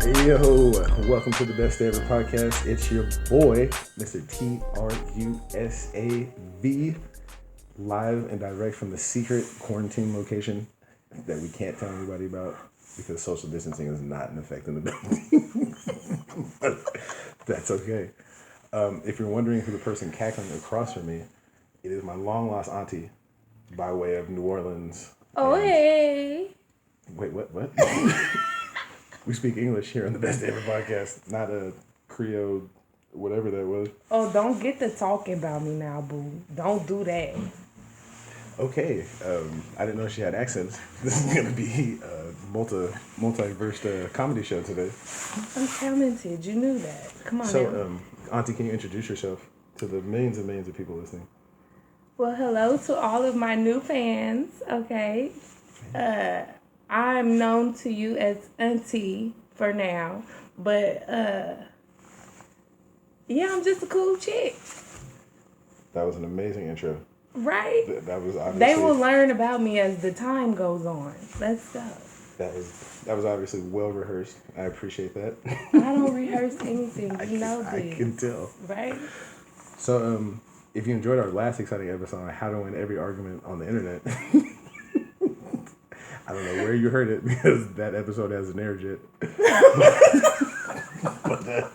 Yo, welcome to the Best Day Ever podcast. It's your boy, Mr. TRUSAV, live and direct from the secret quarantine location that we can't tell anybody about because social distancing is not in effect in the building. But that's okay. If you're wondering who the person cackling across from me, it is my long lost auntie by way of New Orleans. Oh, hey. Wait, what? We speak English here on the Best Day Ever podcast, not a Creole, whatever that was. Oh, don't get to talking about me now, boo. Don't do that. Okay, I didn't know she had accents. This is gonna be a multiverse comedy show today. I'm talented. You knew that. Come on now. So, Auntie, can you introduce yourself to the millions and millions of people listening? Well, hello to all of my new fans, okay? I'm known to you as Auntie for now, but yeah, I'm just a cool chick. That was an amazing intro. Right? That was obviously... They will learn about me as the time goes on. Let's go. That was obviously well rehearsed. I appreciate that. I don't rehearse anything. You know this. I can tell. Right? So, if you enjoyed our last exciting episode on how to win every argument on the internet, I don't know where you heard it because that episode has an air jet. But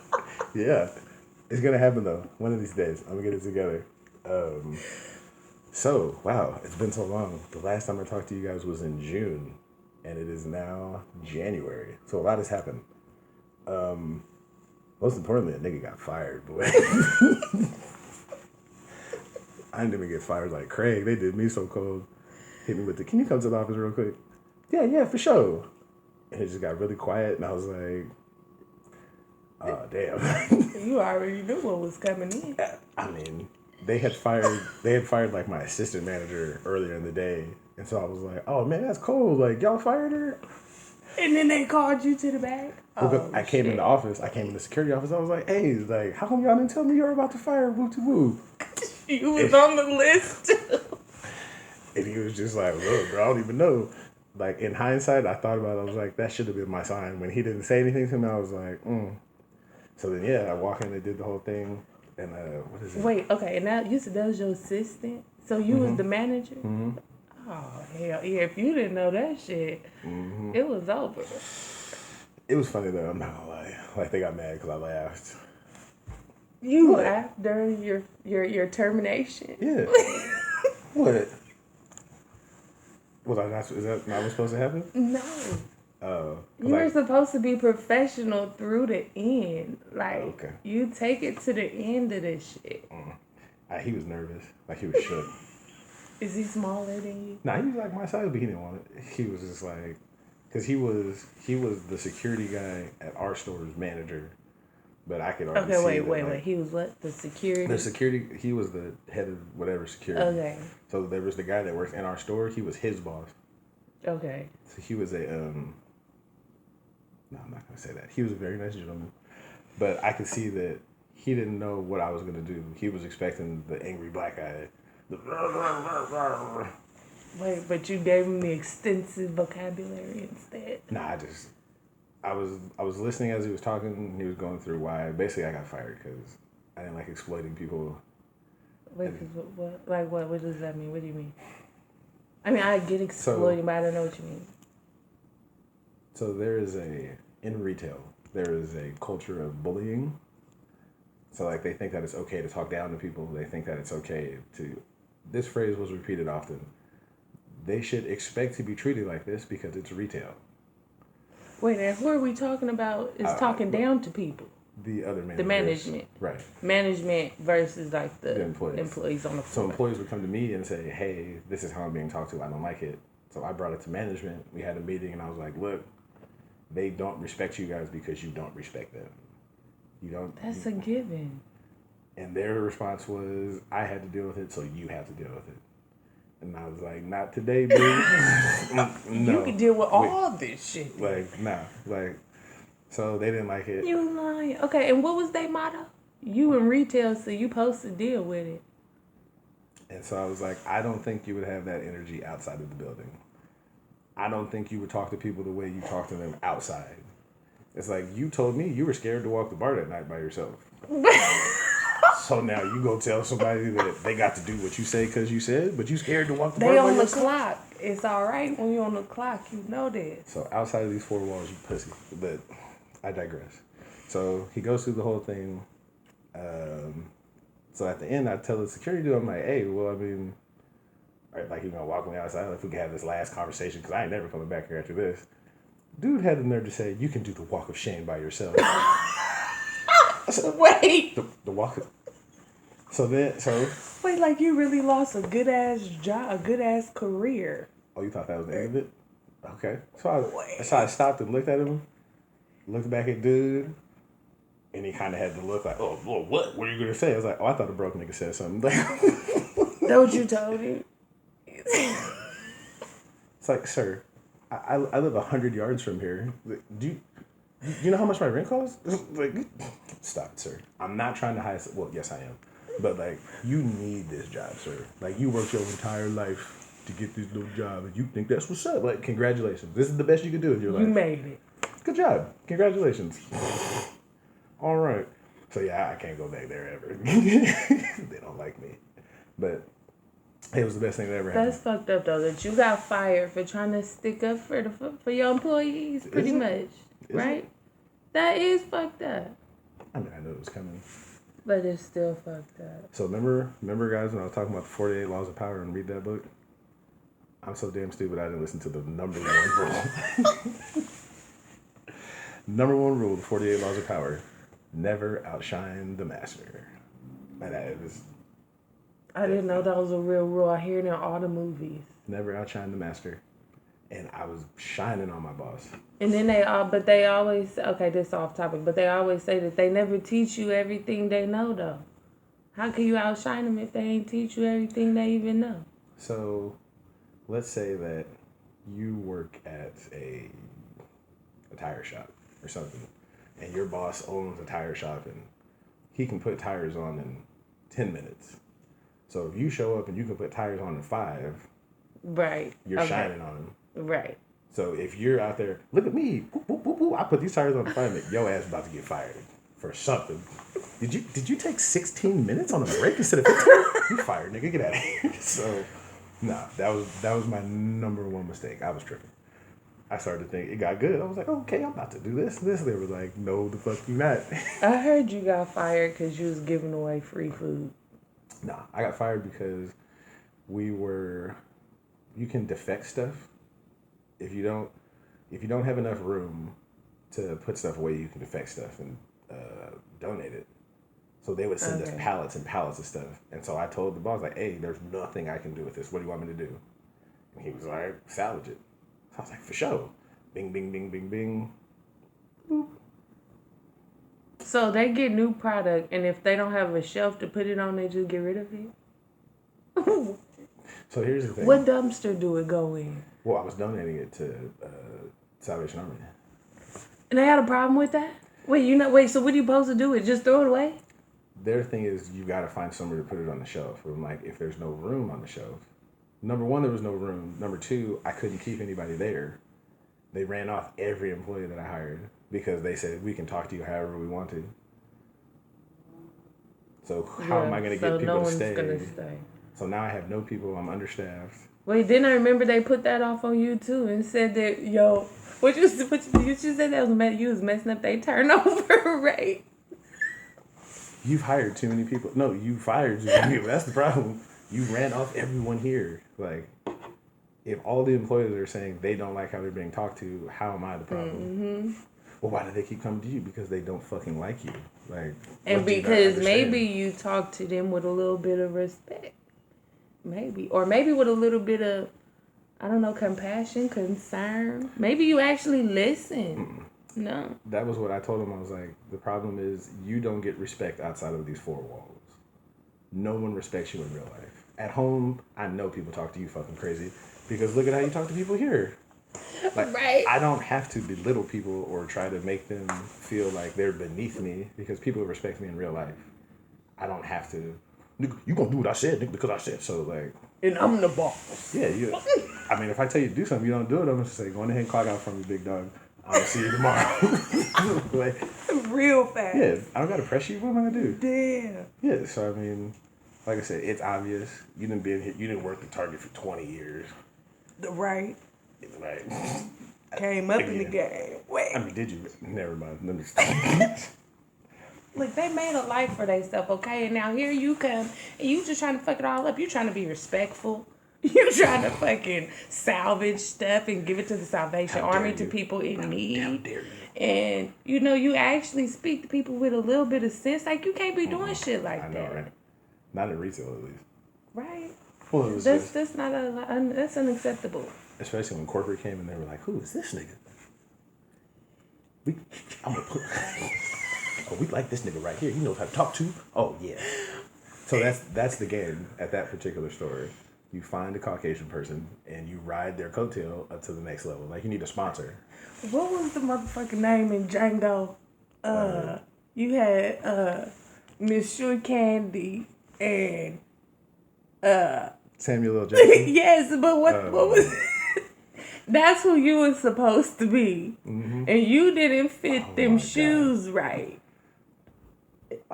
yeah, it's gonna happen though. One of these days, I'm gonna get it together. So wow, it's been so long. The last time I talked to you guys was in June, and it is now January. So a lot has happened. Most importantly, a nigga got fired, boy. I didn't even get fired like Craig. They did me so cold. Hit me with the, can you come to the office real quick? Yeah, for sure. And it just got really quiet, and I was like, oh, damn. You already knew what was coming in. I mean, they had fired like my assistant manager earlier in the day. And so I was like, oh, man, that's cold. Like, y'all fired her? And then they called you to the back? Well, I came in the office. I came in the security office. I was like, hey, like, how come y'all didn't tell me you were about to fire woo-to-woo? You was on the list, too. And he was just like, look, bro, I don't even know. Like, in hindsight, I thought about it. I was like, that should have been my sign. When he didn't say anything to me, I was like, So then, yeah, I walked in, they did the whole thing. And, what is it? Wait, okay. And now you said that was your assistant? So you was the manager? Mm-hmm. Oh, hell yeah. If you didn't know that shit, it was over. It was funny, though. I'm not going to lie. Like, they got mad because I laughed. You laughed during your termination? Yeah. What? Was I not? Is that not what's supposed to happen? No. You were supposed to be professional through the end. Like, okay. You take it to the end of this shit. He was nervous. Like, he was shook. Is he smaller than you? Nah, he was like my size, but he didn't want it. He was just like, because he was the security guy at our store's manager. But I could already see wait. He was what? The security? He was the head of whatever security. Okay. So there was the guy that works in our store. He was his boss. Okay. So he was no, I'm not going to say that. He was a very nice gentleman. But I could see that he didn't know what I was going to do. He was expecting the angry black guy. Wait, but you gave him the extensive vocabulary instead. Nah, I was listening as he was talking. He was going through why. Basically, I got fired because I didn't like exploiting people. Wait, what? Like what? What does that mean? What do you mean? I mean, I get exploiting, but I don't know what you mean. So in retail, there is a culture of bullying. So like they think that it's okay to talk down to people. They think that it's okay to. This phrase was repeated often. They should expect to be treated like this because it's retail. Wait, and who are we talking about is talking down to people? The other managers. The management. Right. Management versus like the employees on the floor. So employees would come to me and say, hey, this is how I'm being talked to. I don't like it. So I brought it to management. We had a meeting and I was like, look, they don't respect you guys because you don't respect them. You don't. That's a given. And their response was, I had to deal with it, so you have to deal with it. And I was like, not today, dude. No. You can deal with all this shit. Like, nah. Like, so they didn't like it. You lying. Okay, and what was their motto? You in retail, so you supposed to deal with it. And so I was like, I don't think you would have that energy outside of the building. I don't think you would talk to people the way you talk to them outside. It's like, you told me you were scared to walk the bar that night by yourself. So now you go tell somebody that they got to do what you say because you said, but you scared to walk the bar by yourself? They on the clock. It's all right when you're on the clock. You know that. So outside of these four walls, you pussy. But I digress. So he goes through the whole thing. So at the end, I tell the security dude, I'm like, hey, well, I mean, like, you know, walk me outside. If we can have this last conversation, because I ain't never coming back here after this. Dude had the nerve to say, you can do the walk of shame by yourself. Wait. The walk of... So... Wait, like you really lost a good-ass job, a good-ass career. Oh, you thought that was the end of it? Okay. So I stopped and looked at him, looked back at dude, and he kind of had the look like, oh, well, what were you going to say? I was like, oh, I thought a broke nigga said something. That what you told him? It's like, sir, I live 100 yards from here. Do you know how much my rent costs? Like, stop it, sir. I'm not trying to hide. Well, yes, I am. But, like, you need this job, sir. Like, you worked your entire life to get this little job, and you think that's what's up. Like, congratulations. This is the best you can do in your life. You made it. Good job. Congratulations. All right. So, yeah, I can't go back there ever. They don't like me. But it was the best thing that ever happened. That's fucked up, though, that you got fired for trying to stick up for your employees, pretty much. Right? That is fucked up. I mean, I knew it was coming. But it's still fucked up. So remember, guys, when I was talking about the 48 Laws of Power and read that book? I'm so damn stupid I didn't listen to the number one rule. Number one rule, the 48 Laws of Power. Never outshine the master. And I didn't know that was a real rule. I hear it in all the movies. Never outshine the master. And I was shining on my boss. And then they always, okay, this is off topic, but they always say that they never teach you everything they know, though. How can you outshine them if they ain't teach you everything they even know? So, let's say that you work at a tire shop or something, and your boss owns a tire shop, and he can put tires on in 10 minutes. So if you show up and you can put tires on in 5, right, you're shining on him. Right. So if you're out there, look at me, whoop, whoop, whoop, whoop, I put these tires on in 5 minutes, your ass about to get fired for something. Did you take 16 minutes on a break instead of 15? You fired, nigga, get out of here. So, nah, that was my number one mistake. I was tripping. I started to think it got good. I was like, okay, I'm about to do this. They were like, no, the fuck you not. I heard you got fired because you was giving away free food. Nah, I got fired because you can defect stuff. If you don't have enough room to put stuff away, you can defect stuff and donate it. So they would send us pallets and pallets of stuff. And so I told the boss, like, hey, there's nothing I can do with this. What do you want me to do? And he was like, salvage it. So I was like, for sure. Bing, bing, bing, bing, bing. Boop. So they get new product, and if they don't have a shelf to put it on, they just get rid of it? So here's the thing. What dumpster do it go in? Well, I was donating it to Salvation Army. And they had a problem with that? Wait, so what are you supposed to do with it? Just throw it away? Their thing is you got to find somewhere to put it on the shelf. I'm like, if there's no room on the shelf. Number one, there was no room. Number two, I couldn't keep anybody there. They ran off every employee that I hired because they said, we can talk to you however we want to. So how am I going to get people to stay? Gonna stay? So now I have no people. I'm understaffed. Wait, didn't I remember they put that off on you too and said that, what you said that you was messing up their turnover rate. You've hired too many people. No, you fired too many people. That's the problem. You ran off everyone here. Like, if all the employees are saying they don't like how they're being talked to, how am I the problem? Mm-hmm. Well, why do they keep coming to you? Because they don't fucking like you. Like, and because maybe you talk to them with a little bit of respect. Maybe. Or maybe with a little bit of, I don't know, compassion, concern. Maybe you actually listen. Mm-mm. No. That was what I told him. I was like, the problem is you don't get respect outside of these four walls. No one respects you in real life. At home, I know people talk to you fucking crazy because look at how you talk to people here. Like, right. I don't have to belittle people or try to make them feel like they're beneath me because people respect me in real life. I don't have to. Nigga, you gonna do what I said, nigga, because I said so. Like, and I'm the boss. Yeah, I mean, if I tell you to do something, you don't do it. I'm gonna say, go on ahead and clock out for me, big dog. I'll see you tomorrow. Like, real fast. yeah, I don't gotta press you. What am I gonna do? Damn. Yeah, so I mean, like I said, it's obvious. You didn't been here. You didn't work the Target for 20 years. Right. Right. Came up in the game. Wait. I mean, did you? Never mind. Let me stop. Look, they made a life for themselves, okay? And now here you come, and you just trying to fuck it all up. You trying to be respectful. You trying to fucking salvage stuff and give it to the Salvation Army, to people in need. How dare you? And, you know, you actually speak to people with a little bit of sense. Like, you can't be doing shit like I know, that. right? Not in retail, at least. Right. Well, it was That's that's unacceptable. especially when corporate came and they were like, "Who is this nigga? I'm gonna put. Oh, we like this nigga right here. He knows how to talk to. Oh yeah." So that's the game at that particular store. You find a Caucasian person and you ride their coattail up to the next level. Like, you need a sponsor. What was the motherfucking name in Django? You had Miss Sure Candy and Samuel L. Jackson. yes, but what was that's who you were supposed to be. Mm-hmm. And you didn't fit them shoes right.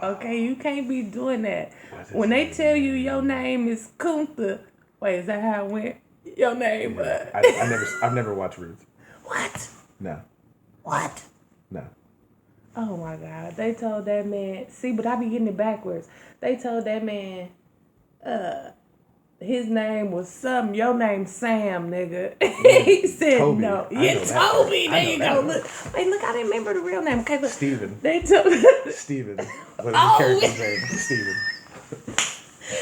Okay, you can't be doing that. When they tell you your name is Kuntha, wait, is that how it went? Your name? I've never watched Roots. What? No. What? No. Oh my God! They told that man. See, but I be getting it backwards. They told that man, his name was something. Your name Sam, nigga. He said Toby. no. I You know that told part. me. I There know you that go. part. Look, wait, look. I didn't remember the real name. Okay, look. Steven. They told. Steven. What is the character's name? Steven.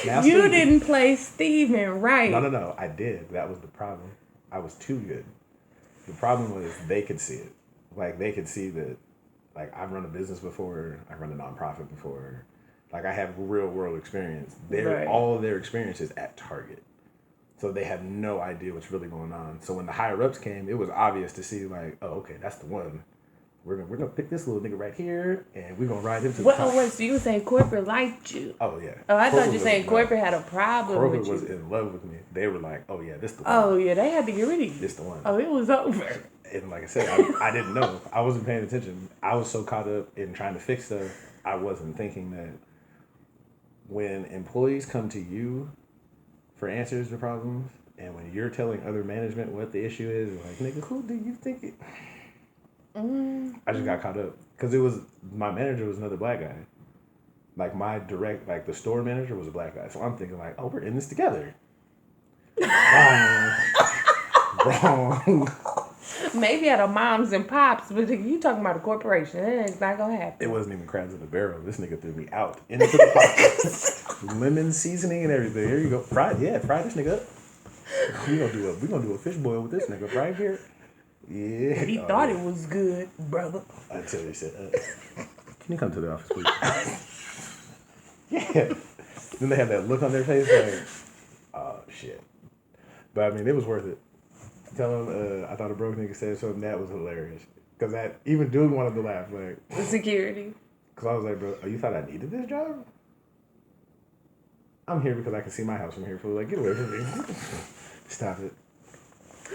Now You Steven. didn't play Steven right. No. I did. That was the problem. I was too good. The problem was they could see it. Like, they could see that, like, I've run a business before. I run a nonprofit before. Like, I have real world experience. All of their experience is at Target. So they have no idea what's really going on. So when the higher ups came, it was obvious to see, like, oh, okay, that's the one. We're gonna pick this little nigga right here, and we're gonna ride him to the top. Oh, wait, so you were saying corporate liked you? Oh, yeah. Oh, I thought you were saying corporate had a problem with you. Corporate was in love with me. They were like, oh, yeah, this the one. Oh, yeah, they had to get rid of you. This the one. Oh, it was over. And like I said, I didn't know. I wasn't paying attention. I was so caught up in trying to fix stuff, I wasn't thinking that when employees come to you for answers to problems, and when you're telling other management what the issue is, like, nigga, who do you think it... I just got caught up. Because my manager was another black guy. Like, the store manager was a black guy. So I'm thinking, like, oh, we're in this together. Wrong. Maybe at a moms and pops, but you talking about a corporation. It's not going to happen. It wasn't even crabs in the barrel. This nigga threw me out into the pot. Lemon seasoning and everything. Here you go. Fry this nigga up. We gonna do a fish boil with this nigga right here. Yeah. He thought it was good, brother. Until he said, can you come to the office, please? Yeah. Then they have that look on their face like, oh, shit. But, I mean, it was worth it. Tell him I thought a broke nigga said something that was hilarious. Because even dude wanted to laugh. Like, The security. because I was like, bro, oh, you thought I needed this job? I'm here because I can see my house from here. For like, get away from me. Stop it.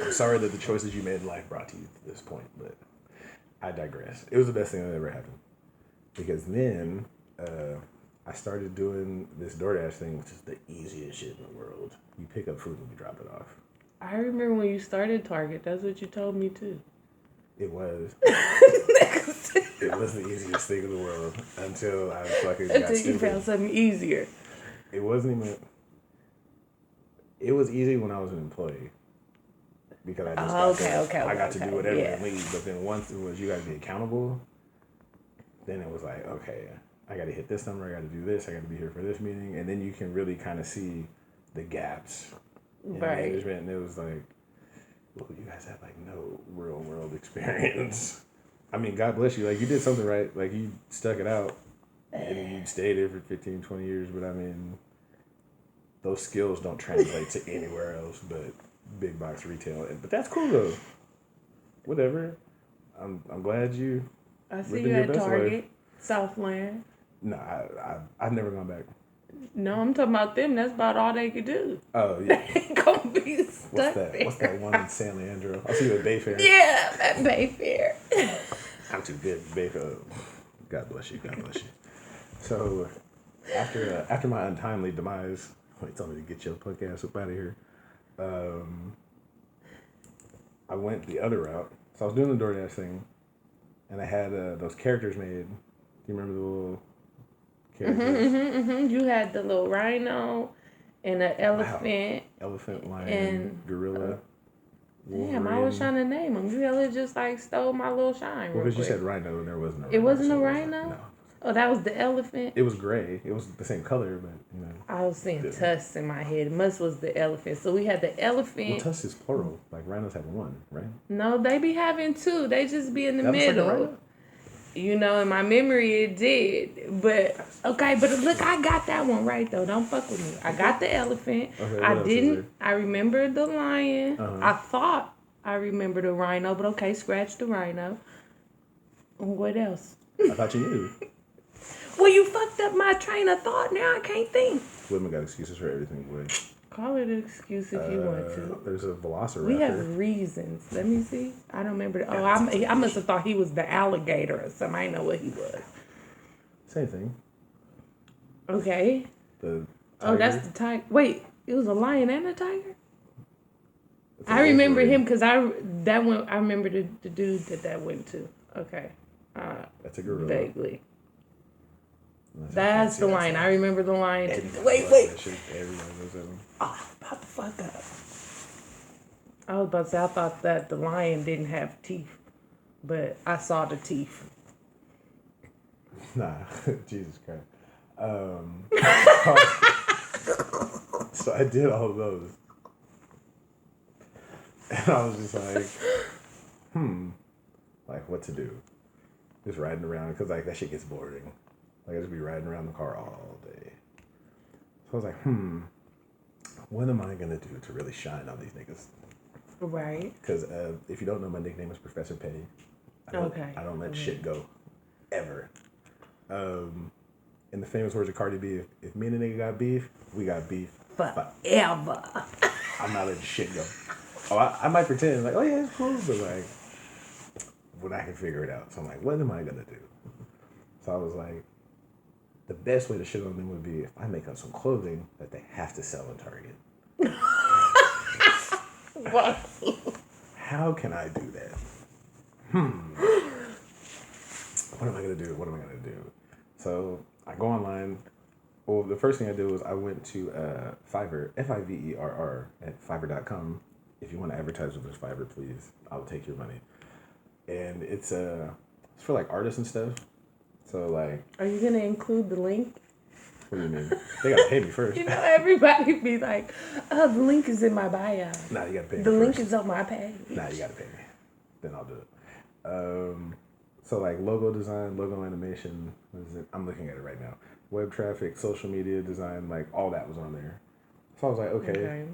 I'm sorry that the choices you made in life brought to you to this point, but I digress. It was the best thing that ever happened. Because then I started doing this DoorDash thing, which is the easiest shit in the world. You pick up food and you drop it off. I remember when you started Target. That's what you told me, too. It was. It was the easiest thing in the world until I fucking got Until you stupid. found something easier. It wasn't even... It was easy when I was an employee. Because I just I got to do whatever and leave. But then once it was you got to be accountable, then it was like, okay, I got to hit this number, I got to do this, I got to be here for this meeting. And then you can really kind of see the gaps in management. And it was like, well, you guys have like no real world experience. I mean, God bless you. Like, you did something right. Like, you stuck it out. And you stayed there for 15, 20 years. But, I mean, those skills don't translate to anywhere else but big box retail. But that's cool, though. Whatever. I'm glad you... I see you at Target, Southland. No, I've never gone back. No, I'm talking about them. That's about all they could do. Oh, yeah. They ain't gonna be stuck What's there. that one in San Leandro? I see you at Bayfair. Yeah, at Bayfair. not too good, babe. God bless you. God bless you. So, after my untimely demise, tell me to get your punk ass up out of here. I went the other route. So I was doing the DoorDash thing, and I had those characters made. Do you remember the little characters? You had the little rhino and an elephant. Wow. Elephant, lion, gorilla. Damn, I was trying to name them. You hella just like stole my little shine. Well, because you said rhino and there wasn't a rhino. It wasn't a rhino? No. Oh, that was the elephant? It was gray. It was the same color, but, you know. I was seeing tusks in my head. Must was the elephant. So we had the elephant. Well, tusks is plural. Like, rhinos have one, right? No, they be having two. They just be in the that middle. Like a rhino? You know, in my memory it did. But, okay, but look, I got that one right, though. Don't fuck with me. I got the elephant. Okay, I remember the lion. I thought I remembered the rhino, but okay, scratch the rhino. What else? I thought you knew. Well, you fucked up my train of thought. Now I can't think. Women got excuses for everything, boy. Call it an excuse if you want to. There's a velociraptor. We have reasons. Let me see. I don't remember. I must have thought he was the alligator or something. I didn't know what he was. Same thing. Okay. The tiger. Oh, that's the tiger. Wait, it was a lion and a tiger? I remember him because I remember the dude that went to. Okay. That's a gorilla. Vaguely. That's the line. I remember the line. Wait. Everybody knows that one. Oh, about to fuck up. I was about to say, I thought that the lion didn't have teeth, but I saw the teeth. Nah, Jesus Christ. So I did all of those. And I was just like, like what to do. Just riding around, because like that shit gets boring. Like I just be riding around the car all day. So I was like, what am I going to do to really shine on these niggas? Right. Because if you don't know, my nickname is Professor Petty. I don't let shit go. Ever. In the famous words of Cardi B, if me and a nigga got beef, we got beef. Forever. I'm not letting shit go. Oh, I might pretend like, oh yeah, it's cool, but like, when I can figure it out. So I'm like, what am I going to do? So I was like, the best way to shit on them would be if I make up some clothing that they have to sell in Target. What? How can I do that? What am I going to do? So I go online. Well, the first thing I did was I went to Fiverr, Fiverr, at Fiverr.com. If you want to advertise with this Fiverr, please, I'll take your money. And it's for like artists and stuff. So like, are you gonna include the link? What do you mean? They gotta pay me first. You know, everybody be like, "Oh, the link is in my bio." Nah, you gotta pay me. The link is on my page. Nah, you gotta pay me. Then I'll do it. So like logo design, logo animation. What is it? I'm looking at it right now. Web traffic, social media design, like all that was on there. So I was like, okay.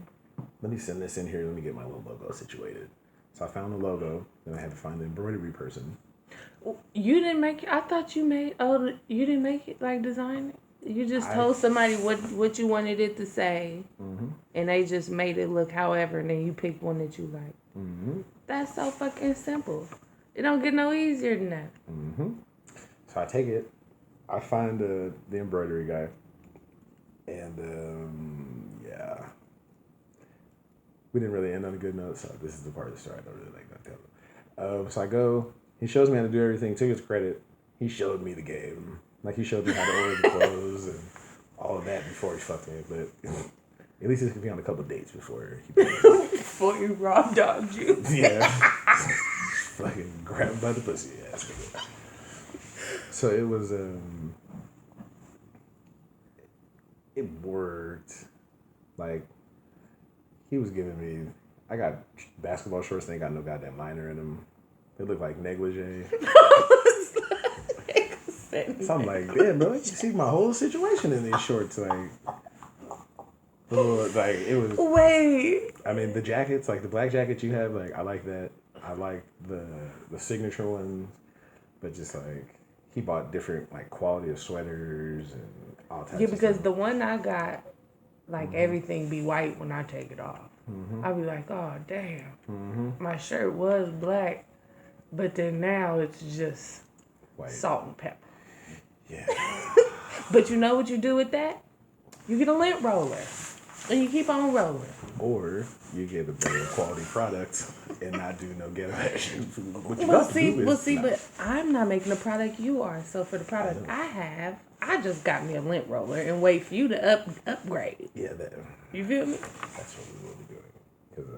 Let me send this in here. Let me get my little logo situated. So I found the logo. Then I had to find the embroidery person. You didn't make it? I thought you made... Oh, you didn't make it, like, design it? You just told somebody what you wanted it to say. Mm-hmm. And they just made it look however, and then you picked one that you like. Mm-hmm. That's so fucking simple. It don't get no easier than that. Mm-hmm. So I take it. I find the embroidery guy. And, yeah. We didn't really end on a good note, so this is the part of the story I don't really like that tell. So I go, he shows me how to do everything, to his credit. He showed me the game. Like, he showed me how to order the clothes and all of that before he fucked me. But at least he could be on a couple dates before he before he raw dogged you. Yeah. Fucking grab him by the pussy ass. So it was, it worked. Like, he was giving me, I got basketball shorts, they ain't got no goddamn liner in them. They look like negligee. So I'm like, damn, bro, you see my whole situation in these shorts. Like it was. Wait. I mean, the jackets, like the black jacket you have, like I like that. I like the signature ones, but just like he bought different like quality of sweaters and all types. Yeah, because of the one I got, like everything be white when I take it off. Mm-hmm. I'll be like, oh damn, my shirt was black, but then now it's just White. Salt and pepper. Yeah. But you know what you do with that? You get a lint roller. And you keep on rolling. Or you get a better quality product and not do no ghetto action. But I'm not making the product you are. So for the product I have, I just got me a lint roller and wait for you to upgrade. Yeah, that. You feel me? That's what we will be doing. Because,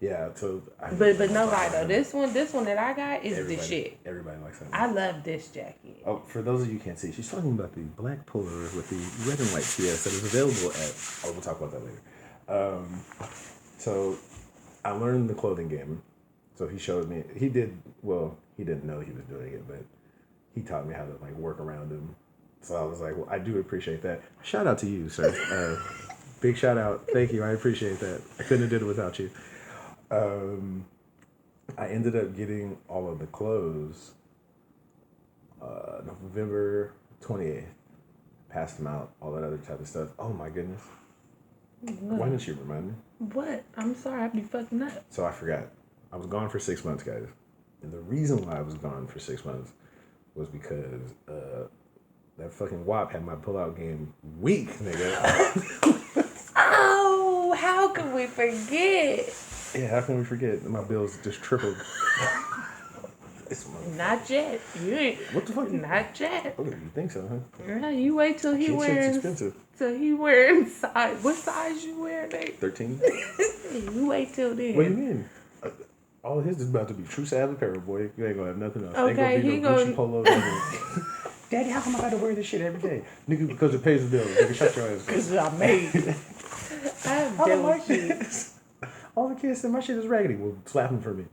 yeah, so. But no lie though, this one that I got is the shit. Everybody likes that. I love this jacket. Oh, for those of you who can't see, she's talking about the black polo with the red and white TS that is available at. Oh, we'll talk about that later. So I learned the clothing game. So he showed me. He didn't know he was doing it, but he taught me how to like work around him. So I was like, well, I do appreciate that. Shout out to you, sir. Big shout out. Thank you. I appreciate that. I couldn't have did it without you. I ended up getting all of the clothes November 28th. Passed them out, all that other type of stuff. Oh my goodness. What? Why didn't you remind me? What? I'm sorry, I'd be fucking up. So I forgot. I was gone for 6 months, guys. And the reason why I was gone for 6 months was because that fucking WAP had my pullout game weak, nigga. Oh, how could we forget? Yeah, how can we forget? My bills just tripled. Not yet. You ain't. What the fuck? Not yet. Okay, you think so, huh? Yeah, you wait till he wears. Till he wearing size. What size you wear, Nate? 13. You wait till then. What do you mean? All his is about to be Tru Sav apparel, boy. You ain't gonna have nothing else. Okay, ain't gonna be no Gucci polo. Daddy, how come I gotta wear this shit every day? Nigga, because it pays the bills. Nigga, shut your ass. Because I'm made. I don't like this. All the kids said my shit is raggedy. Well, slap them for me.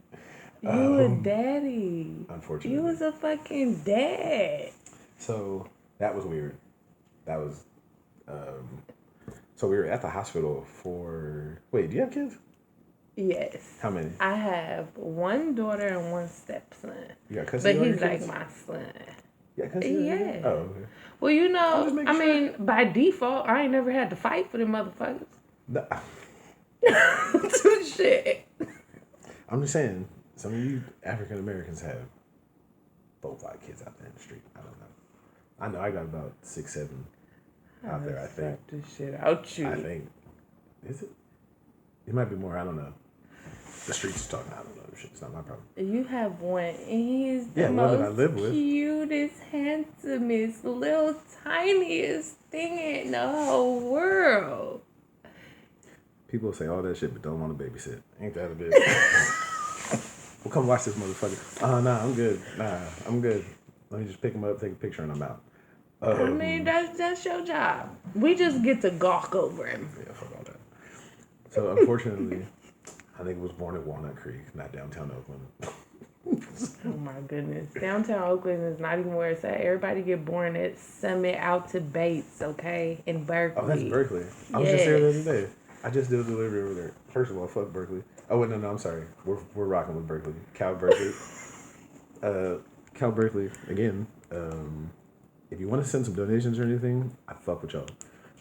You a daddy. Unfortunately. You was a fucking dad. So, that was weird. That was, so we were at the hospital for, wait, do you have kids? Yes. How many? I have one daughter and one stepson. You got custody? But he's like my son. Yeah, custody? Yeah. Oh, okay. Well, you know, I mean, by default, I ain't never had to fight for them motherfuckers. No. Shit. I'm just saying, some of you African Americans have 4 or 5 kids out there in the street. I don't know. I know I got about 6, 7 out there, I think. This shit out you. I think. Is it? It might be more. I don't know. The streets is talking. I don't know. It's not my problem. You have one, and he's the one that I most live with. Cutest, handsomest, little tiniest thing in the whole world. People say all that shit, but don't want to babysit. Ain't that a bitch? Well, come watch this motherfucker. Nah, I'm good. Nah, I'm good. Let me just pick him up, take a picture, and I'm out. I mean, that's your job. We just get to gawk over him. Yeah, fuck all that. So, unfortunately, I think it was born in Walnut Creek, not downtown Oakland. Oh my goodness. Downtown Oakland is not even where it's at. Everybody get born at Summit out to Bates, okay? In Berkeley. Oh, that's Berkeley. I was just there the other day. I just did a delivery over there. First of all, fuck Berkeley. Oh, wait, no, I'm sorry. We're rocking with Berkeley. Cal Berkeley. Cal Berkeley, again, if you want to send some donations or anything, I fuck with y'all.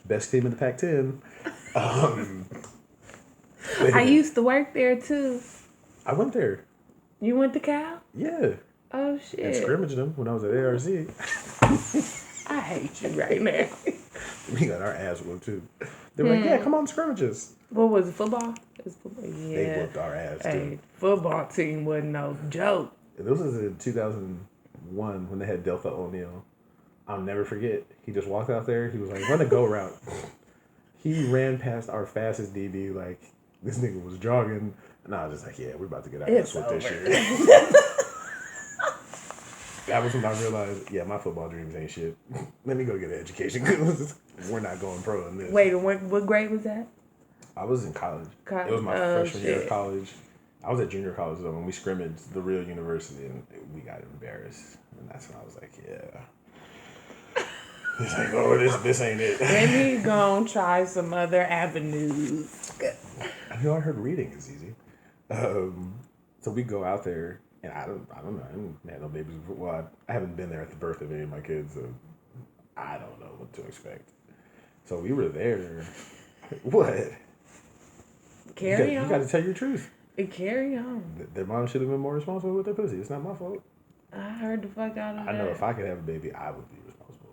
Best team in the Pac-10. I used to work there, too. I went there. You went to Cal? Yeah. Oh, shit. And scrimmaged them when I was at ARC. I hate you right now. We got our ass whooped, too. They were like, yeah, come on, scrimmages. What was it, football? It was football. Yeah. They whooped our ass, too. Hey, football team wasn't no joke. This was in 2001 when they had Delta O'Neal. I'll never forget. He just walked out there. He was like, run a go route. He ran past our fastest DB like this nigga was jogging. And I was just like, yeah, we're about to get our ass with this shit. That was when I realized, yeah, my football dreams ain't shit. Let me go get an education. We're not going pro in this. Wait, what grade was that? I was in college. It was my freshman year of college. I was at junior college though when we scrimmaged the real university and we got embarrassed. And that's when I was like, yeah. He's like, oh, this ain't it. Let me go and try some other avenues. I know I heard reading is easy. So we go out there and I don't know. I haven't had no babies before. Well, I haven't been there at the birth of any of my kids, so I don't know what to expect. So we were there. What? Carry on. You got to tell your truth. Carry on. Their mom should have been more responsible with their pussy. It's not my fault. I heard the fuck out of that. I know if I could have a baby, I would be responsible.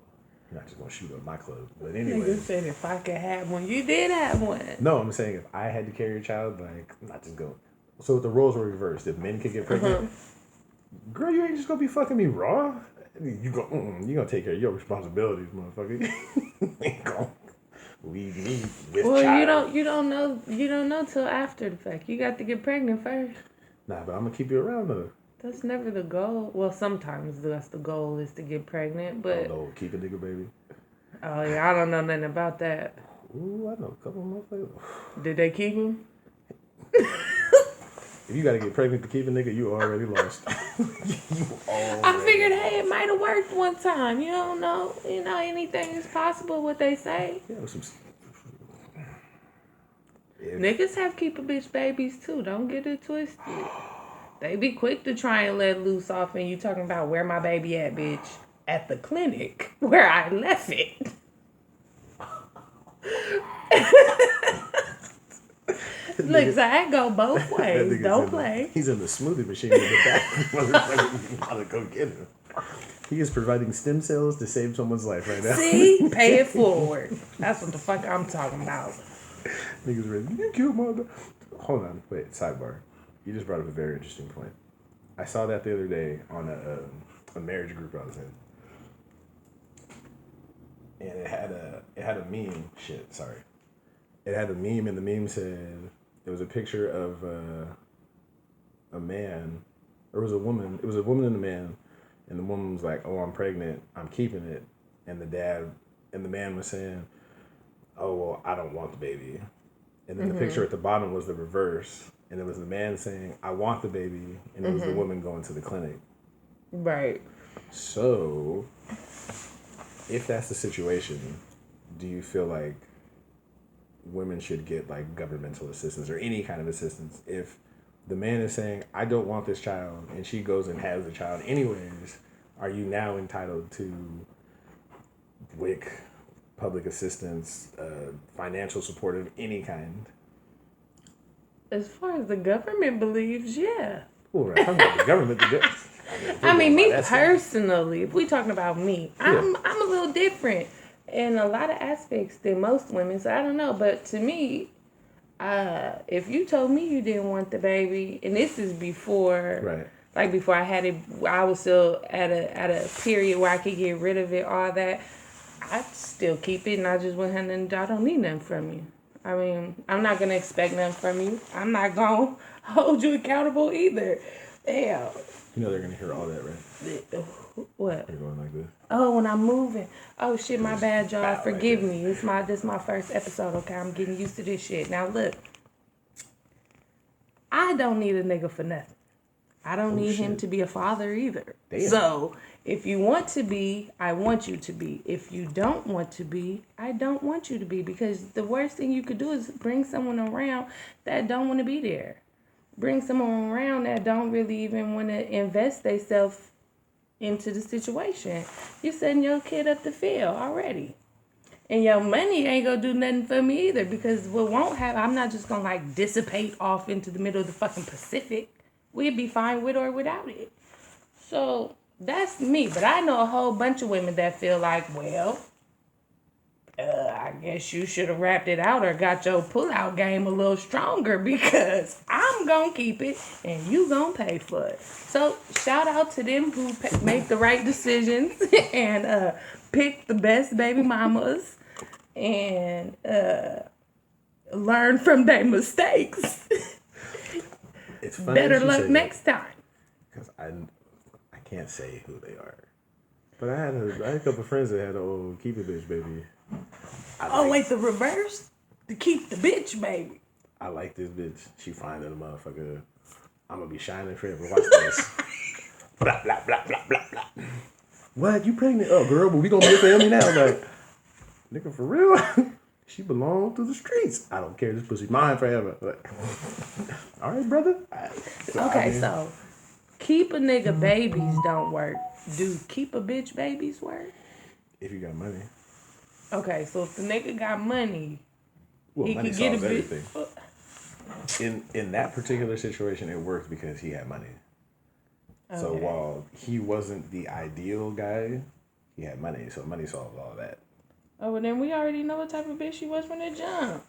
I'm not just gonna shoot up my club. But Nigga anyway. said if I could have one, you did have one. No, I'm saying if I had to carry a child, like, I'm not just going. So if the roles were reversed, if men could get pregnant, girl, you ain't just gonna be fucking me raw. You gonna take care of your responsibilities, motherfucker. You ain't gonna leave me with child. you don't know till after the fact. You got to get pregnant first. Nah, but I'm gonna keep you around though. That's never the goal. Well, sometimes that's the goal is to get pregnant, but no, keep a nigga baby. Oh yeah, I don't know nothing about that. Ooh, I know a couple of motherfuckers. Did they keep him? If you gotta get pregnant to keep a nigga, you already lost. I figured, hey, it might have worked one time. You don't know. You know, anything is possible, what they say. Yeah, Niggas have keep a bitch babies too. Don't get it twisted. They be quick to try and let loose off, and you talking about where my baby at, bitch? At the clinic where I left it. Look, Zach, go both ways. Don't play. He's in the smoothie machine in the back. Motherfucker, you gotta go get him. He is providing stem cells to save someone's life right now. See? Pay it forward. That's what the fuck I'm talking about. Niggas ready. You killed my dog. Hold on. Wait, sidebar. You just brought up a very interesting point. I saw that the other day on a marriage group I was in. And it had a meme. Shit, sorry. It had a meme, and the meme said, it was a picture of a man, or it was a woman. It was a woman and a man, and the woman was like, "Oh, I'm pregnant. I'm keeping it." And the man was saying, "Oh, well, I don't want the baby." And then the picture at the bottom was the reverse, and it was the man saying, "I want the baby," and it was the woman going to the clinic. Right. So, if that's the situation, do you feel like women should get like governmental assistance or any kind of assistance if the man is saying, "I don't want this child," and she goes and has the child anyways? Are you now entitled to WIC, public assistance, financial support of any kind? As far as the government believes, yeah. Well, right, I'm not the government. I mean, me personally, if we talking about me, I'm a little different in a lot of aspects than most women. So I don't know, but to me, if you told me you didn't want the baby, and this is before, right, like before I had it, I was still at a period where I could get rid of it, all that. I'd still keep it, and I just went ahead and I don't need nothing from you. I mean, I'm not gonna expect nothing from you. I'm not gonna hold you accountable either. Damn. You know they're gonna hear all that, right? What? You're going like this. Oh, when I'm moving. Oh shit, my bad, y'all. Forgive me. This is my first episode. Okay, I'm getting used to this shit. Now look, I don't need a nigga for nothing. I don't need him to be a father either. Damn. So if you want to be, I want you to be. If you don't want to be, I don't want you to be. Because the worst thing you could do is bring someone around that don't want to be there. Bring someone around that don't really even want to invest themselves into the situation. You're setting your kid up to fail already. And your money ain't gonna do nothing for me either, because what won't happen, I'm not just gonna like dissipate off into the middle of the fucking Pacific. We'd be fine with or without it. So that's me. But I know a whole bunch of women that feel like, well, I guess you should have wrapped it out or got your pull-out game a little stronger, because I'm going to keep it and you going to pay for it. So shout out to them who make the right decisions and pick the best baby mamas and learn from their mistakes. It's funny. Better luck next time. Because I can't say who they are. But I had a couple friends that had an old keep a bitch baby. Wait, the reverse? To keep the bitch baby. I like this bitch. She fine than a motherfucker. I'm going to be shining forever. Watch this. Blah, blah, blah, blah, blah, blah. What? You pregnant? Oh, girl, but we going to be a family now. Like, nigga, for real? She belong to the streets. I don't care. This pussy mine forever. Like, all right, brother. So keep a nigga babies don't work. Do keep a bitch babies work? If you got money. Okay, so if the nigga got money, he could get a bitch. In that particular situation, it worked because he had money. Okay. So while he wasn't the ideal guy, he had money, so money solved all that. Oh, well, then we already know what type of bitch she was from the jump.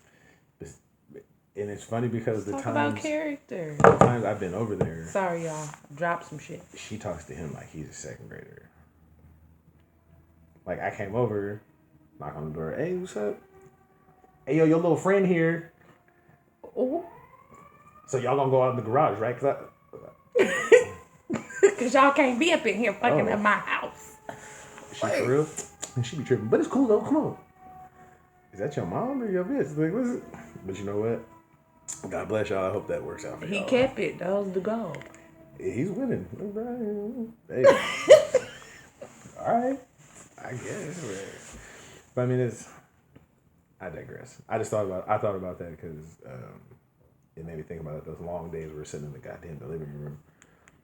And it's funny because Talk about character. the times I've been over there, Sorry, y'all. Drop some shit. she talks to him like he's a second grader. Like, I came over, knock on the door, hey, what's up? Hey, yo, your little friend here. Oh. So y'all gonna go out in the garage, right? Because y'all can't be up in here fucking at my house. She for real? She be tripping. But it's cool, though. Come on. Is that your mom or your bitch? Like, what's it? But you know what? God bless y'all. I hope that works out for y'all. He kept it. That was the goal. He's winning. Hey. All right. I guess. But I mean, I digress. I thought about that because it made me think about it. Those long days we were sitting in the goddamn living room.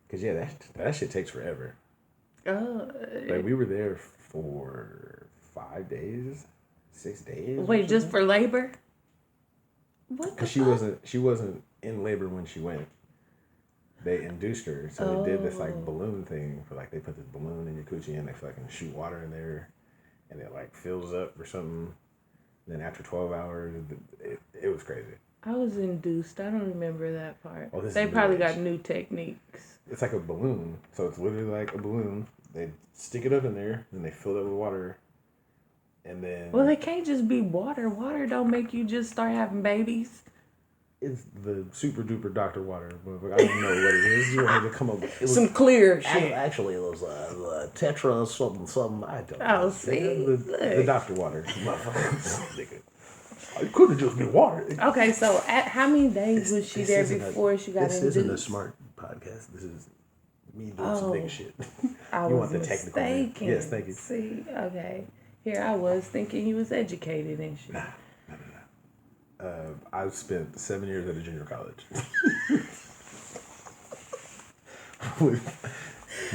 Because, yeah, that shit takes forever. Like, we were there for 5 days, 6 days. Wait, just for labor? What? Because she wasn't in labor when she went. They induced her, so they did this like balloon thing for like they put this balloon in your coochie and they fucking shoot water in there, and it like fills up or something. Then after 12 hours, it was crazy. I was induced. I don't remember that part. Oh, they probably got new techniques. It's like a balloon, so it's literally like a balloon. They stick it up in there, and they fill it with water, and then. Well, it can't just be water. Water don't make you just start having babies. It's the super duper doctor water, but I don't know what it is. You want me to come up with some clear shit. Actually, it was Tetra something. I don't know. Oh, see, the doctor water. Nigga. It could have just been water. Okay, so at how many days was she there before she got induced? This isn't a smart podcast. This is me doing some big shit. I was mistaken. Yes, thank you. See, okay. Here I was thinking he was educated and shit. Nah. I spent 7 years at a junior college.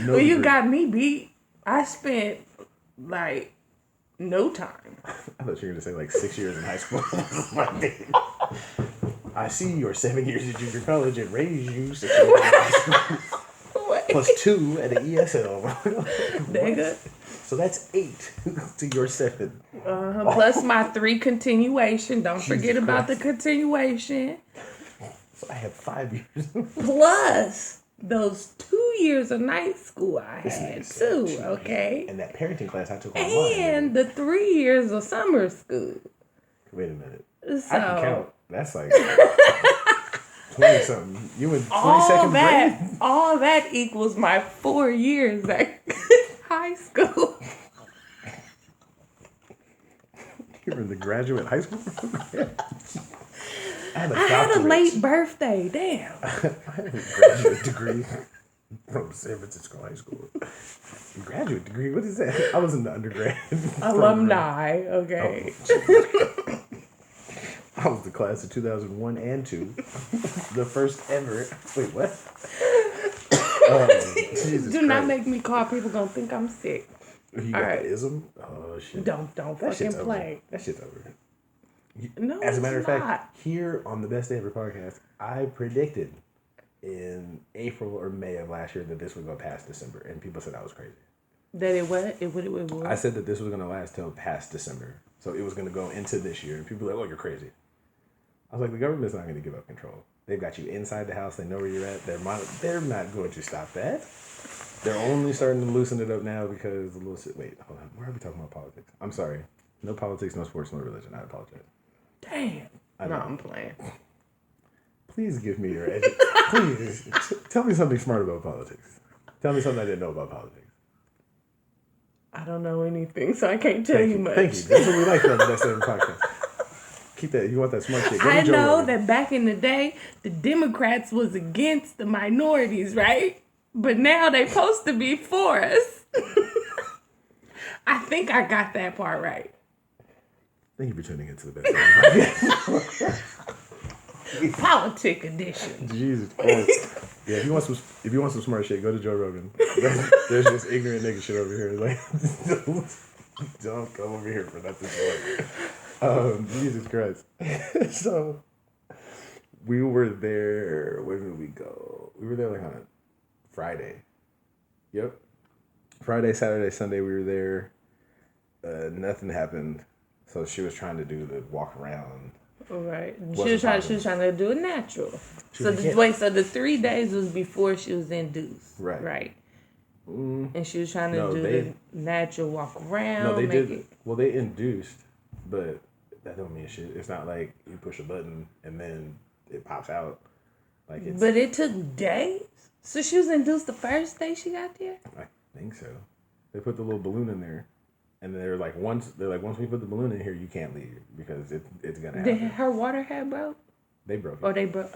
Well, you got me beat. I spent like no time. I thought you were going to say like 6 years in high school. I see your 7 years at junior college and raised you 6 years in high school. Plus 2 at the ESL. Nigga. So that's 8 to your 7. Plus my 3 continuation. Don't forget about the continuation. So I have 5 years. Plus those 2 years of night school I had too. Okay. And that parenting class I took online. And the 3 years of summer school. Wait a minute. So, I can count. That's like 20 something. You in 22nd grade? All that equals my 4 years at high school. You were in the graduate high school program? I had a late birthday. Damn. I have a graduate degree from San Francisco High School. Graduate degree? What is that? I was in the undergrad. Alumni. Okay. Oh, I was the class of 2001 and 2. The first ever. Wait, what? Jesus Do not make me call. People gonna think I'm sick. You got the ism? Oh, shit. Don't fucking play. That shit's over. No, as a matter of fact, here on the Best Day Ever podcast, I predicted in April or May of last year that this was going to pass December, and people said I was crazy. That it what? It what? I said that this was going to last till past December, so it was going to go into this year, and people were like, "Oh, you're crazy." I was like, "The government's not going to give up control. They've got you inside the house. They know where you're at. They're not going to stop that. They're only starting to loosen it up now because wait, hold on. Why are we talking about politics? I'm sorry. No politics, no sports, no religion. I apologize. Damn. No, I'm playing. Please give me your please tell me something smart about politics. Tell me something I didn't know about politics. I don't know anything, so I can't tell you much. Thank you. That's what we like on the Best Ever podcast. Keep that. You want that smart shit. I know that back in the day, the Democrats was against the minorities, right? But now they supposed to be for us. I think I got that part right. Thank you for tuning into the Best Ever podcast. Politic edition. Jesus Christ. Yeah, if you want some smart shit, go to Joe Rogan. There's just ignorant nigga shit over here. Like, don't come over here for nothing smart. Jesus Christ. So we were there. Where did we go? We were there like on a Friday, Yep. Friday, Saturday, Sunday, we were there. Nothing happened. So she was trying to do the walk around. Right. She was trying to do it natural. So the 3 days was before she was induced. Right. Right. And she was trying to do the natural walk around. No, they did. Well, they induced, but that don't mean shit. It's not like you push a button and then it pops out. Like it's. But it took days. So she was induced the first day she got there. I think so. They put the little balloon in there, and they're like, once we put the balloon in here, you can't leave because it's gonna happen. Did her water head broke? They broke it. Or they broke.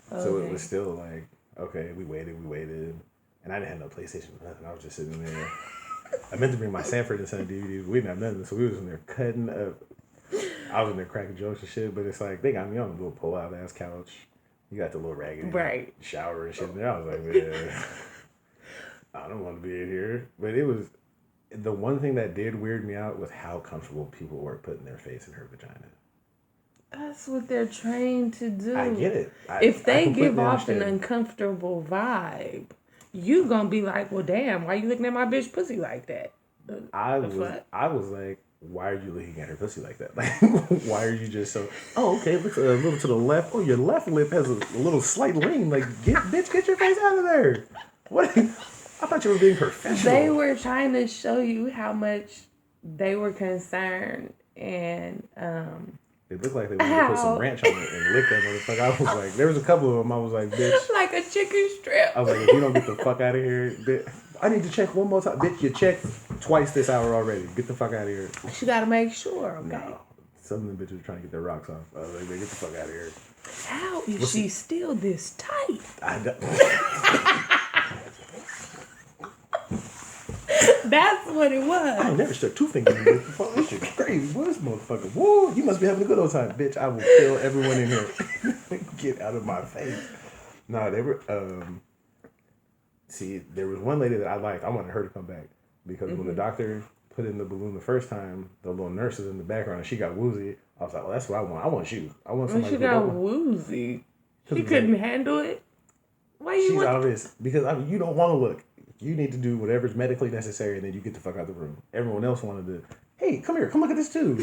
So it was still like, okay, we waited, and I didn't have no PlayStation or nothing. I was just sitting there. I meant to bring my Sanford and Son DVDs. We didn't have nothing, so we was in there cutting up. I was in there cracking jokes and shit, but it's like they got me on a little pull-out ass couch. You got the little raggedy shower and shit in there. I was like, man, I don't want to be in here. But it was the one thing that did weird me out was how comfortable people were putting their face in her vagina. That's what they're trained to do. I get it. If they give off an uncomfortable vibe, you gonna be like, well, damn, why you looking at my bitch pussy like that? I was like, why are you looking at her pussy like that? Like, why are you just so? Oh, okay. Look a little to the left. Oh, your left lip has a little slight lean. Like, get your face out of there. What? I thought you were being professional. They were trying to show you how much they were concerned, and it looked like they wanted to put some ranch on it and lick that motherfucker. I was like, there was a couple of them. I was like, bitch, like a chicken strip. I was like, if you don't get the fuck out of here, bitch. I need to check one more time. Bitch, you checked twice this hour already. Get the fuck out of here. She got to make sure, okay? No. Some of them bitches are trying to get their rocks off. I was like, get the fuck out of here. How is she still this tight? That's what it was. I ain't never stuck two fingers in this before. This shit crazy. What is this motherfucker? Woo, you must be having a good old time. Bitch, I will kill everyone in here. Get out of my face. Nah, they were... See, there was one lady that I liked. I wanted her to come back because when the doctor put in the balloon the first time, the little nurse was in the background and she got woozy. I was like, well, that's what I want. I want you. I want somebody. When she got woozy, she couldn't handle it. Why you? She's obvious because you don't want to look. You need to do whatever's medically necessary, and then you get the fuck out of the room. Everyone else wanted to. Hey, come here. Come look at this too.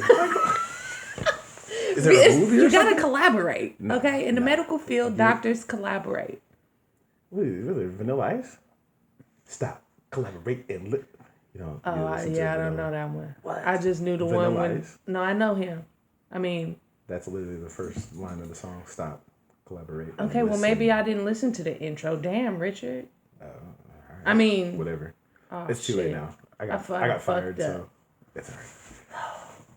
Is there a movie or you something? gotta collaborate, okay? In the medical field, doctors collaborate. Really? Vanilla Ice? Stop. Collaborate and look. You know. Oh, I don't know that one. What? I just knew the Vanilla one when. Ice? No, I know him. I mean. That's literally the first line of the song. Stop. Collaborate. Okay, well maybe I didn't listen to the intro. Damn, Richard. Right. I mean. Whatever. Oh, it's too late now. I got fired, so it's alright.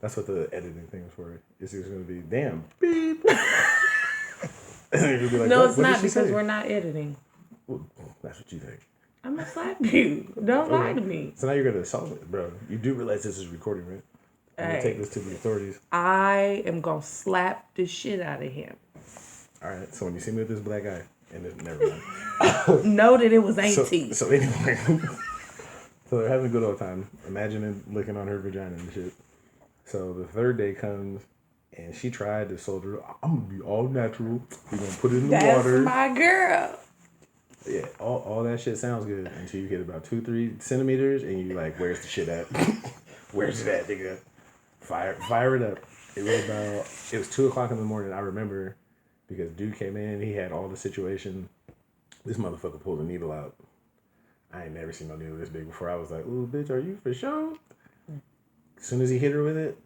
That's what the editing thing is for. It's just gonna be damn beep. Like, no, it's not because we're not editing. Well, that's what you think. I'm gonna slap you. Don't lie to me. So now you're gonna assault me, bro. You do realize this is recording, right? I'm gonna take this to the authorities. I am gonna slap the shit out of him. All right. So when you see me with this black eye, and it's never mind. Know that it was Aintee. So anyway, so they're having a good old time. Imagining licking on her vagina and shit. So the third day comes. And she tried to soldier. I'm gonna be all natural. We're gonna put it in the water. That's my girl. Yeah, all that shit sounds good until you hit about 2-3 centimeters, and you like, where's the shit at? Where's it at, nigga? Fire it up. It was 2:00 in the morning. I remember because dude came in. He had all the situation. This motherfucker pulled a needle out. I ain't never seen no needle this big before. I was like, ooh, bitch, are you for sure? As soon as he hit her with it.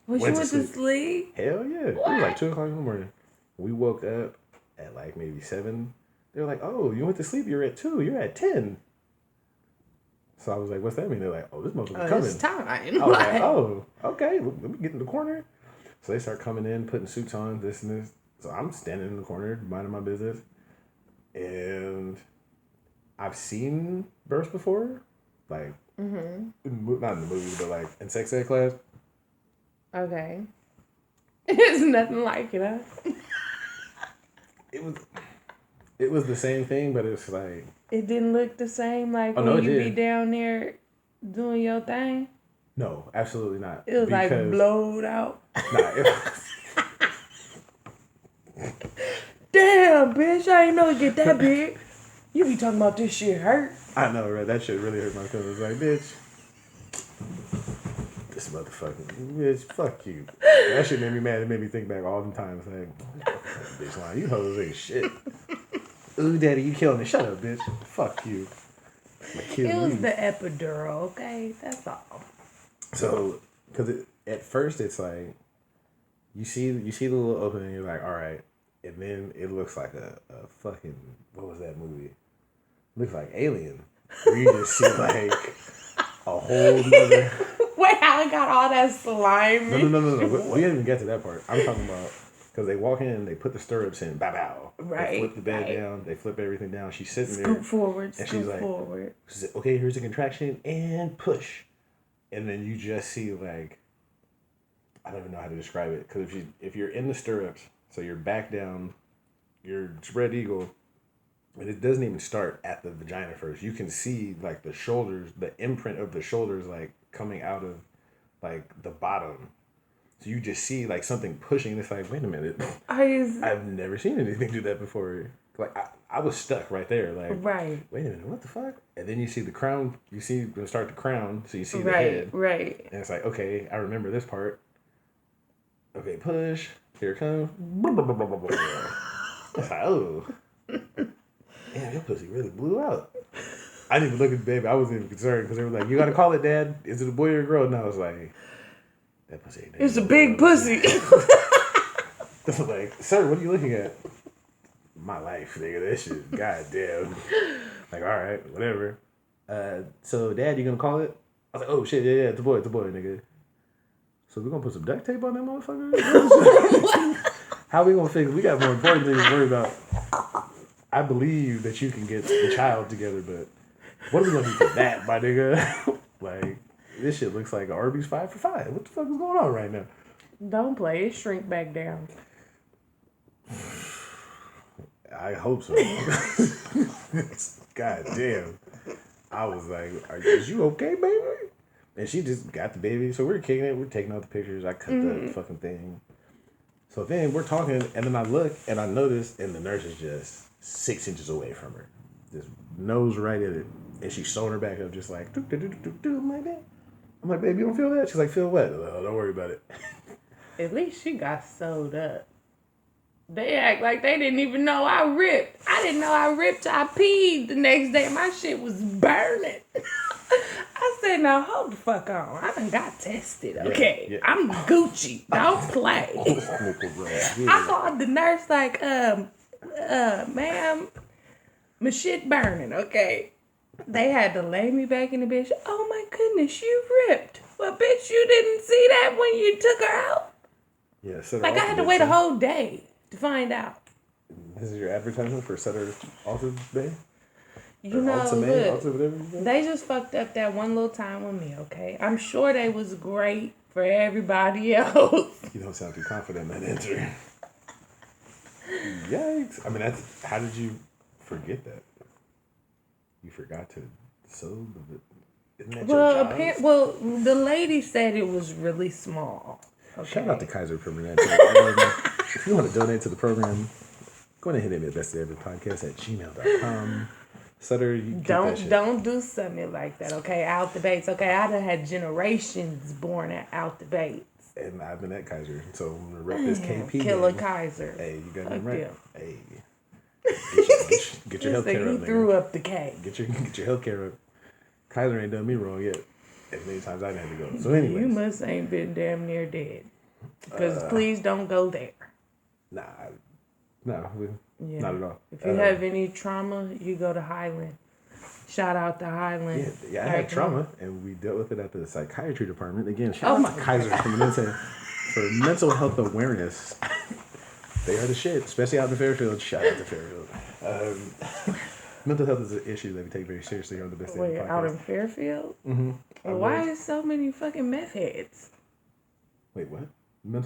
Was you went to sleep? Hell yeah. What? It was like 2:00 in the morning. We woke up at like maybe 7. They were like, oh, you went to sleep. You're at 2. You're at 10. So I was like, what's that mean? They're like, oh, this motherfucker's coming. It's time. I was like, oh, okay. Let me get in the corner. So they start coming in, putting suits on, this and this. So I'm standing in the corner, minding my business. And I've seen births before. Like, not in the movies, but like in sex ed class. Okay. It's nothing like it, huh? It was the same thing, but it's like... It didn't look the same like when you be down there doing your thing? No, absolutely not. It was like blowed out. Nah, Damn, bitch, I ain't know it get that big. You be talking about this shit hurt. I know, right? That shit really hurt my feelings. Like, bitch, this motherfucking bitch, fuck you. That shit made me mad. It made me think back all the times. Like, bitch, line, you hoes ain't shit. Ooh, daddy, you killing me. Shut up, bitch. Fuck you. It was the epidural, okay? That's all. So, because at first it's like, you see the little opening, you're like, all right. And then it looks like a fucking, what was that movie? It looks like Alien. Where you just see like a whole nother... Wait, how it got all that slime? No. We didn't even get to that part. I'm talking about, because they walk in, they put the stirrups in, bow. Right. They flip the bed down, they flip everything down. She's sitting there. Scoot forward, and she's like, okay, here's a contraction, and push. And then you just see like, I don't even know how to describe it. Because if you're in the stirrups, so you're back down, you're spread eagle, and it doesn't even start at the vagina first. You can see like the shoulders, the imprint of the shoulders like coming out of like the bottom. So you just see like something pushing. It's like, wait a minute. I've never seen anything do that before. Like I was stuck right there. Like, right. Wait a minute, what the fuck? And then you see the crown. You see them start the crown. So you see the head. Right. And it's like, okay, I remember this part. Okay, push. Here it comes. It's like, oh. Damn, your pussy really blew out. I didn't even look at the baby. I wasn't even concerned because they were like, you gotta call it, Dad. Is it a boy or a girl? And I was like, that pussy ain't it's a big pussy. Like, sir, what are you looking at? My life, nigga. That shit, goddamn. Like, all right, whatever. So, Dad, you gonna call it? I was like, oh shit, yeah, it's a boy, nigga. So we're gonna put some duct tape on that motherfucker? How we gonna fix it? We got more important things to worry about. I believe that you can get the child together, but what are we gonna do for that, my nigga? Like, this shit looks like an Arby's 5 for $5. What the fuck is going on right now? Don't play it. Shrink back down. I hope so. God damn. I was like, is you okay, baby? And she just got the baby. So we're kicking it. We're taking out the pictures. I cut the fucking thing. So then we're talking, and then I look, and I notice, and the nurse is just 6 inches away from her. Just nose right at it. And she's sewing her back up just like, I'm like that. I'm like, baby, you don't feel that? She's like, feel what? Oh, don't worry about it. At least she got sewed up. They act like they didn't even know I ripped. I didn't know I ripped. I peed the next day. My shit was burning. I said, now hold the fuck on. I done got tested, okay? Yeah. I'm Gucci. Don't play. I called the nurse like, ma'am, my shit burning, okay? They had to lay me back in the bed. Oh my goodness, you ripped. Well, bitch, you didn't see that when you took her out? Yeah, so like I had to wait a whole day to find out. This is your advertisement for Sutter Alta Bay? You know, look, they just fucked up that one little time with me, okay? I'm sure they was great for everybody else. You don't sound too confident in that answer. Yikes. I mean, how did you forget that? You forgot to sew the... Isn't that your job? Well, the lady said it was really small. Okay. Shout out to Kaiser Permanente. If you want to donate to the program, go ahead and hit me at bestofeverypodcast@gmail.com. Sutter, you don't do something like that, okay? Out the Bates, okay? I done had generations born out the Bates. And I've been at Kaiser, so I'm gonna rep this KP. Killer Kaiser. Hey, you got me right. Hey, get your health care up. He threw up the K. Get your health care up. Kaiser ain't done me wrong yet. As many times I had to go. So anyway, you must ain't been damn near dead. Because please don't go there. Nah, not at all. If you have any trauma, you go to Highland. Shout out to Highland. Yeah, I had trauma, and we dealt with it at the psychiatry department. Again, shout out to Kaiser for mental health awareness. They are the shit, especially out in Fairfield. Shout out to Fairfield. Mental health is an issue that we take very seriously here on the Best Day Podcast. Out in Fairfield? Mm-hmm. Well, why is so many fucking meth heads? Wait, what?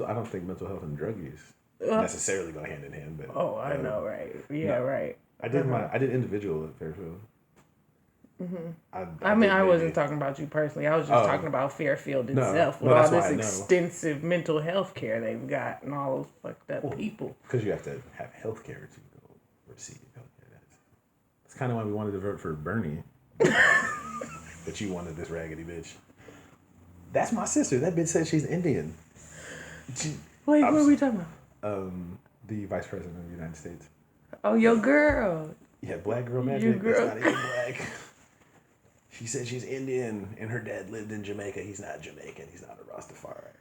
I don't think mental health and drug use necessarily go hand in hand, but I know, right? Yeah, no, right. I did individual at Fairfield. Mm-hmm. I wasn't talking about you personally. I was just talking about Fairfield itself with all this extensive mental health care they've got and all those fucked up people. Because you have to have health care to go receive health care. That's It's kind of why we wanted to vote for Bernie. But you wanted this raggedy bitch. That's my sister. That bitch said she's Indian. Wait, what are we talking about? The vice president of the United States. Oh, your girl. Yeah, black girl magic. That's not even black. She said she's Indian, and her dad lived in Jamaica. He's not Jamaican. He's not a Rastafari.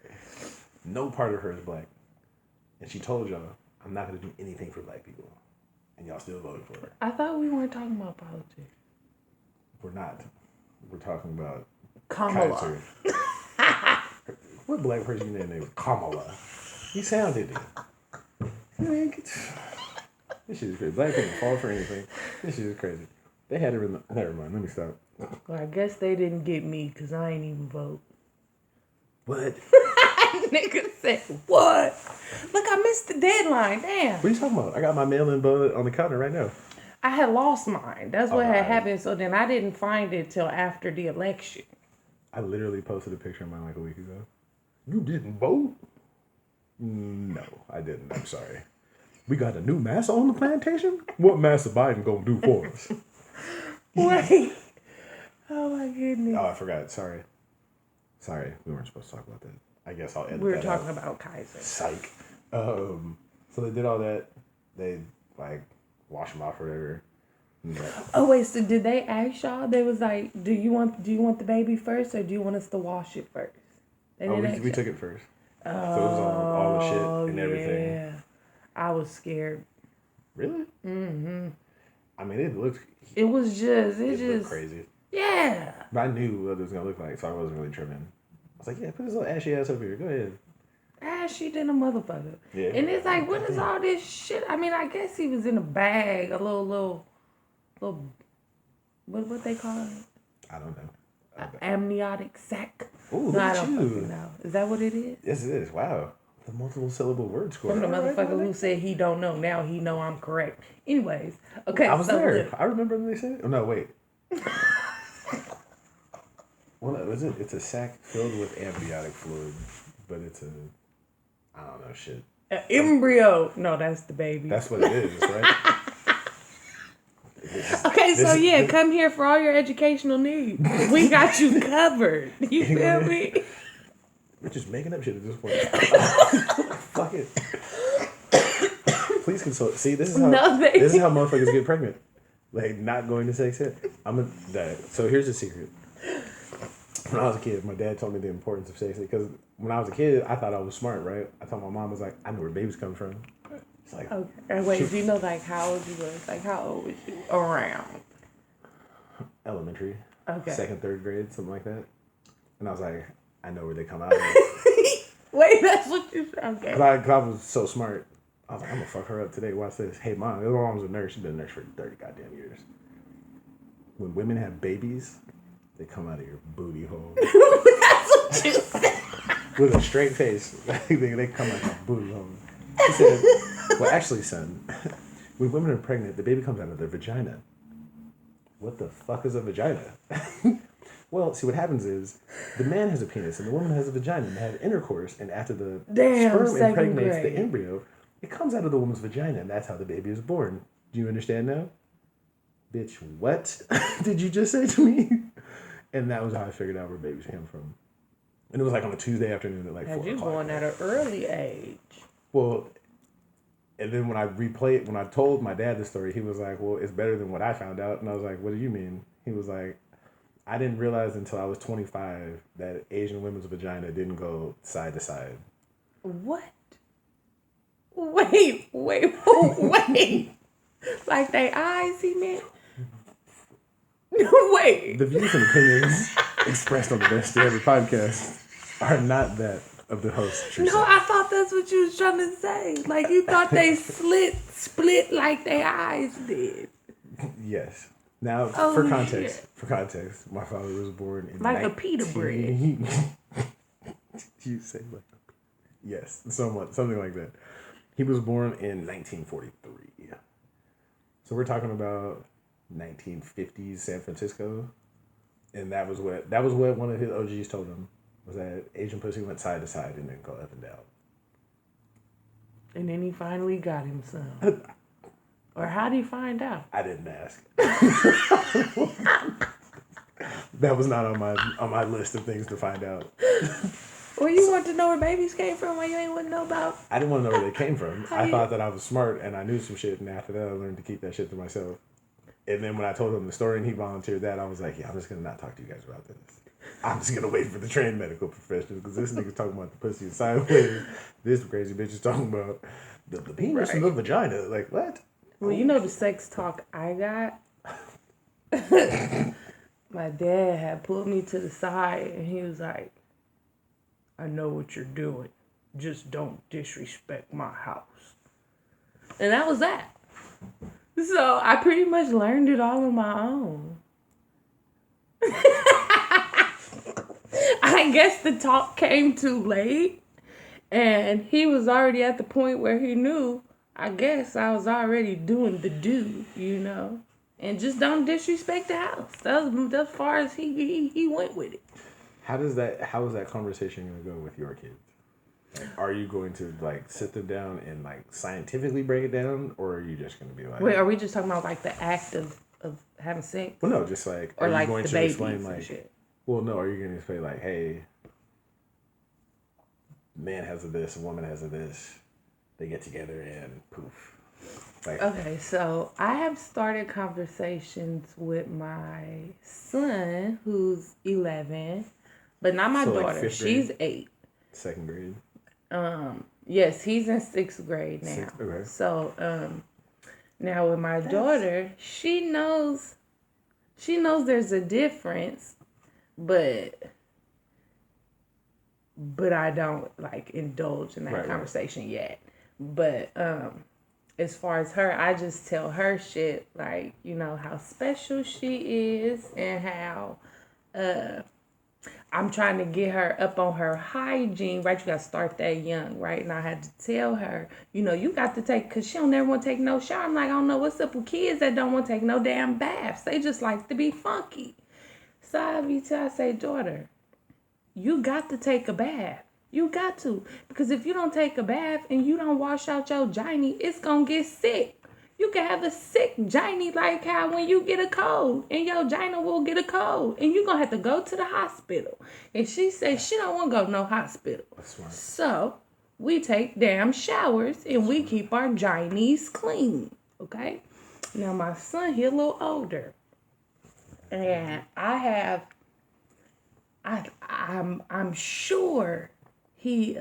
No part of her is black. And she told y'all, I'm not going to do anything for black people. And y'all still voted for her. I thought we weren't talking about politics. We're not. We're talking about Kamala. What black person you name Kamala? You sounded it. This shit is crazy. Black people fall for anything. This shit is crazy. They had her in the... Never mind. Let me stop. Well, I guess they didn't get me because I ain't even vote. What? Nigga said, what? Look, I missed the deadline. Damn. What are you talking about? I got my mail-in vote on the counter right now. I had lost mine. That's what had happened. So then I didn't find it till after the election. I literally posted a picture of mine like a week ago. You didn't vote? No, I didn't. I'm sorry. We got a new massa on the plantation? What Massa Biden gonna do for us? Wait. Oh my goodness. Oh, I forgot. Sorry. We weren't supposed to talk about that. I guess I'll edit that. We were talking about Kaiser. Psych. So they did all that. They like wash them off or whatever. Oh wait, so did they ask y'all? They was like, do you want the baby first, or do you want us to wash it first? We took it first. So it was all the shit and everything. Yeah. I was scared. Really? Mm-hmm. I mean, it looked crazy. Yeah. But I knew what it was gonna look like, so I wasn't really tripping. I was like, yeah, put this little ashy ass over here. Go ahead. Ashy than a motherfucker. Yeah. And it's like, what is all this shit? I mean, I guess he was in a bag, a little, what they call it? I don't know. Amniotic sac. Ooh, No, I look at don't you. fucking know. Is that what it is? Yes, it is. Wow. The multiple syllable word score. From the motherfucker who said he don't know. Now he know I'm correct. Anyways. Okay. I was there. I remember when they said it. Oh, no, wait. Well, no, it's a sac filled with amniotic fluid, but it's I don't know, shit. An embryo. No, that's the baby. That's what it is, right? Come here for all your educational needs. We got you covered. You feel me? We're just making up shit at this point. Fuck it. Please consult. See, this is how motherfuckers get pregnant. Like, not going to sex ed. So here's the secret. When I was a kid, my dad told me the importance of sex ed because when I was a kid, I thought I was smart, right? I thought my mom was like, I know where babies come from. It's like, okay. And wait, do you know like how old you was? Like how old was you? Around elementary. Okay. 2nd, 3rd grade, something like that. And I was like, I know where they come out of. Wait, that's what you said? Okay. Cause I was so smart. I was like, I'm gonna fuck her up today. Watch this. Hey, mom. My mom was a nurse. She's been a nurse for 30 goddamn years. When women have babies, they come out of your booty hole. That's what you said. With a straight face. They come out of your booty hole. She said, well, actually, son, when women are pregnant, the baby comes out of their vagina. What the fuck is a vagina? Well, see, what happens is the man has a penis and the woman has a vagina and they have intercourse, and after the sperm impregnates the embryo, it comes out of the woman's vagina, and that's how the baby is born. Do you understand now? Bitch, what did you just say to me? And that was how I figured out where babies came from. And it was like on a Tuesday afternoon at like 4 o'clock. You born at an early age. Well, and then when I told my dad the story, he was like, well, it's better than what I found out. And I was like, what do you mean? He was like, I didn't realize until I was 25 that Asian women's vagina didn't go side to side. What? Wait. Like they eyes, he meant? Wait. The views and opinions expressed on the Best Day Ever podcast are not that of the host. Tru Sav. No, I thought that's what you was trying to say. Like you thought they split like they eyes did. Yes. Now, for context, my father was born in like a pita bread. You say like yes, something like that. He was born in 1943. So we're talking about 1950s San Francisco, and that was what one of his OGs told him, was that Asian pussy went side to side and didn't go up and down. And then he finally got him some. Or how do you find out? I didn't ask. That was not on my list of things to find out. Well, you want to know where babies came from, or you ain't want to know about? I didn't want to know where they came from. I thought that I was smart and I knew some shit, and after that I learned to keep that shit to myself. And then when I told him the story and he volunteered that, I was like, yeah, I'm just going to not talk to you guys about this. I'm just going to wait for the trained medical professionals, because this nigga's talking about the pussy sideways. This crazy bitch is talking about the penis and the vagina. Like, what? Well, you know the sex talk I got? My dad had pulled me to the side and he was like, I know what you're doing. Just don't disrespect my house. And that was that. So I pretty much learned it all on my own. I guess the talk came too late. And he was already at the point where he knew, I guess I was already doing the do, you know. And just don't disrespect the house. That was as far as he went with it. How is that conversation going to go with your kids? Like, are you going to like sit them down and like scientifically break it down, or are you just going to be like? Wait, are we just talking about like the act of having sex? Well, no, just like, or are like you going the to explain and like? shit? Well, no, are you going to explain like, hey, man has a this, a woman has a this, they get together and poof. Like, Okay, so I have started conversations with my son, who's 11, but not my So, like, daughter. fifth She's grade? 8. second grade. Yes, he's in 6th grade now. Sixth, okay. So, now with my daughter, she knows there's a difference, but I don't like indulge in that Right. conversation yet. But as far as her, I just tell her shit like, you know, how special she is and how I'm trying to get her up on her hygiene, right? You got to start that young, right? And I had to tell her, you know, you got to take, because she don't never want to take no shower. I'm like, I don't know what's up with kids that don't want to take no damn baths. They just like to be funky. So I say, daughter, you got to take a bath. You got to. Because if you don't take a bath and you don't wash out your giny, it's going to get sick. You can have a sick giny like how when you get a cold and your gina will get a cold and you're going to have to go to the hospital. And she says she don't want to go to no hospital. That's smart. So we take damn showers and we keep our ginies clean. Okay? Now my son, he a little older. And I'm sure he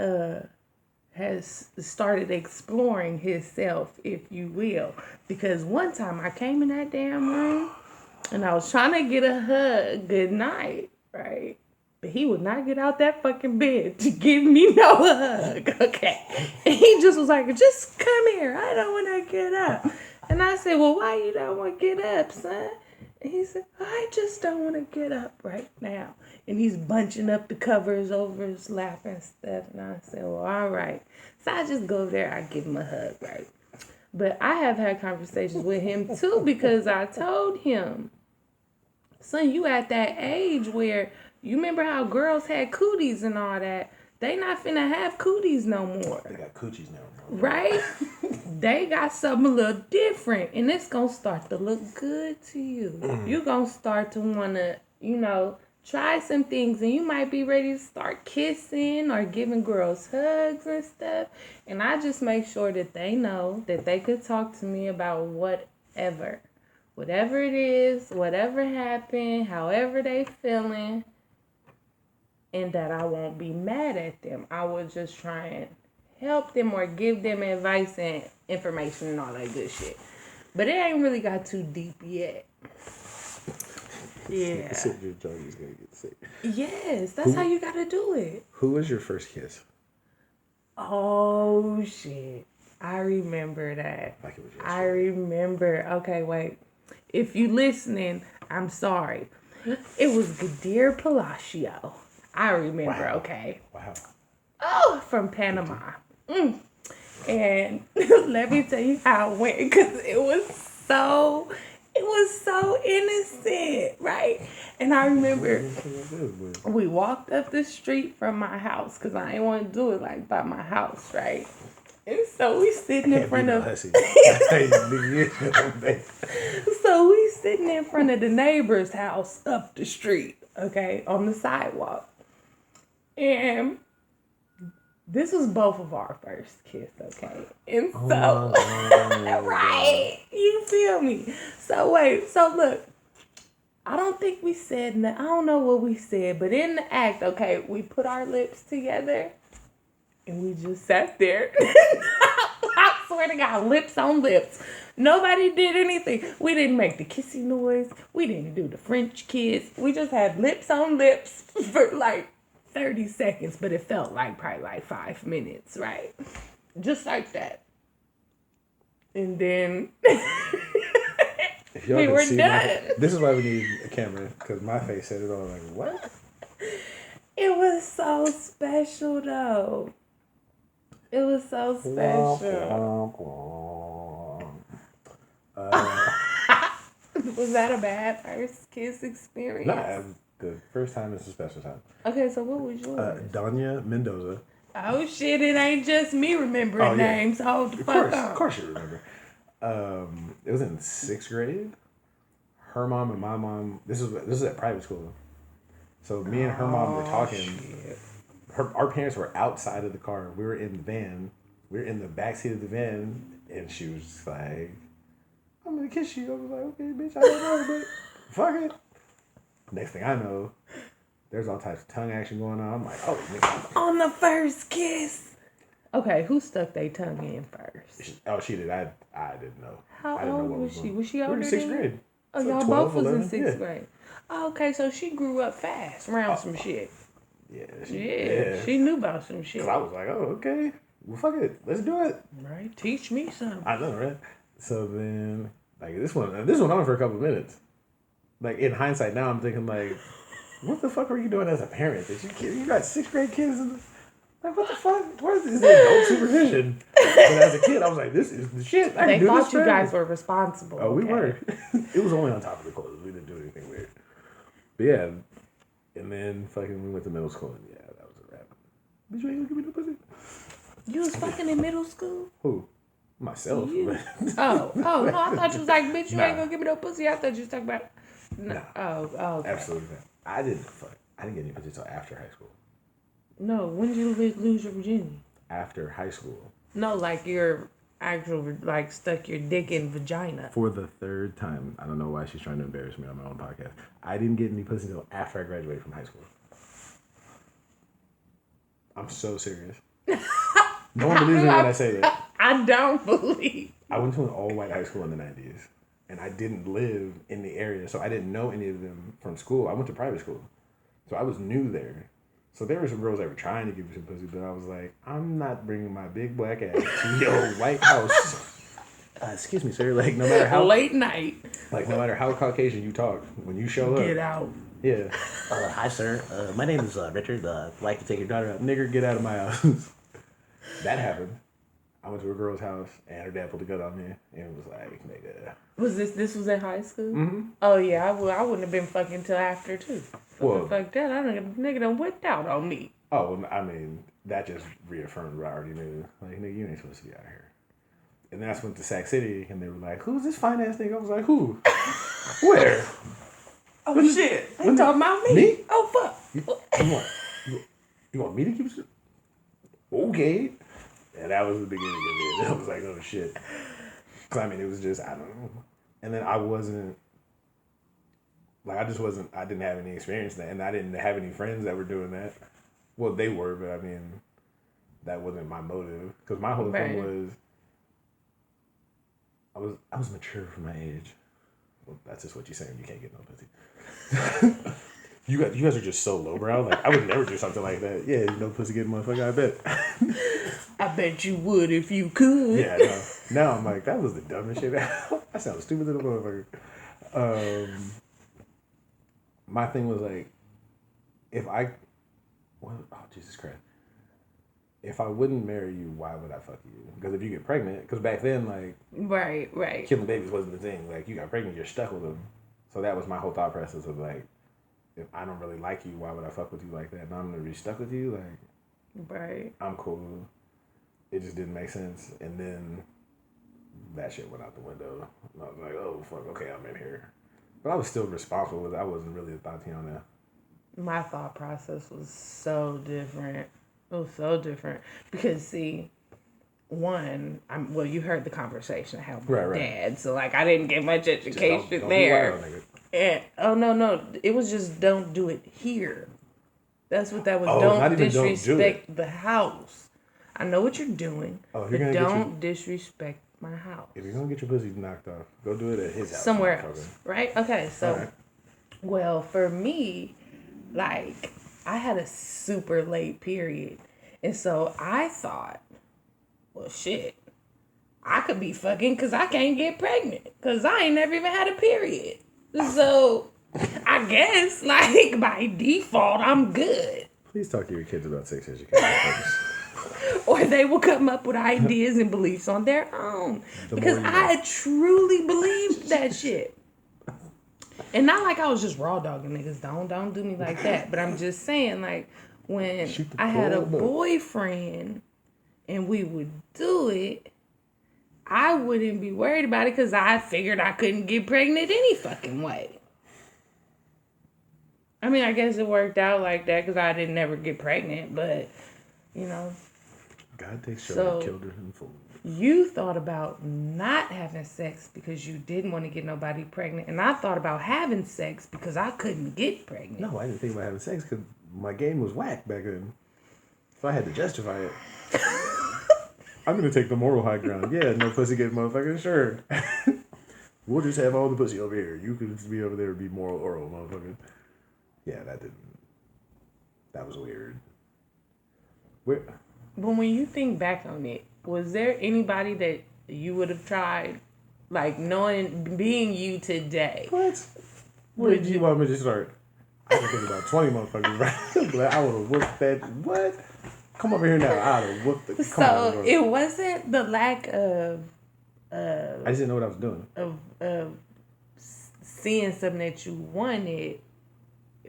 has started exploring himself, if you will. Because one time I came in that damn room and I was trying to get a hug good night, right? But he would not get out that fucking bed to give me no hug, okay? And he just was like, just come here. I don't want to get up. And I said, well, why you don't want to get up, son? And he said, I just don't want to get up right now. And he's bunching up the covers over his lap and stuff. And I said, well, all right. So I just go over there. I give him a hug, right? But I have had conversations with him, too, because I told him, son, you at that age where you remember how girls had cooties and all that. They not finna have cooties no more. They got coochies now. Right? They got something a little different. And it's going to start to look good to you. You're going to start to want to, you know, try some things. And you might be ready to start kissing or giving girls hugs and stuff. And I just make sure that they know that they could talk to me about whatever. Whatever it is, whatever happened, however they feeling. And that I won't be mad at them. I will just try and help them or give them advice and information and all that good shit. But it ain't really got too deep yet. Yeah. Your journey's gonna get sick. Yes, that's how you gotta do it. Who was your first kiss? Oh shit. I remember that. Like it was yesterday. I remember. Okay, wait. If you listening, I'm sorry. It was Gadir Palacio. I remember, Wow. okay. Wow. Oh, from Panama. And let me tell you how it went, because it was so innocent, right? And I remember we walked up the street from my house, because I didn't want to do it like by my house, right? And so we sitting in front of. So we sitting in front of the neighbor's house up the street, okay, on the sidewalk. And this was both of our first kiss, okay? And so, right, you feel me? So wait, so look, I don't think we said, I don't know what we said, but in the act, okay, we put our lips together and we just sat there. I swear to God, lips on lips. Nobody did anything. We didn't make the kissy noise. We didn't do the French kiss. We just had lips on lips for like 30 seconds, but it felt like probably like 5 minutes, right? Just like that. And then if y'all we can were see done. This is why we need a camera, because my face said it all. Like, what? It was so special, though. It was so special. Was that a bad first kiss experience? Nah, the first time is a special time. Okay, so what was yours? Danya Mendoza. Oh shit! It ain't just me remembering names. Hold the fuck up. Of course you remember. It was in 6th grade. Her mom and my mom. This was at private school. So me and her mom were talking. Our parents were outside of the car. We were in the van. We were in the backseat of the van, and she was just like, "I'm gonna kiss you." I was like, "Okay, bitch, I don't know, but fuck it." Next thing I know, there's all types of tongue action going on. I'm like, "Oh, nigga." On the first kiss. Okay, who stuck their tongue in first? She did. I didn't know. How old was she? Was she we older were in than 6th grade. Oh, So y'all 12, both was 11, in 6th grade. Oh, okay, so she grew up fast around some shit. Yeah. She knew about some shit. Cause I was like, "Oh, okay. Well, fuck it. Let's do it." Right? Teach me something. I know, right? So then, like, this went on for a couple of minutes. Like, in hindsight now, I'm thinking, like, what the fuck were you doing as a parent? You got 6th grade kids and like, what the fuck? Where is this adult supervision? But as a kid, I was like, this is the shit. They thought you guys were responsible. Oh, we were. It was only on top of the clothes. We didn't do anything weird. But yeah, and then fucking we went to middle school, and yeah, that was a wrap. Bitch, you ain't gonna give me no pussy. You was fucking in middle school? Who? Myself. No, I thought you was like, bitch, you ain't gonna give me no pussy. I thought you was talking about. No. Oh, okay. Absolutely not. I didn't get any pussy until after high school. No, when did you lose your virginity? After high school. No, like your actual, like, stuck your dick in vagina. For the 3rd time. I don't know why she's trying to embarrass me on my own podcast. I didn't get any pussy until after I graduated from high school. I'm so serious. No one believes me when I say that. I don't believe. I went to an all-white high school in the 90s. And I didn't live in the area, so I didn't know any of them from school. I went to private school. So I was new there. So there were some girls that were trying to give me some pussy, but I was like, I'm not bringing my big black ass to your white house. Excuse me, sir. Like, no matter how... Late night. Like, no matter how Caucasian you talk, when you show up... Get out. Yeah. Hi, sir. My name is Richard. I'd like to take your daughter out. Nigger, get out of my house. That happened. I went to a girl's house, and her dad pulled a gun on me, and it was like, nigga... Was this was in high school? Mm-hmm. Oh, yeah, I wouldn't have been fucking till after, too. Well, fuck that. Nigga done whipped out on me. Oh, well, I mean, that just reaffirmed what I already knew. Like, nigga, you ain't supposed to be out here. And then I went to Sac City, and they were like, who's this fine ass nigga? I was like, who? Where? Oh, shit. They talking about me? Me? Oh, fuck. You want me to keep... Okay. And that was the beginning of it. I was like, oh, shit. Because, I mean, it was just, I don't know. And then I wasn't... Like, I didn't have any experience in that. And I didn't have any friends that were doing that. Well, they were, but, I mean, that wasn't my motive. Because my whole thing was... I was mature for my age. Well, that's just what you're saying. You can't get no pussy. You guys are just so lowbrow. Like, I would never do something like that. Yeah, no pussy getting motherfucker, I bet. I bet you would if you could. Yeah, no. Now I'm like, that was the dumbest shit. I sound stupid little motherfucker. My thing was like, Jesus Christ. If I wouldn't marry you, why would I fuck you? Because if you get pregnant, because back then, like... Right. Killing babies wasn't the thing. Like, you got pregnant, you're stuck with them. So that was my whole thought process of, like, if I don't really like you, why would I fuck with you like that? And I'm going to be stuck with you? Like... Right. I'm cool. it just didn't make sense. And then that shit went out the window. And I was like, oh, fuck, okay, I'm in here. But I was still responsible with it. I wasn't really a thought on that. My thought process was so different. It was so different. Because, see, one, you heard the conversation I had with my dad. So, like, I didn't get much education don't there. And, no. It was just don't do it here. That's what that was. Don't disrespect the house. I know what you're doing. But don't disrespect my house. If you're going to get your pussy knocked off, go do it at his house. Somewhere else. Right? Okay, so, well, for me, like, I had a super late period. And so I thought, well, shit, I could be fucking because I can't get pregnant. Because I ain't never even had a period. So, I guess, like, by default, I'm good. Please talk to your kids about sex education. Or they will come up with ideas and beliefs on their own. Because I truly believed that shit. And not like I was just raw dogging niggas. Don't do me like that. But I'm just saying, like, when I had a boyfriend and we would do it, I wouldn't be worried about it because I figured I couldn't get pregnant any fucking way. I mean, I guess it worked out like that because I didn't ever get pregnant, but, you know. God takes children for. You thought about not having sex because you didn't want to get nobody pregnant, and I thought about having sex because I couldn't get pregnant. No, I didn't think about having sex because my game was whack back then. So I had to justify it. I'm going to take the moral high ground. Yeah, no pussy get motherfucker, sure. We'll just have all the pussy over here. You could be over there and be moral oral, motherfucker. Yeah, that was weird. But when you think back on it, was there anybody that you would have tried, like, being you today? What? Where did you want me to start? I can think about 20 motherfuckers, right? Like, I would have whooped that. What? Come over here now. I would have whooped it. So it wasn't the lack of. I just didn't know what I was doing. Of seeing something that you wanted.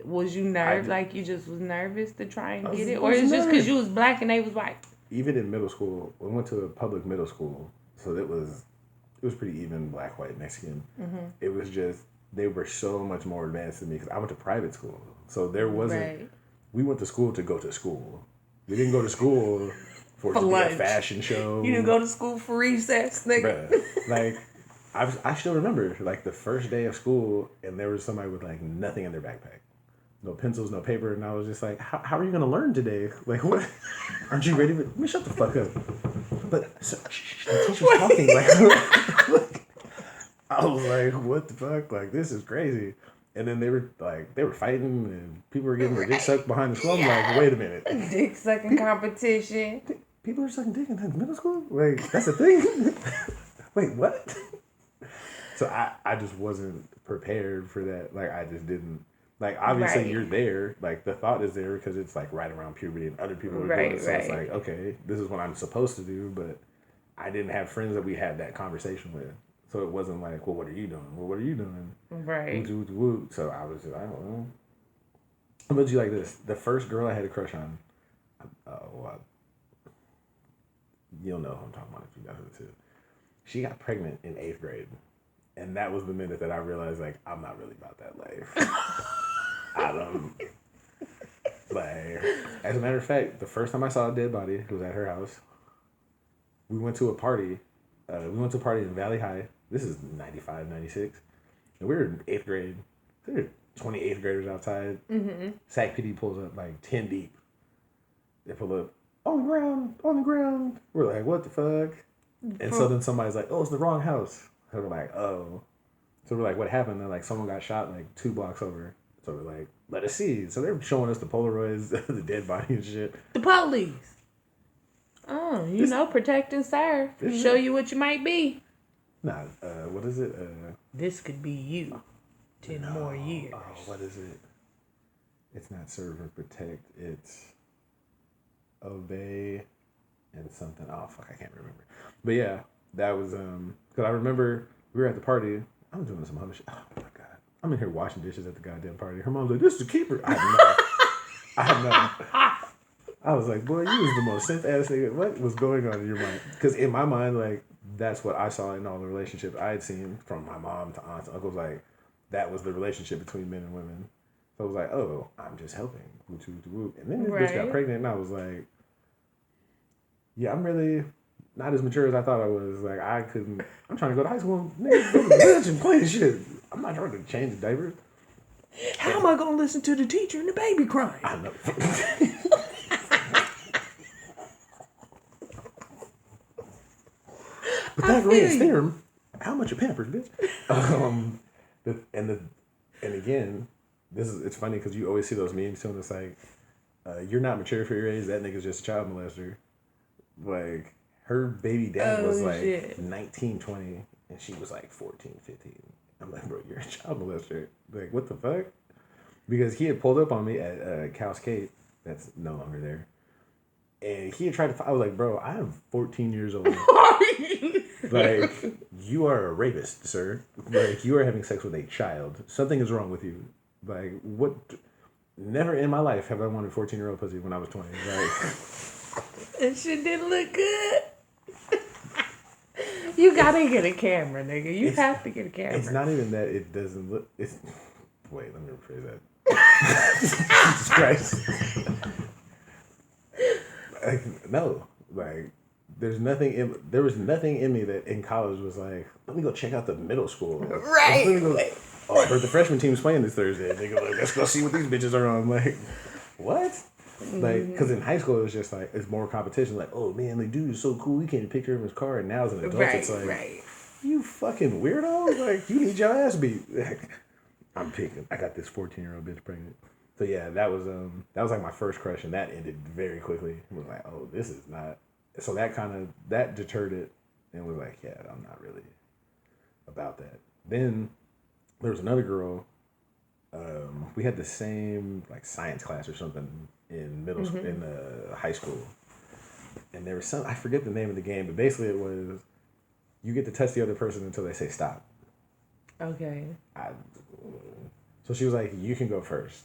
Was you nervous? Like you just was nervous to try and get it, or it's just because you was black and they was white? Even in middle school, we went to a public middle school, so it was pretty even black, white, Mexican. Mm-hmm. It was just they were so much more advanced than me because I went to private school, so there wasn't. Right. We went to school to go to school. We didn't go to school for it to be a fashion show. You didn't go to school for recess, nigga. Bruh, like I still remember like the first day of school, and there was somebody with like nothing in their backpack. No pencils, no paper, and I was just like, how are you going to learn today? Like, what? Aren't you ready? Let me shut the fuck up. But the teacher's talking. Like, I was like, what the fuck? Like, this is crazy. And then they were fighting, and people were getting their dick sucked behind the school. I'm like, wait a minute. Dick sucking competition. People are sucking dick in middle school? Like, that's a thing? Wait, what? So I just wasn't prepared for that. Like, I just didn't. Like, obviously, you're there. Like, the thought is there because it's, like, right around puberty and other people are doing it. So it's like, okay, this is what I'm supposed to do. But I didn't have friends that we had that conversation with. So it wasn't like, well, what are you doing? Well, what are you doing? Right. So I was just, I don't know. How about you like this? The first girl I had a crush on, you'll know who I'm talking about if you got her too. She got pregnant in 8th grade. And that was the minute that I realized, like, I'm not really about that life. Like, as a matter of fact, the first time I saw a dead body, it was at her house. We went to a party. In Valley High. This is 95, 96. And we were in 8th grade. There were 20 8th graders outside. Mm-hmm. SAC PD pulls up, like, 10 deep. They pull up, on the ground. We're like, what the fuck? And so then somebody's like, oh, it's the wrong house. So we're like, oh. So we're like, what happened? They're like, someone got shot like 2 blocks over. So we're like, let us see. So they're showing us the Polaroids, the dead body and shit. The police. Oh, protect and serve. Show you what you might be. Nah, what is it? This could be you. 10 more years. Oh, what is it? It's not serve or protect. It's obey and something. Oh, fuck, I can't remember. But yeah, that was, because I remember we were at the party. I'm doing some other shit. Oh, my God. I'm in here washing dishes at the goddamn party. Her mom's like, this is a keeper. I have no. I was like, boy, you was the most synth ass nigga. What was going on in your mind? Because in my mind, like, that's what I saw in all the relationships I had seen from my mom to aunts, uncles. Like, that was the relationship between men and women. So I was like, oh, I'm just helping. And then this bitch got pregnant, and I was like, yeah, I'm really not as mature as I thought I was. Like, I'm trying to go to high school. Nigga, go to the village and play shit. I'm not trying to change the diapers. How am I going to listen to the teacher and the baby crying? I know. Pythagorean theorem. How much are Pampers, bitch? And again, it's funny because you always see those memes too, and it's like, you're not mature for your age. That nigga's just a child molester. Like, her baby dad was like 19, 20, and she was like 14, 15. I'm like, bro, you're a child molester. Like, what the fuck? Because he had pulled up on me at Cal Skate. That's no longer there. And he had tried to... I was like, bro, I am 14 years old. Like, you are a rapist, sir. Like, you are having sex with a child. Something is wrong with you. Like, what... Never in my life have I wanted 14-year-old pussy when I was 20. Like... That shit didn't look good. You gotta get a camera, nigga. You have to get a camera. It's not even that it doesn't look... It's... Wait, let me rephrase that. Jesus Christ. Like, no. Like, there was nothing in me that in college was like, let me go check out the middle school. Right. Oh, I heard the freshman team's playing this Thursday. Nigga, like, let's go see what these bitches are on. Like, what? Like, because in high school, it was just like, it's more competition. Like, oh, man, the dude is so cool. We can't picture him in his car. And now as an adult, it's like, you fucking weirdo. Like, you need your ass beat. Like, I'm picking. I got this 14-year-old bitch pregnant. So, yeah, that was like my first crush. And that ended very quickly. It was like, oh, this is not. So that deterred it. And was like, yeah, I'm not really about that. Then there was another girl. We had the same like science class or something in middle school, in high school, and there was some, I forget the name of the game, but basically it was you get to touch the other person until they say stop. Okay. So she was like, you can go first.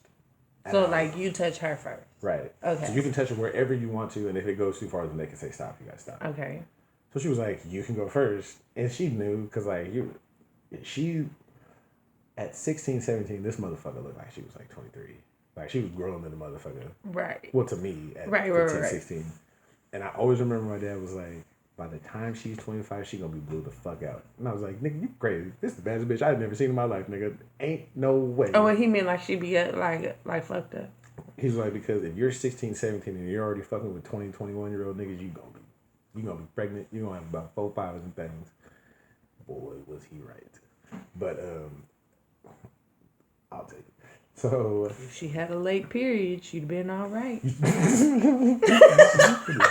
So like you touch her first. Right. Okay. So you can touch her wherever you want to, and if it goes too far, then they can say stop. You gotta stop. Okay. So she was like, you can go first, and she knew because like she. At 16, 17, this motherfucker looked like she was like 23. Like, she was grown than the motherfucker. Right. Well, to me, at 15, 16. And I always remember my dad was like, by the time she's 25, she gonna be blew the fuck out. And I was like, nigga, you crazy. This is the baddest bitch I've never seen in my life, nigga. Ain't no way. Oh, well, he meant like she be like fucked up. He's like, because if you're 16, 17, and you're already fucking with 20, 21-year-old niggas, you gonna be pregnant. You gonna have about 4 5 and things. Boy, was he right. But, I'll take it. So if she had a late period, she'd been all right.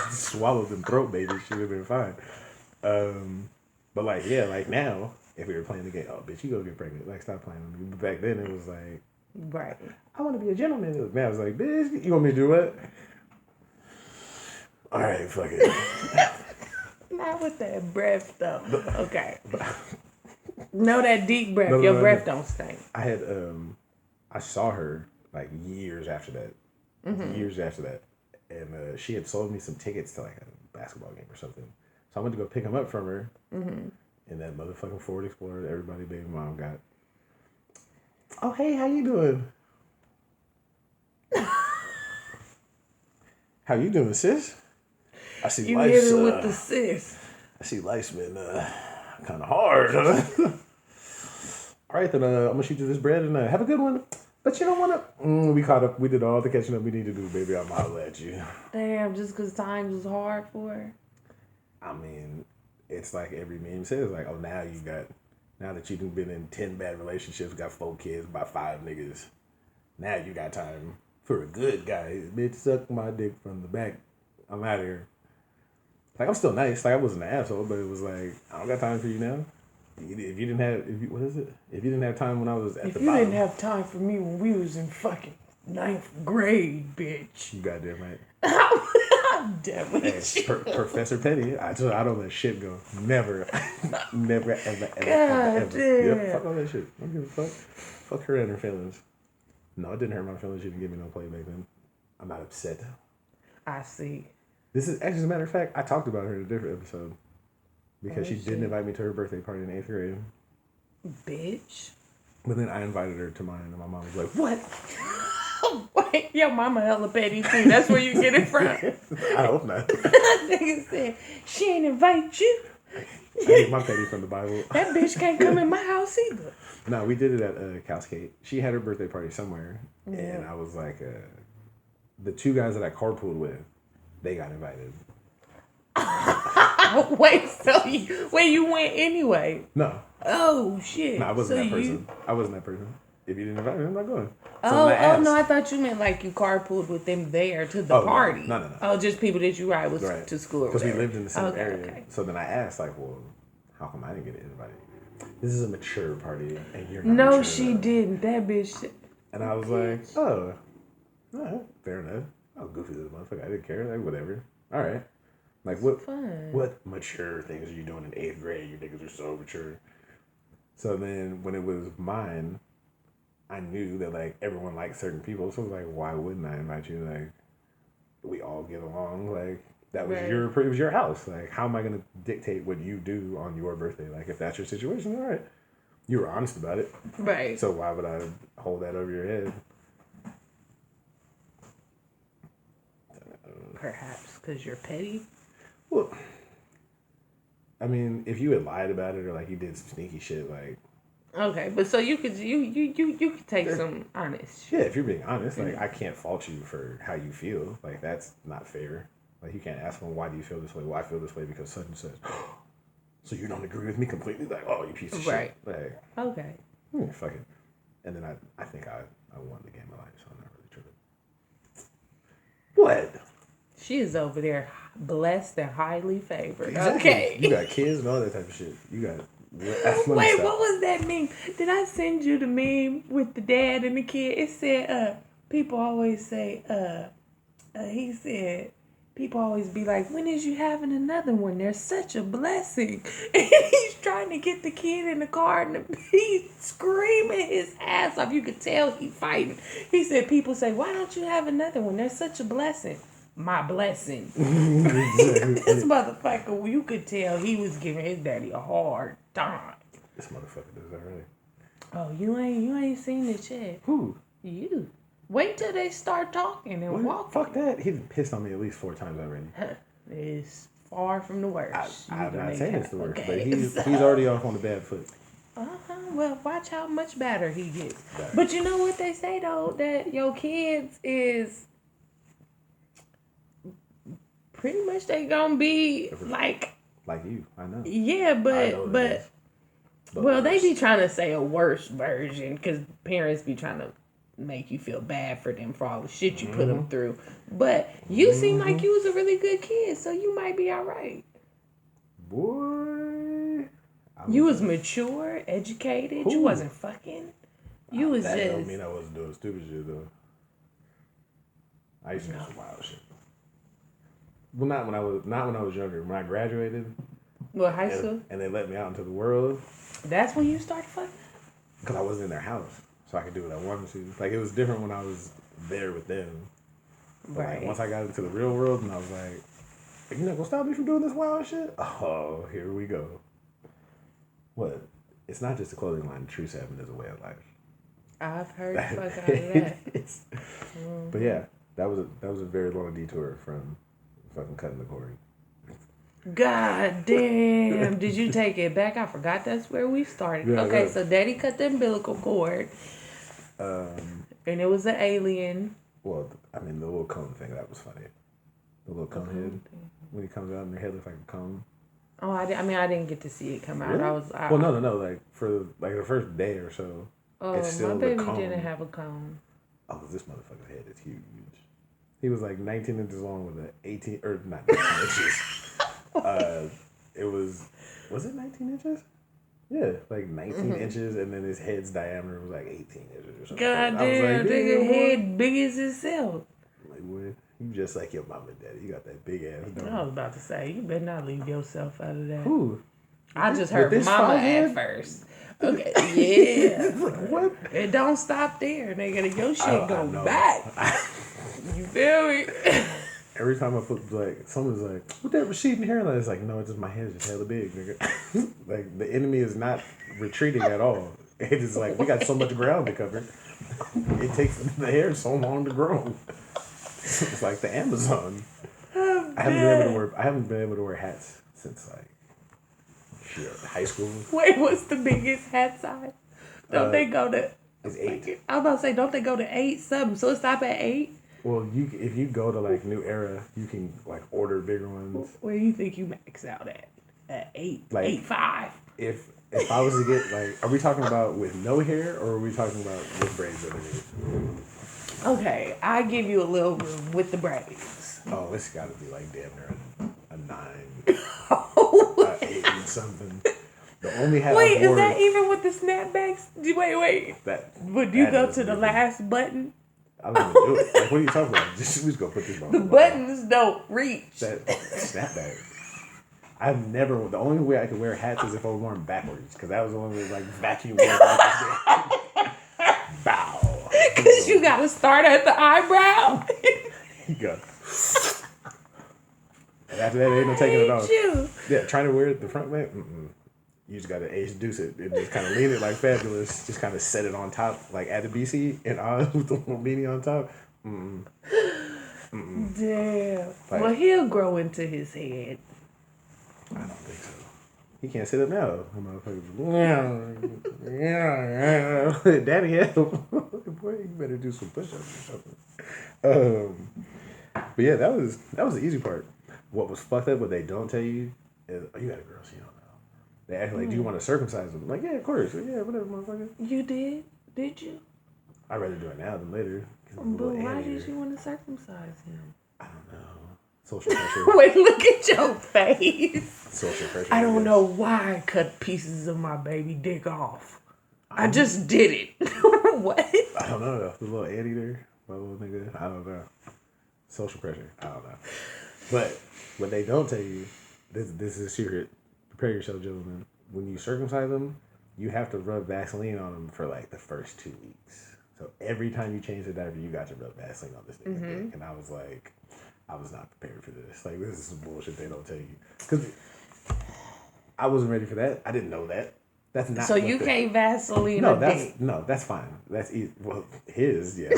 Swallowed them throat babies, she'd have been fine. But like, yeah, like now, if we were playing the game, oh bitch, you gonna get pregnant. Like, stop playing with me. But back then it was like, right. I want to be a gentleman. Now it's like, bitch, you want me to do what? All right, fuck it. Not with that breath though. Okay. No, that deep breath. No, your breath don't stink. I had I saw her like years after that. And she had sold me some tickets to like a basketball game or something. So I went to go pick them up from her. In that motherfucking Ford Explorer that everybody baby mom got. Oh, hey, how you doing? How you doing, sis? I see you life's hit her with the sis. I see life's been kind of hard. Huh? All right, then I'm gonna shoot you this bread and have a good one. But you don't want to. We caught up. We did all the catching up we need to do, baby. I'm holler at you. Damn, just because times was hard for her. I mean, it's like every meme says, like, oh, now that you've been in 10 bad relationships, got 4 kids, about 5 niggas. Now you got time for a good guy. Bitch, suck my dick from the back. I'm out of here. Like, I'm still nice. Like, I wasn't an asshole, but it was like, I don't got time for you now. If you didn't have time when I was at the bottom. If you didn't have time for me when we was in fucking 9th grade, bitch. You goddamn right. I'm dead with hey, Professor Petty, I don't let shit go. Never. Never, ever. Damn. Yep, fuck all that shit. I don't give a fuck. Fuck her and her feelings. No, it didn't hurt my feelings. She didn't give me no play back then. I'm not upset. I see. This is actually, as a matter of fact, I talked about her in a different episode. Because she shit. didn't invite me to her birthday party in 8th grade. Bitch. But then I invited her to mine, and my mom was like, "What?" Wait, your mama hella petty too. That's where you get it from. I hope not. Nigga said, she ain't invite you. I get my petty from the Bible. That bitch can't come in my house either. No, we did it at Cascade. She had her birthday party somewhere, and I was like, the two guys that I carpooled with, they got invited. Wait, you went anyway? No. Oh shit. No, I wasn't that person. I wasn't that person. If you didn't invite me, I'm not going. So no, I thought you meant like you carpooled with them there to the party. No. Oh, just people that you ride with to school. Because we lived in the same area. Okay. So then I asked, like, well, how come I didn't get invited? This is a mature party, and you're not No, mature she enough. didn't. That bitch. And I was like, oh, all right, fair enough. I'll goofy this motherfucker. I didn't care. Like, whatever. All right. Like, what mature things are you doing in 8th grade? You niggas are so mature. So then when it was mine, I knew that, like, everyone liked certain people. So I was like, why wouldn't I invite you? Like, we all get along. Like, that was it was your house. Like, how am I going to dictate what you do on your birthday? Like, if that's your situation, all right. You were honest about it. Right. So why would I hold that over your head? Perhaps because you're petty. Well, I mean, if you had lied about it or like you did some sneaky shit, like okay, but so you could take some honest shit. Yeah, if you're being honest, like I can't fault you for how you feel. Like that's not fair. Like you can't ask them why do you feel this way? Well, I feel this way because such and such. So you don't agree with me completely? Like, oh, you piece of shit. Like, okay. Fuck it. And then I think I won the game of life, so I'm not really tripping. What? She is over there blessed and highly favored. Exactly. Okay. You got kids and all that type of shit. You got. Wait, what was that meme? Did I send you the meme with the dad and the kid? It said, people always say, he said, people always be like, when is you having another one? They're such a blessing. And he's trying to get the kid in the car and he's screaming his ass off. You could tell he fighting. He said, people say, why don't you have another one? They're such a blessing. My blessing. This motherfucker, you could tell he was giving his daddy a hard time. This motherfucker does that really. Oh, you ain't seen it yet. Who? You. Wait till they start talking and walking. Fuck that. He's pissed on me at least 4 times already. It's far from the worst. I'm not saying it's the worst, okay. but he's already off on the bad foot. Well, watch how much better he gets. Better. But you know what they say though, that your kids is pretty much they gonna be like you. I know. Yeah, but well, they be trying to say a worse version because parents be trying to make you feel bad for them for all the shit you put them through. But you seem like you was a really good kid, so you might be all right. Boy, you was mature, educated. Who? You wasn't fucking. You was that just. That don't mean I wasn't doing stupid shit though. I used to do some wild shit. Well, not when I was younger. When I graduated. Well, high school. And they let me out into the world. That's when you started fucking? Because I wasn't in their house. So I could do what I wanted to. Like, it was different when I was there with them. But right. Like, once I got into the real world and I was like, you're not going to stop me from doing this wild shit? Oh, here we go. What? It's not just a clothing line. Tru Sav is a way of life. I've heard fuck out of that. But yeah, that was a very long detour from fucking cutting the cord. God damn. Did you take it back? I forgot that's where we started. Yeah, okay, so daddy cut the umbilical cord. And it was an alien. Well, I mean, the little cone thing, that was funny. The little cone head. When he comes out and their head looks like a cone. Oh, I didn't get to see it come out. Really? Well, no. Like, for like the first day or so, it's still my baby the cone. didn't have a cone. Oh, this motherfucker's head is huge. He was like 19 inches long with an 18, or not 19 inches. It was it 19 inches? Yeah, like 19 inches, and then his head's diameter was like 18 inches or something. God damn, nigga head big as himself. Like, what? You just like your mom and daddy. You got that big ass dome. I was about to say, you better not leave yourself out of that. Who? I just heard mama at first. Okay, yeah. What? It don't stop there, nigga. Your shit go back. You feel me? Every time I put, like, someone's like, what that receding hairline? It's like, no, it's just my hair's just hella big, nigga. Like, the enemy is not retreating at all. It is like, we got so much ground to cover. It takes the hair so long to grow. It's like the Amazon. I haven't been able to wear hats since, like, shit, high school. Wait, what's the biggest hat size? Don't they go to... It's 8. I was about to say, don't they go to 8 something? So it stop at 8? Well, if you go to, like, New Era, you can, like, order bigger ones. Where do you think you max out at? At 8? Like, 8.5? If I was to get, like, are we talking about with no hair, or are we talking about with braids underneath? Okay, I give you a little room with the braids. Oh, it's got to be, like, damn near a 9. Oh, 8 and something. The only hat wait, I wore, is that even with the snapbacks? Wait. Would you go to the last button? I don't even do it. Like, what are you talking about? We just go put this on. The buttons don't reach. That snapback. The only way I could wear hats is if I was wearing backwards, because that was the only way, like, vacuum wear backwards. Bow. Because you got to start at the eyebrow. You go. And after that, there ain't no taking it off. You. Yeah, trying to wear it the front way, you just got to ace-deuce it and just kind of lean it like Fabulous. Just kind of set it on top, like at the BC, and Oz with the little beanie on top. Damn. Like, well, he'll grow into his head. I don't think so. He can't sit up now. The motherfucker. Daddy help. Boy, you better do some push-ups or something. But yeah, that was the easy part. What was fucked up, what they don't tell you is, oh, you got a girl, so you don't know. They act like, do you want to circumcise them? I'm like, yeah, of course. Yeah, whatever, motherfucker. You did? Did you? I'd rather do it now than later. But why did you want to circumcise him? I don't know. Social pressure. Wait, look at your face. Social pressure. I don't know why I cut pieces of my baby dick off. I just did it. What? I don't know. The little Auntie there, my little nigga. I don't know. Social pressure. I don't know. But what they don't tell you, this is a secret. Prepare yourself, gentlemen. When you circumcise them, you have to rub Vaseline on them for like the first 2 weeks. So every time you change the diaper, you got to rub Vaseline on this nigga dick. And I was like, I was not prepared for this. Like, this is some bullshit they don't tell you. Because I wasn't ready for that. I didn't know that. That's not. So you can't Vaseline no, a dick. No, that's fine. That's easy. Well, his, yeah.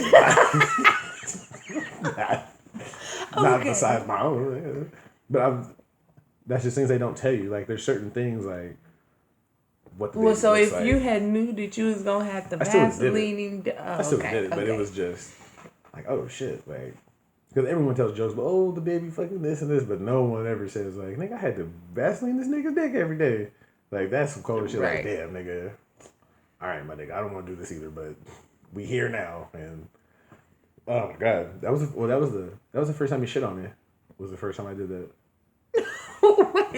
Not besides my own. But that's just things they don't tell you. Like, there's certain things, like, what the baby so looks if like. you had knew that you was going to have to Vaseline... I still did it, but it was just, like, oh, shit. Like, because everyone tells jokes about, oh, the baby fucking this and this, but no one ever says, like, nigga, I had to Vaseline this nigga's dick every day. Like, that's some cold shit. Like, damn, nigga. All right, my nigga, I don't want to do this either, but we here now, and oh my god, that was the first time you shit on me. Was the first time I did that.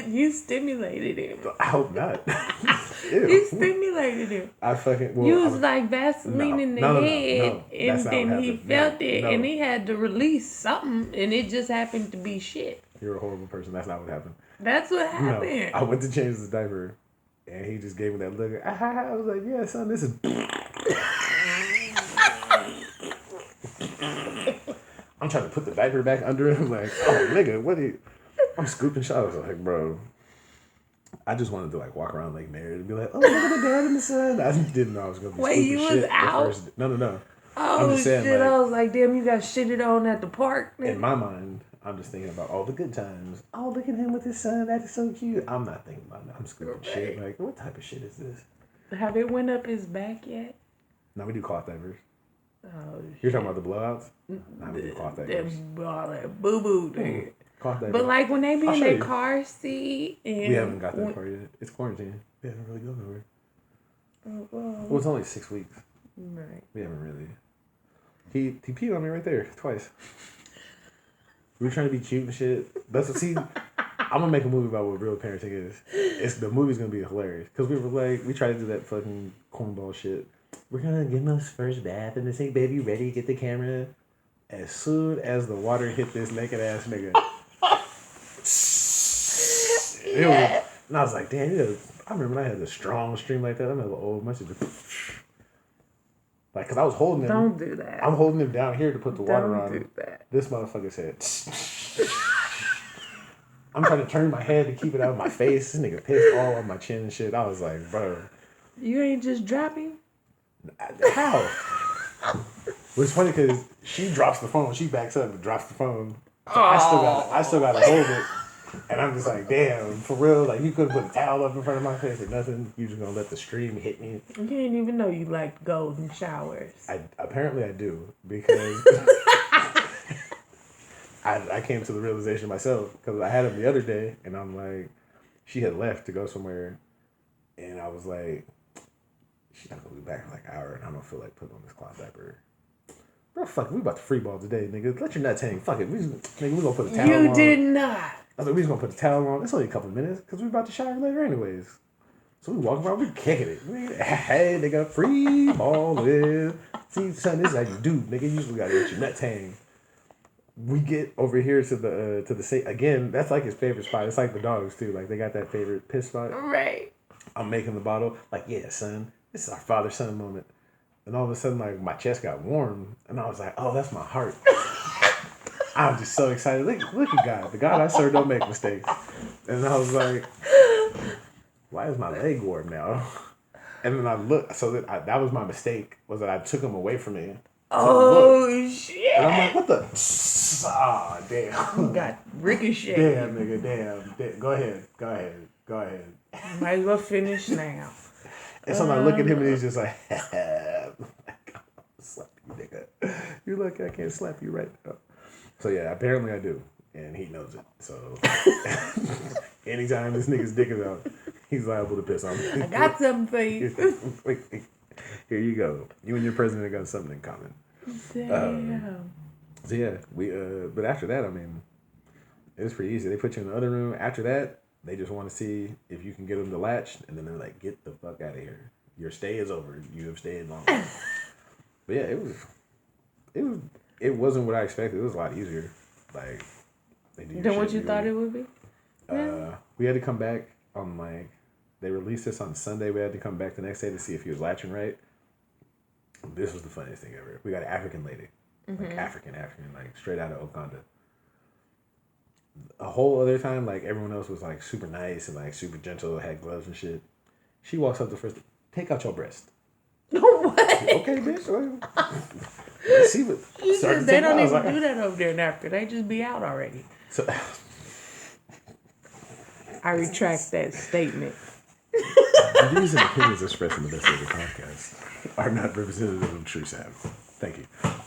You stimulated him. I hope not. You stimulated him. I fucking. You was like Vaseline in the head, and then he felt it, and he had to release something, and it just happened to be shit. You're a horrible person. That's not what happened. That's what happened. No, I went to change the diaper, and he just gave me that look. I was like, yeah, son, this is. I'm trying to put the diaper back under him, like, oh, nigga, what are you... I'm scooping shit. I was like, bro, I just wanted to, like, walk around Lake Mary and be like, oh, look at the dad and the son. I didn't know I was going to be Wait, you was out? No. Oh, I'm just saying, shit, like, I was like, damn, you got shitted on at the park. Man. In my mind, I'm just thinking about all the good times. Oh, look at him with his son. That is so cute. I'm not thinking about that. I'm scooping shit. Like, what type of shit is this? Have it went up his back yet? No, we do cloth diapers. Oh, shit. You're talking about the blowouts? No, we do cloth diapers. That boo-boo thing. Cloth diapers. But like when they be in their car seat and... We haven't got that far yet. It's quarantine. We haven't really gone nowhere. Well, it's only 6 weeks. Right. We haven't really. He peed on me right there twice. We were trying to be cute and shit. That's what, see, I'm gonna make a movie about what real parenting is. The movie's gonna be hilarious. Because we were like, we tried to do that fucking cornball shit. We're gonna give him his first bath and say, baby, ready, get the camera. As soon as the water hit this naked ass nigga. And I was like, damn, I remember when I had a strong stream like that. I'm like, oh, my shit just... Like, because I was holding him. Don't do that. I'm holding him down here to put the water on. Don't do that. This motherfucker said... I'm trying to turn my head to keep it out of my face. This nigga pissed all on my chin and shit. I was like, bro. You ain't just dropping? How? It's funny because she drops the phone. She backs up and drops the phone. So I still got to hold it. And I'm just like, damn, for real? Like, you couldn't put a towel up in front of my face or nothing. You just going to let the stream hit me. You didn't even know you liked golden showers. Apparently I do. Because I came to the realization myself. Because I had him the other day. And I'm like, she had left to go somewhere. And I was like, she's not going to be back in like an hour. And I don't feel like putting on this cloth diaper. Bro, fuck it. We about to free ball today, nigga. Let your nuts hang. Fuck it. We going to put a towel on. You did not. I was like, we just going to put the towel on. It's only a couple of minutes because we about to shower later anyways. So we walk around, we kicking it. Hey, nigga, free ball is. See, son, this is how you do, nigga. You usually got to let your nuts hang. We get over here to the state. Again, that's like his favorite spot. It's like the dogs, too. Like, they got that favorite piss spot. Right. I'm making the bottle. Like, yeah, son. This is our father-son moment. And all of a sudden, like, my chest got warm. And I was like, oh, that's my heart. I'm just so excited. Look at God. The God I serve don't make mistakes. And I was like, why is my leg warm now? And then I looked. So that was my mistake, was that I took him away from me. Oh, shit. And I'm like, what the? Ah, damn. You got ricochet. Damn, nigga, damn. Go ahead. Might as well finish now. And so I look at him and he's just like, slap you, nigga. You're lucky I can't slap you right now. So yeah, apparently I do. And he knows it. So anytime this nigga's dick is out, he's liable to piss on me. I got something for you. Here you go. You and your president got something in common. Damn. So yeah, but after that, I mean, it was pretty easy. They put you in the other room. After that, they just want to see if you can get them to latch, and then they're like, "Get the fuck out of here. Your stay is over. You have stayed long." But yeah, it wasn't what I expected. It was a lot easier. Like, than what you thought it would be? We had to come back on they released this on Sunday. We had to come back the next day to see if he was latching right. This was the funniest thing ever. We got an African lady. Like African, like straight out of Okanda. A whole other time, like everyone else was like super nice and like super gentle, had gloves and shit. She walks up the first, take out your breast. What? Okay, bitch. Let's see what. They don't even do that over there in Africa. They just be out already. So, I retract that statement. the views and opinions expressed in the best of the podcast are not representative of Tru Sav. Thank you.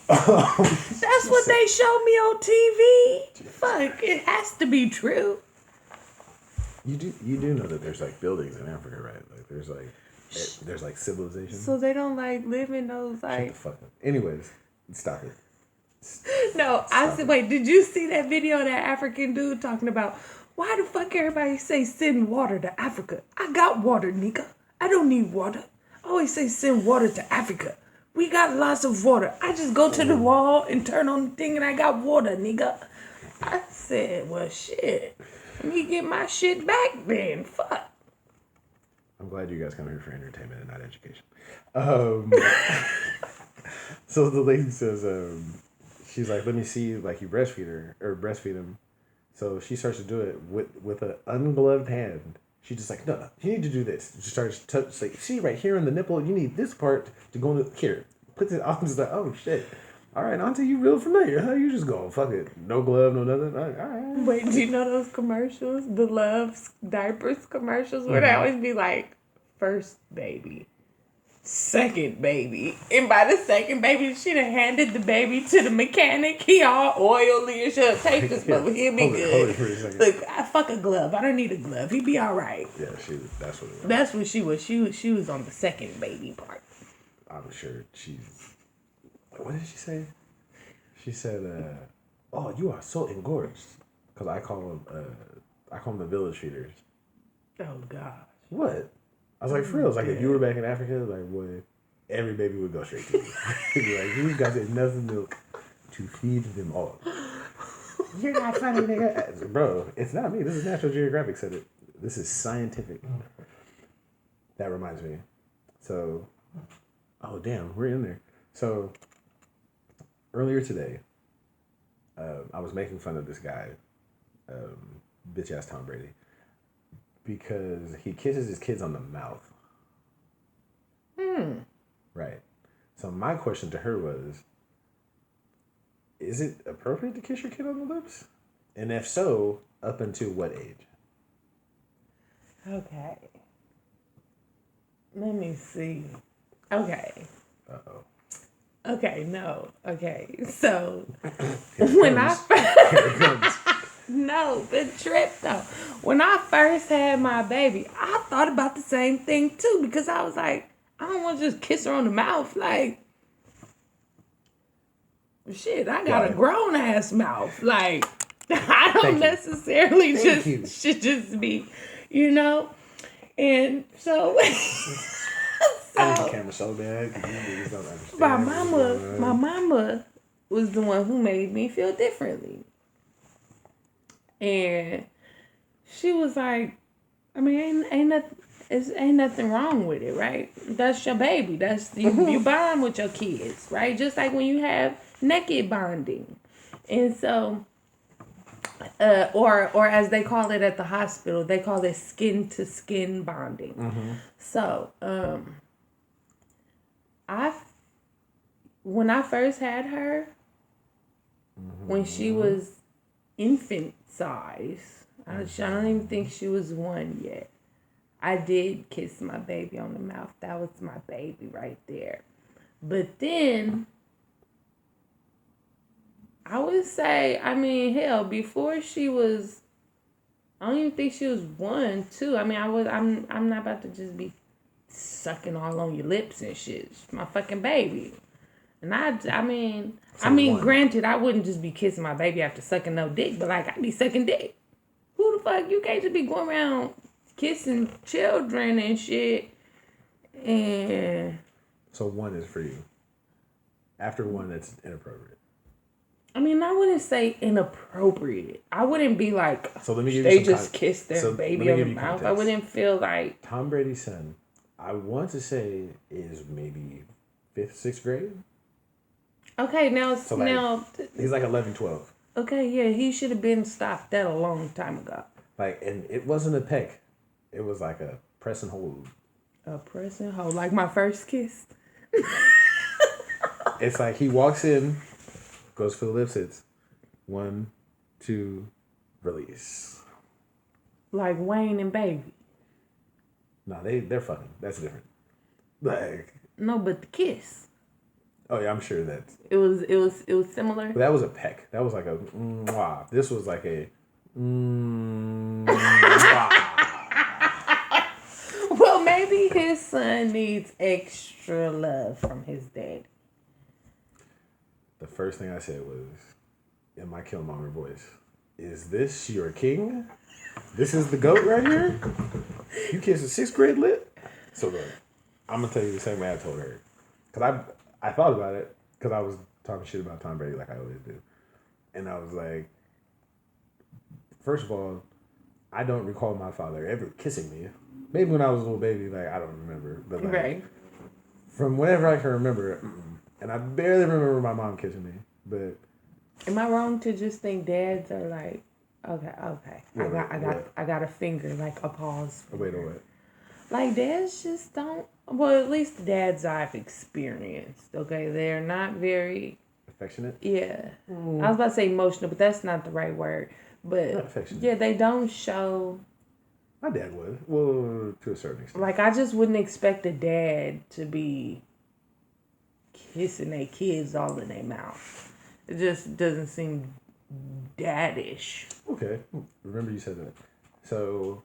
That's what they showed me on TV. Fuck, it has to be true. You do know that there's like buildings in Africa, right? Like there's like civilization. So they don't like live in those like. Shut the fuck up. Anyways, stop it. No, I said, wait, did you see that video of that African dude talking about why the fuck everybody say send water to Africa? I got water, nigga. I don't need water. I always say send water to Africa. We got lots of water. I just go to the wall and turn on the thing and I got water, nigga. I said, well, shit. Let me get my shit back then. Fuck. I'm glad you guys come here for entertainment and not education. So the lady says, she's like, let me see, like, you breastfeed him. So she starts to do it with an ungloved hand. She's just like, no, you need to do this. She starts to touch, like, see right here in the nipple, you need this part to go into, here. Puts it on, just like, oh shit. All right, Auntie, you real familiar, huh? You just go, fuck it. No glove, no nothing. All right. Wait, do you know those commercials? The Love diapers commercials where they always be like, first baby, second baby. And by the second baby, she'd have handed the baby to the mechanic. He all oily and shit. Take this, but he'll be good. Hold it for a second. Look, fuck a glove. I don't need a glove. He'd be all right. Yeah, that's what it was. That's what she was. She was on the second baby part. I'm sure what did she say? She said, oh, you are so engorged. Because I call them the village feeders. Oh, God. What? I was like, for real. It's like, if you were back in Africa, like, boy, every baby would go straight to you. You'd be like, you got enough milk to feed them all. You're not funny, nigga. Bro, it's not me. This is National Geographic said it. This is scientific. That reminds me. So, oh, damn, we're in there. So, earlier today, I was making fun of this guy bitch ass Tom Brady. Because he kisses his kids on the mouth. Right. So my question to her was, is it appropriate to kiss your kid on the lips? And if so, up until what age? Okay. Let me see. Okay. Uh-oh. Okay, no. Okay. So, when I... No, the trip though. When I first had my baby, I thought about the same thing too because I was like, I don't want to just kiss her on the mouth. Like, shit, I got a grown ass mouth. Like, I don't necessarily should just be, you know? And so, I need the camera so bad. You don't understand. My mama was the one who made me feel differently. And she was like, I mean, ain't nothing wrong with it, right? That's your baby. That's you bond with your kids, right? Just like when you have naked bonding. And so, or as they call it at the hospital, they call it skin to skin bonding. Mm-hmm. So, when I first had her, when she was infant size, I don't even think she was 1 yet. I did kiss my baby on the mouth. That was my baby right there. But then, I would say, I mean, hell, before she was, I don't even think she was 1, 2. I mean, I'm not about to just be sucking all on your lips and shit. She's my fucking baby. And I mean, granted, I wouldn't just be kissing my baby after sucking no dick, but like, I'd be sucking dick. Who the fuck? You can't just be going around kissing children and shit. And so 1 is for you. After 1, that's inappropriate. I mean, I wouldn't say inappropriate. I wouldn't be like, so let me give they you just kissed their baby on the mouth. Context. I wouldn't feel like Tom Brady's son, I want to say, is maybe 5th, 6th grade. Okay, now he's like 11, 12. Okay, yeah, he should have been stopped that a long time ago. Like, and it wasn't a peck. It was like a press and hold. A press and hold, like my first kiss. It's like he walks in, goes for the lips, hits 1, 2, release. Like Wayne and Baby. No, they're funny. That's different. Like, no, but the kiss. Oh yeah, I'm sure that it was similar. But that was a peck. That was like a mwah. This was like a mwah. Well, maybe his son needs extra love from his dad. The first thing I said was, in my Killmonger voice, "Is this your king? This is the GOAT right here? You kiss a 6th grade lip?" So look, I'm gonna tell you the same way I told her, because I thought about it because I was talking shit about Tom Brady like I always do. And I was like, first of all, I don't recall my father ever kissing me. Maybe when I was a little baby, like, I don't remember. But like, right. From whenever I can remember, and I barely remember my mom kissing me. But am I wrong to just think dads are like, okay, I got a finger, like a pause. Wait, what? Like, dads just don't. Well, at least the dads I've experienced, okay? They're not very... affectionate? Yeah. I was about to say emotional, but that's not the right word. But, not affectionate. Yeah, they don't show... My dad would. Well, to a certain extent. Like, I just wouldn't expect a dad to be kissing their kids all in their mouth. It just doesn't seem daddish. Okay. Remember you said that. So,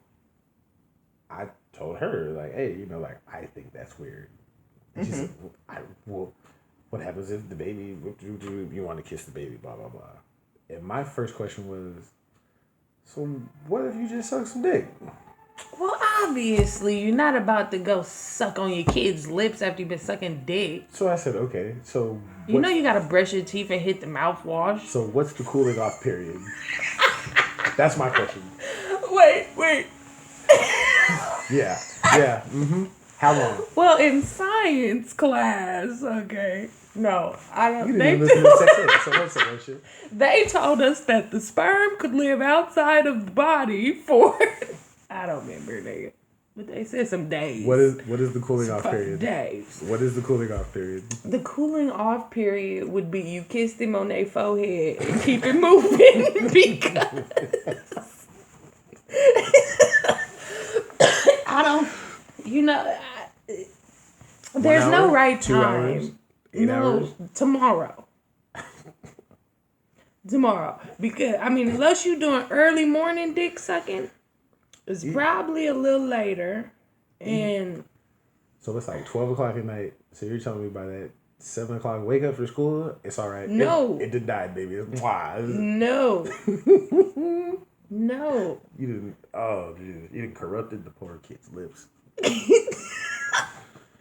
I told her, like, hey, like, I think that's weird. And she said, well, what happens if the baby, you want to kiss the baby, blah, blah, blah. And my first question was, so what if you just suck some dick? Well, obviously, you're not about to go suck on your kid's lips after you've been sucking dick. So I said, okay, so... You got to brush your teeth and hit the mouthwash. So what's the cooling off period? That's my question. Wait. Yeah. How long? Well, in science class, okay. No, I don't. You didn't even listen to sex ed, so don't say that shit. They told us that the sperm could live outside of the body for I don't remember that, but they said some days. What is the cooling off period? Days. What is the cooling off period? The cooling off period would be you kissed him on their forehead and keep it moving because I don't, there's no hour? right 2 time. hours? 8 hours? Tomorrow. Because, unless you're doing early morning dick sucking, it's probably a little later. And So it's like 12 o'clock at night. So you're telling me by that 7 o'clock wake up for school, it's all right. No. It denied, baby. It's why. no. No. You didn't corrupted the poor kid's lips.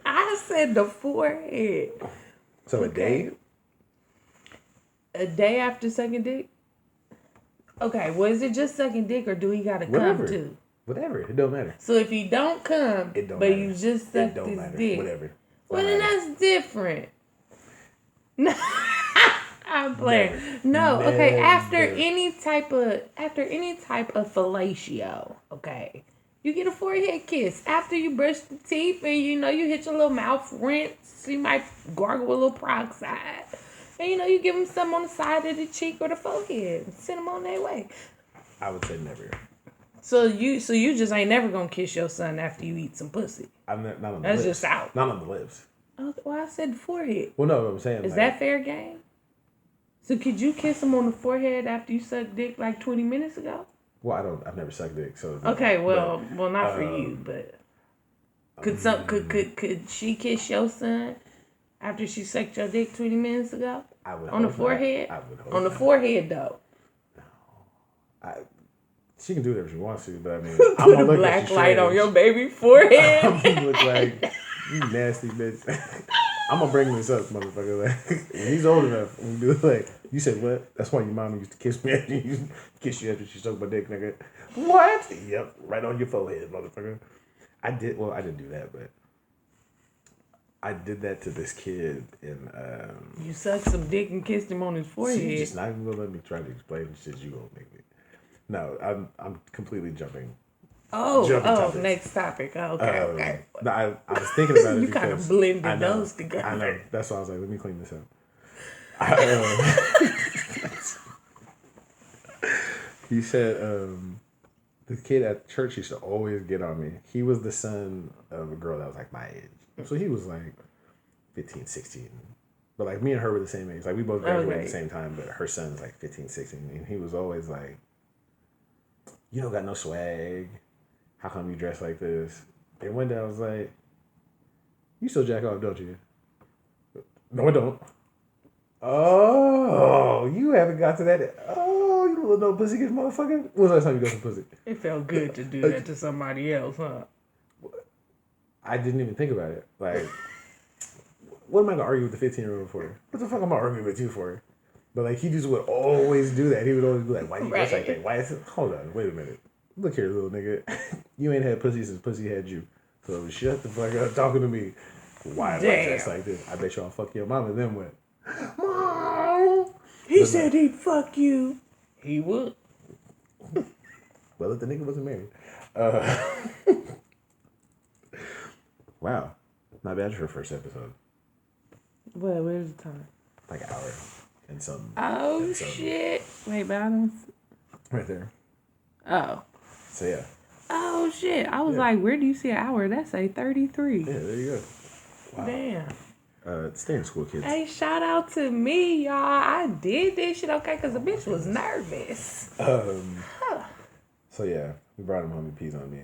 I said the forehead. So a day? A day after sucking dick? Okay, well, is it just sucking dick or do he gotta come too? Whatever. It don't matter. So if he don't come, It don't but matter. you just sucked It don't his matter. dick. Whatever. Well, then that's different. No, I'm playing. No, okay. After any type of fellatio, okay, you get a forehead kiss after you brush the teeth and you hit your little mouth rinse. You might gargle with a little peroxide, and you give them some on the side of the cheek or the forehead, and send them on their way. I would say never. So you just ain't never gonna kiss your son after you eat some pussy. I'm not on the That's lips. just out. Not on the lips. Oh, well, I said the forehead. Well, no, what I'm saying Is that fair game? So could you kiss him on the forehead after you sucked dick like 20 minutes ago? Well, I've never sucked dick, so. Okay, well, not for you, but could she kiss your son after she sucked your dick 20 minutes ago? I would on the hope forehead. Not. I would hope on the not. forehead though. She can do whatever she wants to, but I'm Put gonna a look black at you light on strange. your baby forehead. I'm gonna look like you nasty bitch. I'm gonna bring this up, motherfucker. Like, when he's old enough, we do it like you said. What? That's why your mama used to kiss me after you kiss you after she sucked my dick, nigga. What? Yep, right on your forehead, motherfucker. I didn't do that, but I did that to this kid in. You sucked some dick and kissed him on his forehead. She's just not even gonna let me try to explain the shit you gonna make me. No, I'm completely jumping. Topics. Next topic. Okay. No, I was thinking about it. You kind of blended those together. I know. That's why I was like, let me clean this up. He said the kid at church used to always get on me. He was the son of a girl that was like my age. So he was like 15, 16. But like me and her were the same age. Like we both graduated at the same time, but her son's like 15, 16. And he was always like, you don't got no swag. How come you dress like this? And one day I was like, you still jack off, don't you? No, I don't. Oh, you haven't got to that. Oh, you little no pussy kiss motherfucker. When was the last time you got some pussy? It felt good to do that to somebody else, huh? I didn't even think about it. Like, what am I going to argue with the 15-year-old for? What the fuck am I arguing with you for? But like, he just would always do that. He would always be like, why you dress like that? Why is it? Hold on, wait a minute. Look here, little nigga. You ain't had pussy since pussy had you. So shut the fuck up talking to me. Why am I dressed like this? I bet y'all fuck your mama, then what? Mom! He said he'd fuck you. He would. Well, if the nigga wasn't married. Wow. Not bad for her first episode. Well, where's the time? Like an hour and some. Oh, and some. shit. Wait, but I don't... Right there. Oh. So yeah. Oh, shit. I was like, where do you see an hour? That's a 33. Yeah, there you go. Wow. Damn. Stay in school, kids. Hey, shout out to me, y'all. I did this shit okay because the bitch was nervous. So yeah, we brought him home. He pees on me.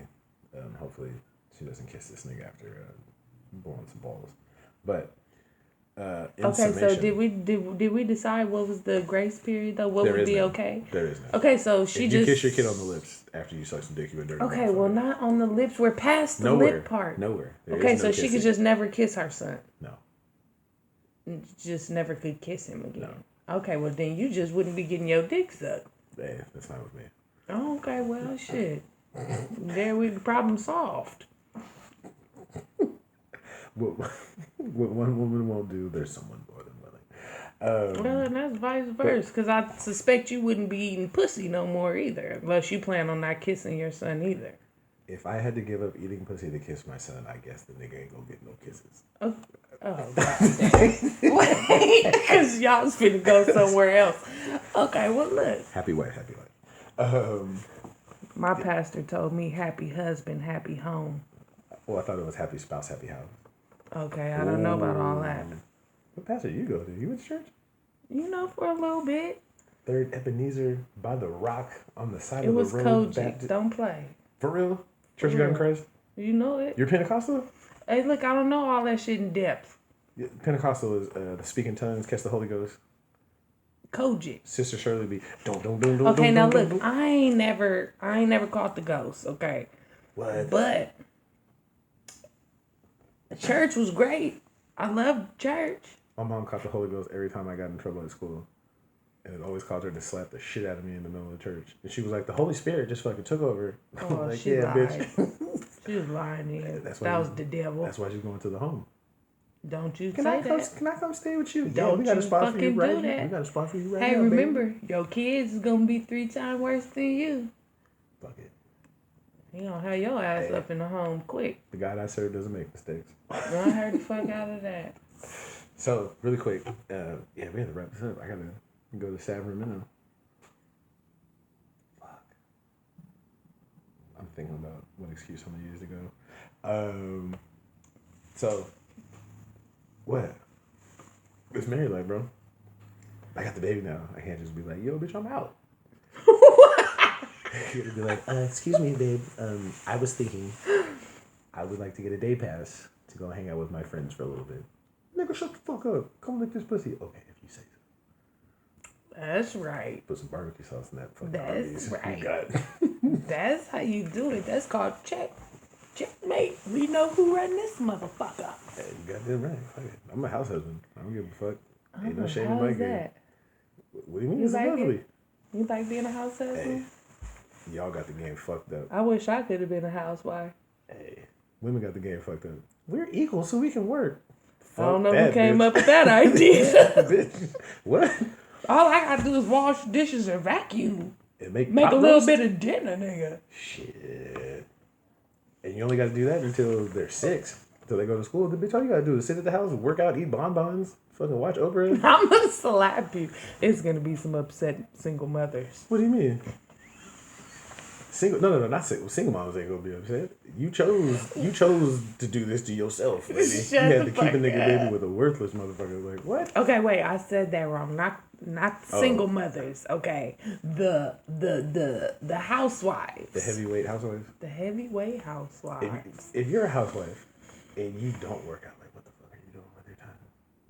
Hopefully she doesn't kiss this nigga after blowing some balls. But okay, so did we decide what was the grace period though? What would be okay? There is no. Okay, so she if just you kiss your kid on the lips after you suck some dick, you a dirty. Okay, well not on the lips. We're past the lip part. Nowhere. Okay, so she could just never kiss her son. No. Just never could kiss him again. No. Okay, well then you just wouldn't be getting your dick sucked. Hey, that's not with me. Okay, well shit. There we problem solved. what one woman won't do, there's someone more than willing. Well, and that's vice versa, because I suspect you wouldn't be eating pussy no more either, unless you plan on not kissing your son either. If I had to give up eating pussy to kiss my son, I guess the nigga ain't gonna get no kisses. Oh God. Wait, because y'all's finna go somewhere else. Okay, well, look. Happy wife, happy life. My pastor told me happy husband, happy home. Well, I thought it was happy spouse, happy house. Okay, I don't know about all that. What pastor you go to? You went to church? You know, for a little bit. Third Ebenezer by the rock on the side It of the was road. Kojic. Don't play. For real? Church of God in Christ? You know it. You're Pentecostal? Hey, look, I don't know all that shit in depth. Yeah, Pentecostal is the speaking tongues, catch the Holy Ghost. Kojic. Sister Shirley be don't. Okay, now look, I ain't never caught the ghost. Okay, What? but church was great. I loved church. My mom caught the Holy Ghost every time I got in trouble at school. And it always caused her to slap the shit out of me in the middle of the church. And she was like, the Holy Spirit just fucking took over. Oh, like, she yeah, lied. bitch. She was lying here. That was the devil. That's why she's going to the home. Don't you Can say I come? that. Can I come stay with you? Don't we got a you spot for you fucking right do here. that. We got a spot for you right Hey, now, remember, baby. your kids is gonna be 3 times worse than you. Fuck it. You gonna have your ass up in the home quick. The God I serve doesn't make mistakes. Run her the fuck out of that. So, really quick. We have to wrap this up. I got to go to Sacramento. Fuck. I'm thinking about what excuse I'm going to use to go. So, what? It's married life, bro. I got the baby now. I can't just be like, yo, bitch, I'm out. You gotta be like, excuse me, babe. I was thinking I would like to get a day pass to go hang out with my friends for a little bit. Nigga, shut the fuck up. Come lick this pussy. Okay, if you say so. That's right. Put some barbecue sauce in that fucking That's Arby's. right. You got it. That's how you do it. That's called checkmate. We know who run this motherfucker. Hey, you got that right. Fuck it. I'm a house husband. I don't give a fuck. Ain't no Oh, shame in how my is game. that? What do you mean? You It's like lovely. it? You like being a house husband? Hey, y'all got the game fucked up. I wish I could have been a housewife. Hey, women got the game fucked up. We're equal, so we can work. I don't know Fuck who that, came bitch. up with that idea. Bitch. What? All I gotta do is wash dishes and vacuum. And make Make pot a little roast? bit of dinner, nigga. Shit. And you only got to do that until they're 6. Until they go to school. The bitch, all you got to do is sit at the house, work out, eat bonbons, fucking watch Oprah. I'm gonna slap you. It's gonna be some upset single mothers. What do you mean? No, not single. Single moms ain't gonna be upset. You chose to do this to yourself, lady. Shut You had the to keep a fuck nigga up. baby with a worthless motherfucker. Like, what? Okay, wait, I said that wrong. Not single mothers. Okay, the housewives. The heavyweight housewives. The heavyweight housewives. If you're a housewife and you don't work out, like, what the fuck are you doing with your time?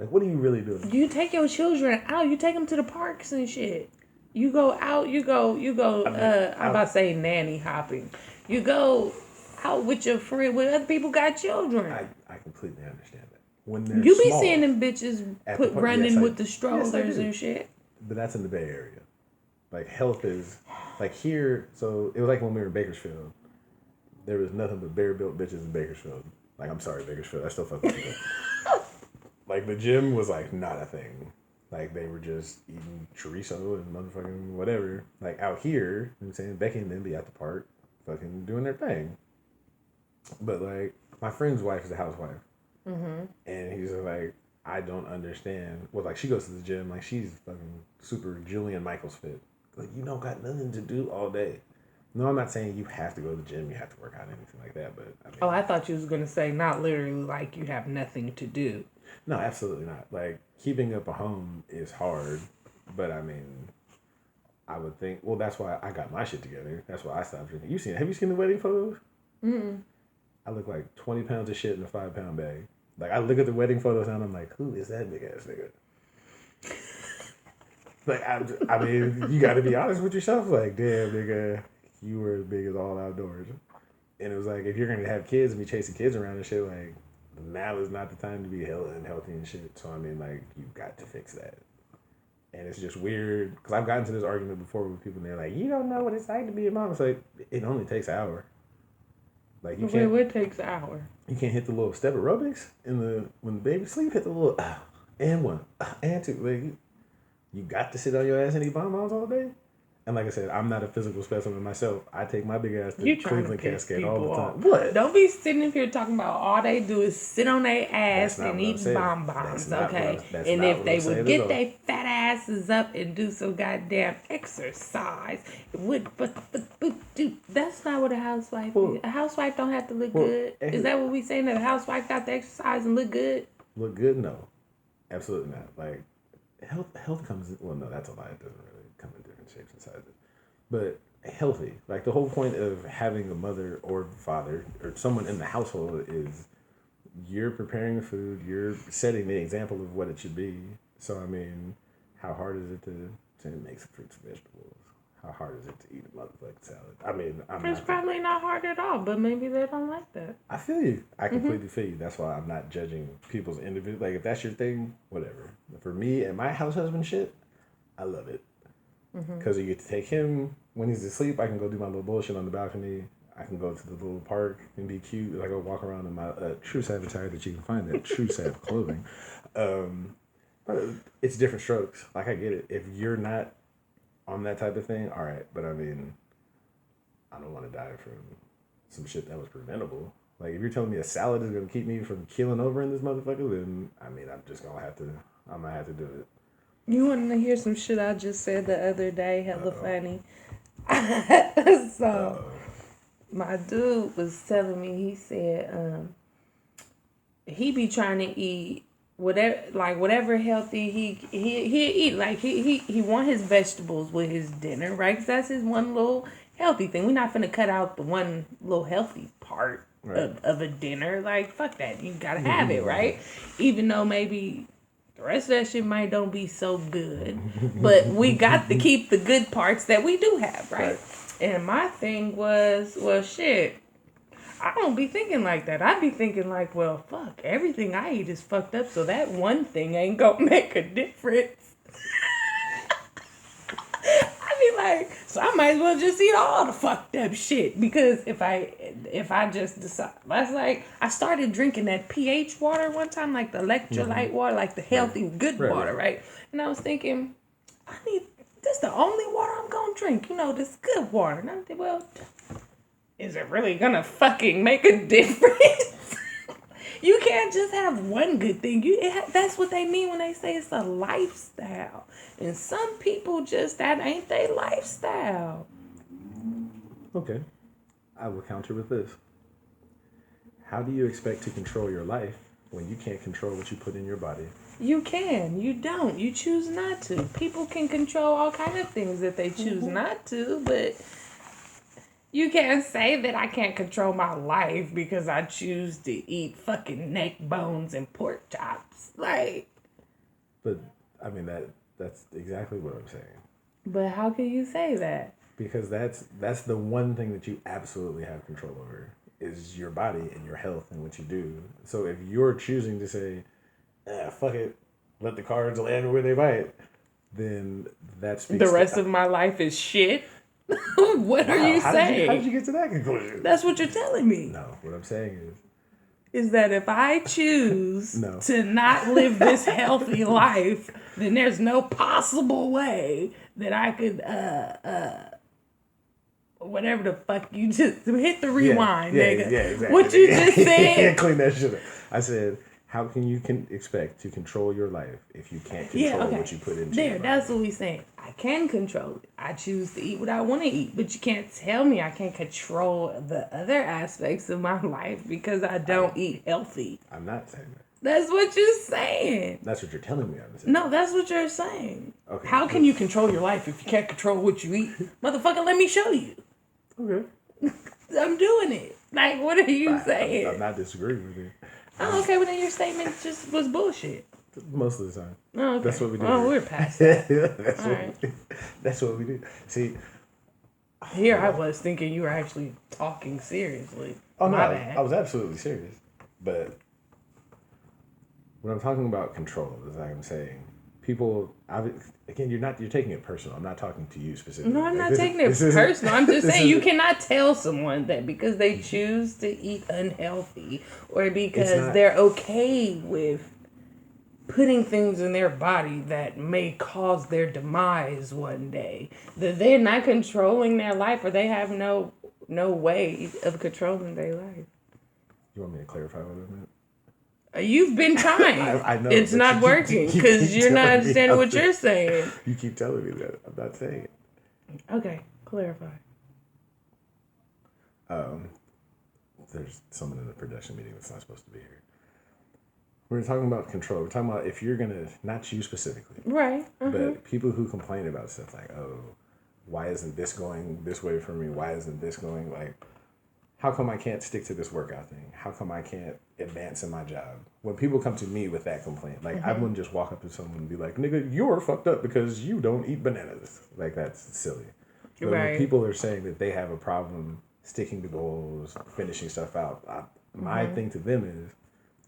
Like, what are you really doing? You take your children out. You take them to the parks and shit. You go out. You go. I'm about to say nanny hopping. You go out with your friend. When other people got children. I completely understand that. When they're You be small, seeing them bitches at the park, running yes, with the yes, I strollers do. and shit. But that's in the Bay Area. Like, health is, like, here, so it was like when we were in Bakersfield. There was nothing but bare-built bitches in Bakersfield. Like, I'm sorry, Bakersfield, I still fuck with people. Like, the gym was, like, not a thing. Like, they were just eating chorizo and motherfucking whatever. Like, out here, you know what I'm saying, Becky and them be at the park fucking doing their thing. But, like, my friend's wife is a housewife. Mm-hmm. And he's like, I don't understand. Well, like, she goes to the gym. Like, she's fucking super Julian Michaels fit. Like, you don't got nothing to do all day. No, I'm not saying you have to go to the gym. You have to work out, anything like that. But, I mean, Oh, I thought you was going to say not literally like you have nothing to do. no, absolutely not. Like, keeping up a home is hard. But, I mean, I would think, well, that's why I got my shit together. That's why I stopped drinking. Have you seen the wedding photos? Mm-mm. I look like 20 pounds of shit in a 5-pound bag. Like, I look at the wedding photos and I'm like, who is that big ass nigga? Like, I mean, you got to be honest with yourself. Like, damn, nigga, you were as big as all outdoors. And it was like, if you're going to have kids and be chasing kids around and shit, like, now is not the time to be healthy and shit. So, I mean, like, you've got to fix that. And it's just weird. Because I've gotten to this argument before with people and they're like, you don't know what it's like to be a mom. It's like, it only takes an hour. Like you can't. What takes an hour? You can't hit the little step aerobics when the baby sleep. Hit the little and one and two. Like you got to sit on your ass and eat bonbons all day. And like I said, I'm not a physical specimen myself. I take my big ass to Cleveland Cascade all the time. What? Don't be sitting up here talking about all they do is sit on their ass and eat bonbons, okay? And if they would get their fat asses up and do some goddamn exercise, it would. But that's not what a housewife is. A housewife don't have to look good. Is that what we saying? That a housewife got to exercise and look good? Look good? No, absolutely not. Like health comes. Well, no, that's a lie. It doesn't really come in different shapes and sizes, but healthy. Like the whole point of having a mother or father or someone in the household is you're preparing the food, you're setting the example of what it should be. So I mean, how hard is it to make some fruits and vegetables? How hard is it to eat a motherfucking salad? I mean, it's probably not hard at all, but maybe they don't like that. I feel you. I completely feel you. That's why I'm not judging people's individual. Like if that's your thing, whatever. For me and my house husband shit, I love it. Because you get to take him when he's asleep. I can go do my little bullshit on the balcony. I can go to the little park and be cute. I go walk around in my Tru Sav attire that you can find at Tru Sav clothing. But it's different strokes. Like I get it. If you're not on that type of thing, all right. But I mean, I don't want to die from some shit that was preventable. Like if you're telling me a salad is gonna keep me from keeling over in this motherfucker, then I mean I'm gonna have to do it. You want to hear some shit I just said the other day? Hella funny. So, my dude was telling me, he said, he be trying to eat whatever healthy he eat. Like, he want his vegetables with his dinner, right? 'Cause that's his one little healthy thing. We're not finna cut out the one little healthy part of a dinner. Like, fuck that. You gotta have it, right? Even though maybe the rest of that shit might don't be so good, but we got to keep the good parts that we do have, right? And my thing was, well, shit, I don't be thinking like that. I be thinking like, well, fuck, everything I eat is fucked up, so that one thing ain't gonna make a difference. Like, so I might as well just eat all the fucked up shit, because if I just decide, that's like, I started drinking that pH water one time, like the electrolyte water, like the healthy good water, right? And I was thinking, this the only water I'm gonna drink, this good water. And I'm thinking, well, is it really gonna fucking make a difference? You can't just have one good thing. That's what they mean when they say it's a lifestyle. And some people that ain't their lifestyle. Okay. I will counter with this. How do you expect to control your life when you can't control what you put in your body? You can. You don't. You choose not to. People can control all kind of things that they choose not to, but you can't say that I can't control my life because I choose to eat fucking neck bones and pork chops. Like. But, I mean, that's exactly what I'm saying. But how can you say that? Because that's the one thing that you absolutely have control over is your body and your health and what you do. So if you're choosing to say, fuck it, let the cards land where they might, then that speaks the rest of my life is shit. What are you saying? How did you get to that conclusion? That's what you're telling me. No, what I'm saying is that if I choose to not live this healthy life, then there's no possible way that I could whatever the fuck you just hit the rewind, nigga. Yeah, exactly. What you just said. Clean that shit up. I said, how can you expect to control your life if you can't control what you put into your body? That's what we saying. I can control it. I choose to eat what I want to eat, but you can't tell me I can't control the other aspects of my life because I don't eat healthy. I'm not saying that. That's what you're saying. That's what you're telling me. I'm saying. No, that's what you're saying. Okay. How can you control your life if you can't control what you eat? Motherfucker, let me show you. Okay. I'm doing it. Like, what are you saying? I'm not disagreeing with you. Oh, okay, well then your statement just was bullshit. Most of the time. Oh, okay. That's what we do. Oh, we're past that. That's what we do. See, here I was thinking you were actually talking seriously. Oh, no, I was absolutely serious. But when I'm talking about control, is like I'm saying, people, again, you're taking it personal. I'm not talking to you specifically. No, I'm not taking it personal. I'm just saying you cannot tell someone that because they choose to eat unhealthy or because they're okay with putting things in their body that may cause their demise one day, that they're not controlling their life or they have no way of controlling their life. You want me to clarify what I meant? You've been trying. I know. It's not working because you're not understanding what you're saying. You keep telling me that. I'm not saying it. Okay, clarify. There's someone in the production meeting that's not supposed to be here. We're talking about control. We're talking about if you're going to, not you specifically. Right. But people who complain about stuff like, oh, why isn't this going this way for me? Why isn't this going like, how come I can't stick to this workout thing? How come I can't advance in my job? When people come to me with that complaint, like I wouldn't just walk up to someone and be like, nigga, you're fucked up because you don't eat bananas. Like that's silly. But when people are saying that they have a problem sticking to goals, finishing stuff out, my thing to them is,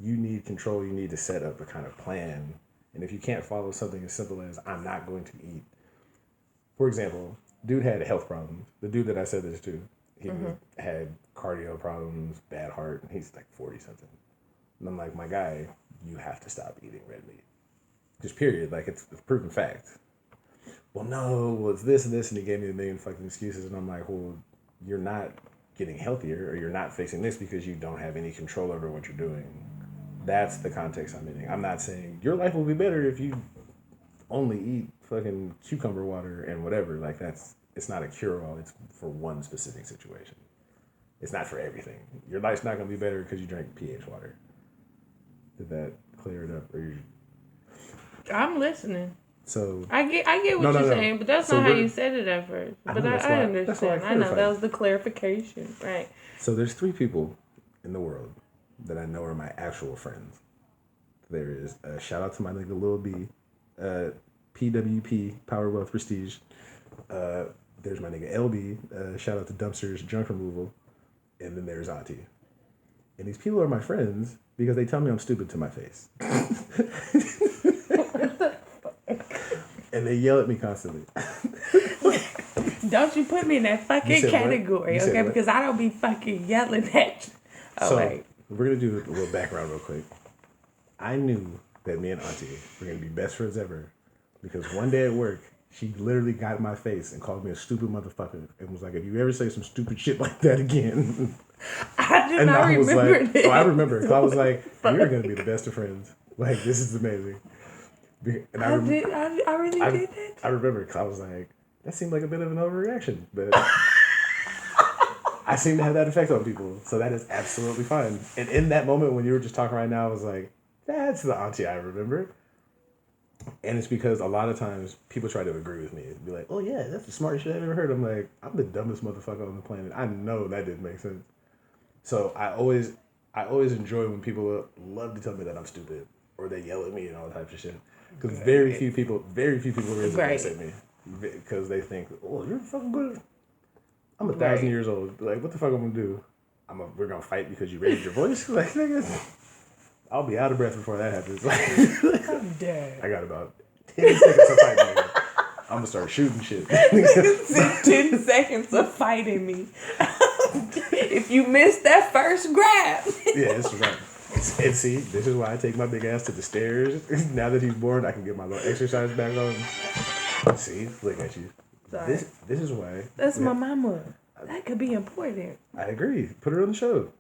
you need control. You need to set up a kind of plan. And if you can't follow something as simple as, I'm not going to eat. For example, dude had health problems. The dude that I said this to, he had cardio problems, bad heart, and he's like 40-something. And I'm like, my guy, you have to stop eating red meat. Just period. Like, it's a proven fact. Well, no, well, it's this and this. And he gave me a million fucking excuses. And I'm like, well, you're not getting healthier or you're not fixing this because you don't have any control over what you're doing. That's the context I'm in. I'm not saying your life will be better if you only eat fucking cucumber water and whatever. Like it's not a cure-all. It's for one specific situation. It's not for everything. Your life's not going to be better because you drink pH water. Did that clear it up? I'm listening. So I get what you're saying, but that's not how you said it at first. But I understand. I know that was the clarification, right? So there's 3 people in the world that I know are my actual friends. There is a shout out to my nigga Lil B, PWP, Power Wealth Prestige. There's my nigga LB, shout out to Dumpsters, Junk Removal, and then there's Auntie. And these people are my friends because they tell me I'm stupid to my face. And they yell at me constantly. Don't you put me in that fucking category, okay? Because I don't be fucking yelling at you. Oh, wait. We're going to do a little background real quick. I knew that me and Auntie were going to be best friends ever because one day at work, she literally got in my face and called me a stupid motherfucker and was like, if you ever say some stupid shit like that again. I did not remember this. Oh, I remember. So I was like, you're going to be the best of friends. Like, this is amazing. And I really did that. I remember because I was like, that seemed like a bit of an overreaction, but I seem to have that effect on people, so that is absolutely fine. And in that moment when you were just talking right now, I was like, that's the Auntie I remember. And it's because a lot of times people try to agree with me and be like, oh yeah, that's the smartest shit I've ever heard. I'm like, I'm the dumbest motherfucker on the planet. I know that didn't make sense. So I always enjoy when people love to tell me that I'm stupid or they yell at me and all types of shit. Because very few people raise their voice at me because they think, oh, you're fucking good. I'm 1,000 years old. Like, what the fuck I'm gonna do? We're gonna fight because you raised your voice? Like, nigga, I'll be out of breath before that happens. I'm dead. I got about 10 seconds of fighting. Nigga. I'm gonna start shooting shit. 10 seconds of fighting me. If you miss that first grab. Yeah, it's right. And see, this is why I take my big ass to the stairs. Now that he's born, I can get my little exercise back on. See, look at you. Sorry. This is why. That's my mama. That could be important. I agree. Put her on the show.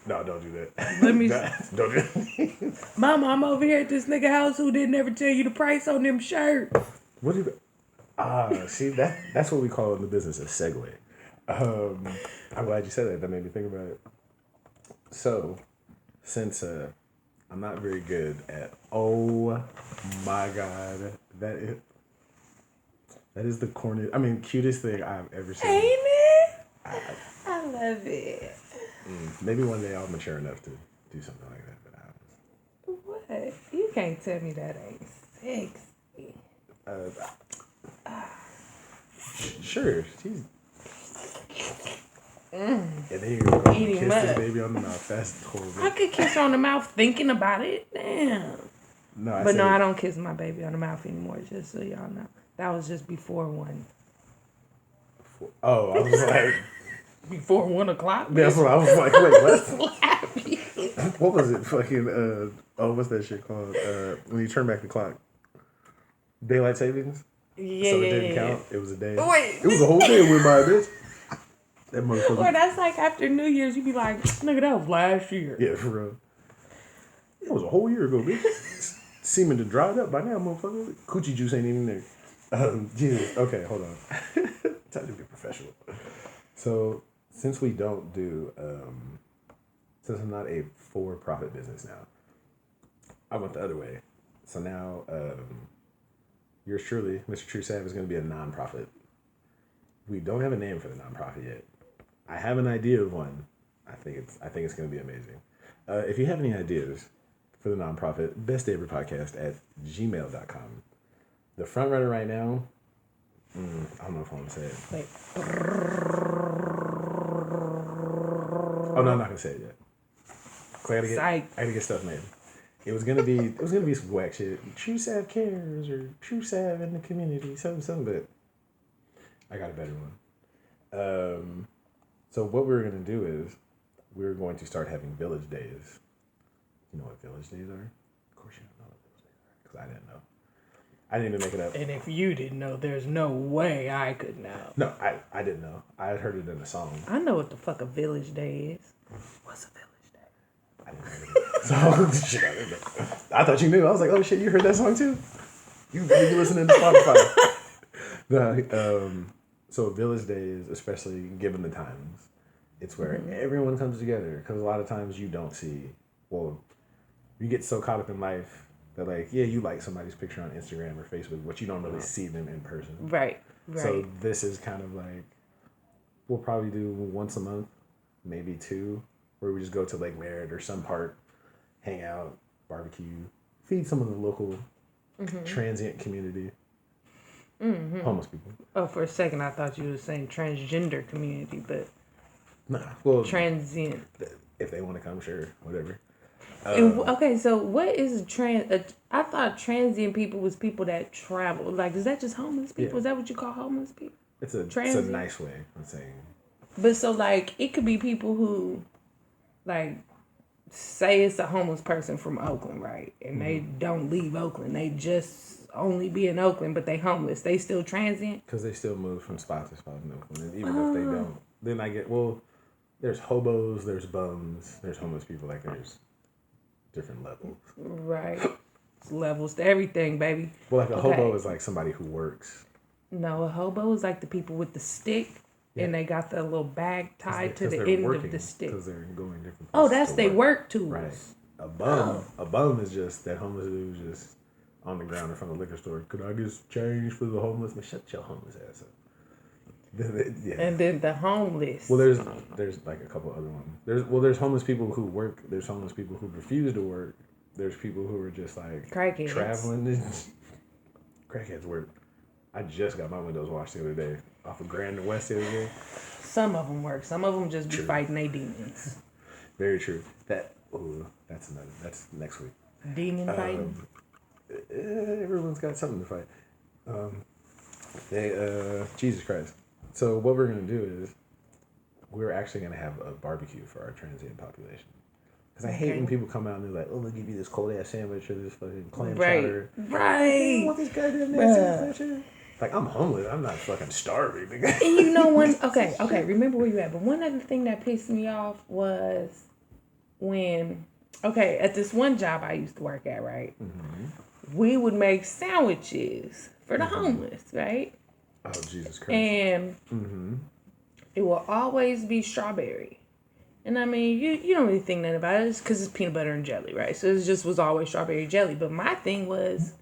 No, don't do that. Let me. Don't do that. Mama, I'm over here at this nigga house who didn't ever tell you the price on them shirts. What do you? See that's what we call in the business a segue. I'm glad you said that. That made me think about it. So, since I'm not very good at, oh my god, that is the cutest thing I've ever seen. Ain't it? I love it. Maybe one day I'll mature enough to do something like that. But what? You can't tell me that ain't sexy. Sure. She's. And then you kiss this baby on the mouth. That's horrible. I could kiss her on the mouth thinking about it. Damn. No, I don't kiss my baby on the mouth anymore, just so y'all know. That was just before 1. Oh, I was like... Before 1 o'clock? That's what I was like, wait, what? What was it? Fucking, what's that shit called? When you turn back the clock. Daylight savings? Yeah, so it didn't count? It was a day? Wait. It was a whole day went by, bitch. That motherfucker. Or that's like after New Year's, you be like, nigga, that was last year. Yeah, for real. It was a whole year ago, bitch. Seeming to dried up by now, motherfucker. Coochie juice ain't even there. Jesus. Okay, hold on. Time to be professional. So, since we don't do, since I'm not a for-profit business now, I went the other way. So now, yours truly, Mr. Tru Sav, is going to be a non-profit. We don't have a name for the non-profit yet. I have an idea of one. I think it's going to be amazing. If you have any ideas for the non-profit, bestdaybreakpodcast@gmail.com. The front runner right now, I don't know if I want to say it. Wait. Oh no, I'm not gonna say it yet. I gotta get stuff made. It was gonna be some whack shit. Tru Sav cares or Tru Sav in the community, something. But I got a better one. So what we're gonna do is we're going to start having village days. You know what village days are? Of course you don't know what village days are because I didn't know. I didn't even make it up. And if you didn't know, there's no way I could know. No, I didn't know. I had heard it in a song. I know what the fuck a village day is. What's a village day? I didn't know. So, shit, I didn't know. I thought you knew. I was like, oh shit, you heard that song too? You really listening to Spotify? So village days, especially given the times, it's where everyone comes together. Because a lot of times you don't see, well, you get so caught up in life that like, yeah, you like somebody's picture on Instagram or Facebook, but you don't really see them in person. Right. So this is kind of like, we'll probably do once a month, maybe 2, where we just go to Lake Merritt or some park, hang out, barbecue, feed some of the local transient community, homeless people. Oh, for a second I thought you were saying transgender community, but Nah, well, transient. If they want to come, sure, whatever. Okay, so what is I thought transient people was people that travel. Like, is that just homeless people? Yeah. Is that what you call homeless people? It's a nice way of saying. But so, like, it could be people who, like, say it's a homeless person from Oakland, right? And they don't leave Oakland. They just only be in Oakland, but they homeless. They still transient? Because they still move from spot to spot in Oakland. And even if they don't, then I get, well, there's hobos, there's bums, there's homeless people. Like, there's different levels. Right. It's levels to everything, baby. Well, like a hobo is like somebody who works. No, a hobo is like the people with the stick, and they got the little bag tied to the end of the stick. Because they're going different places. Oh, that's their work tools. Right. A bum is just that homeless dude just on the ground in front of the liquor store. Could I get change for the homeless? Man, shut your homeless ass up. And then the homeless. Well, there's like a couple other ones. There's homeless people who work. There's homeless people who refuse to work. There's people who are just like crackheads. Traveling. Crackheads work. I just got my windows washed the other day off of Grand and West the other day. Some of them work. Some of them just be fighting their demons. Very true. That's next week. Demon fighting. Everyone's got something to fight. Jesus Christ. So what we're going to do is we're actually going to have a barbecue for our transient population. Because I hate when people come out and they're like, oh, they'll give you this cold ass sandwich or this fucking clam chowder. Right. I want this goddamn clam chowder. Like, I'm homeless. I'm not fucking starving. And you know when, okay, remember where you at. But one other thing that pissed me off was when, at this one job I used to work at, right? Mm-hmm. We would make sandwiches for the homeless, right? Oh, Jesus Christ. And it will always be strawberry. And I mean, you don't really think nothing about it because it's peanut butter and jelly, right? So it just was always strawberry jelly. But my thing was,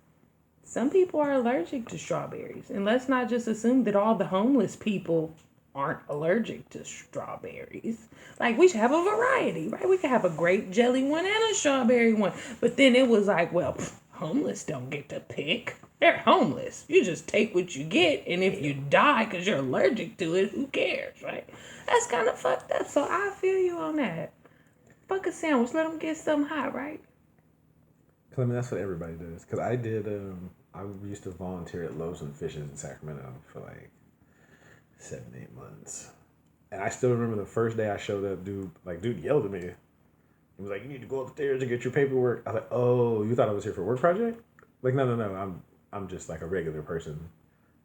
some people are allergic to strawberries. And let's not just assume that all the homeless people aren't allergic to strawberries. Like, we should have a variety, right? We could have a grape jelly one and a strawberry one. But then it was like, well, homeless don't get to pick. They're homeless. You just take what you get, and if you die because you're allergic to it, who cares, right? That's kind of fucked up, so I feel you on that. Fuck a sandwich. Let them get something hot, right? Because, I mean, that's what everybody does. Because I did, I used to volunteer at Loaves and Fishes in Sacramento for like 7-8 months. And I still remember the first day I showed up, dude yelled at me. He was like, "You need to go upstairs and get your paperwork." I was like, "Oh, you thought I was here for a work project?" Like, no, I'm just like a regular person.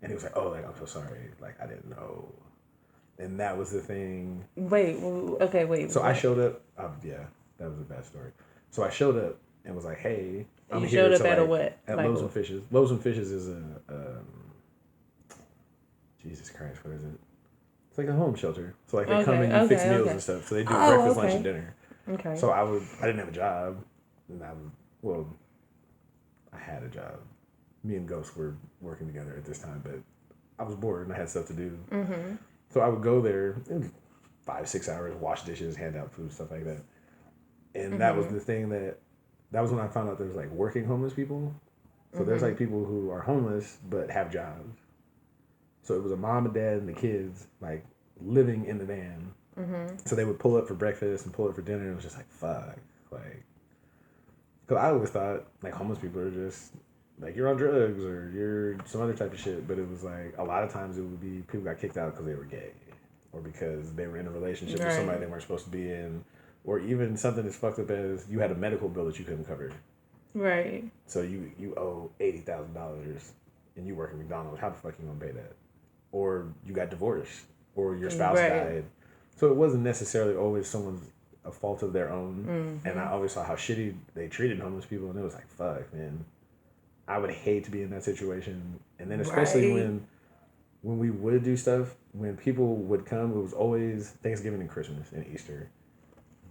And he was like, "Oh, like, I'm so sorry. Like, I didn't know." And that was the thing. Wait. So I showed up. Yeah, that was a bad story. So I showed up and was like, "Hey, I'm you here." showed up to, at like, a what? At Like Loaves what? and Fishes. Loaves and Fishes is a Jesus Christ, what is it? It's like a home shelter. So like they come and you fix meals and stuff. So they do breakfast, lunch, and dinner. Okay. So I didn't have a job, and I had a job. Me and Ghost were working together at this time, but I was bored and I had stuff to do. Mm-hmm. So I would go there, 5-6 hours, wash dishes, hand out food, stuff like that. And that was the thing that was when I found out there was like working homeless people. So there's like people who are homeless but have jobs. So it was a mom and dad and the kids like living in the van. Mm-hmm. So they would pull up for breakfast and pull up for dinner. And it was just like, fuck. Like, because I always thought like homeless people are just like you're on drugs or you're some other type of shit. But it was like a lot of times it would be people got kicked out because they were gay or because they were in a relationship with somebody they weren't supposed to be in. Or even something as fucked up as you had a medical bill that you couldn't cover. Right. So you owe $80,000 and you work at McDonald's. How the fuck you gonna pay that? Or you got divorced, or your spouse died. So it wasn't necessarily always someone's a fault of their own. Mm-hmm. And I always saw how shitty they treated homeless people, and it was like, fuck, man. I would hate to be in that situation. And then especially when we would do stuff, when people would come, it was always Thanksgiving and Christmas and Easter.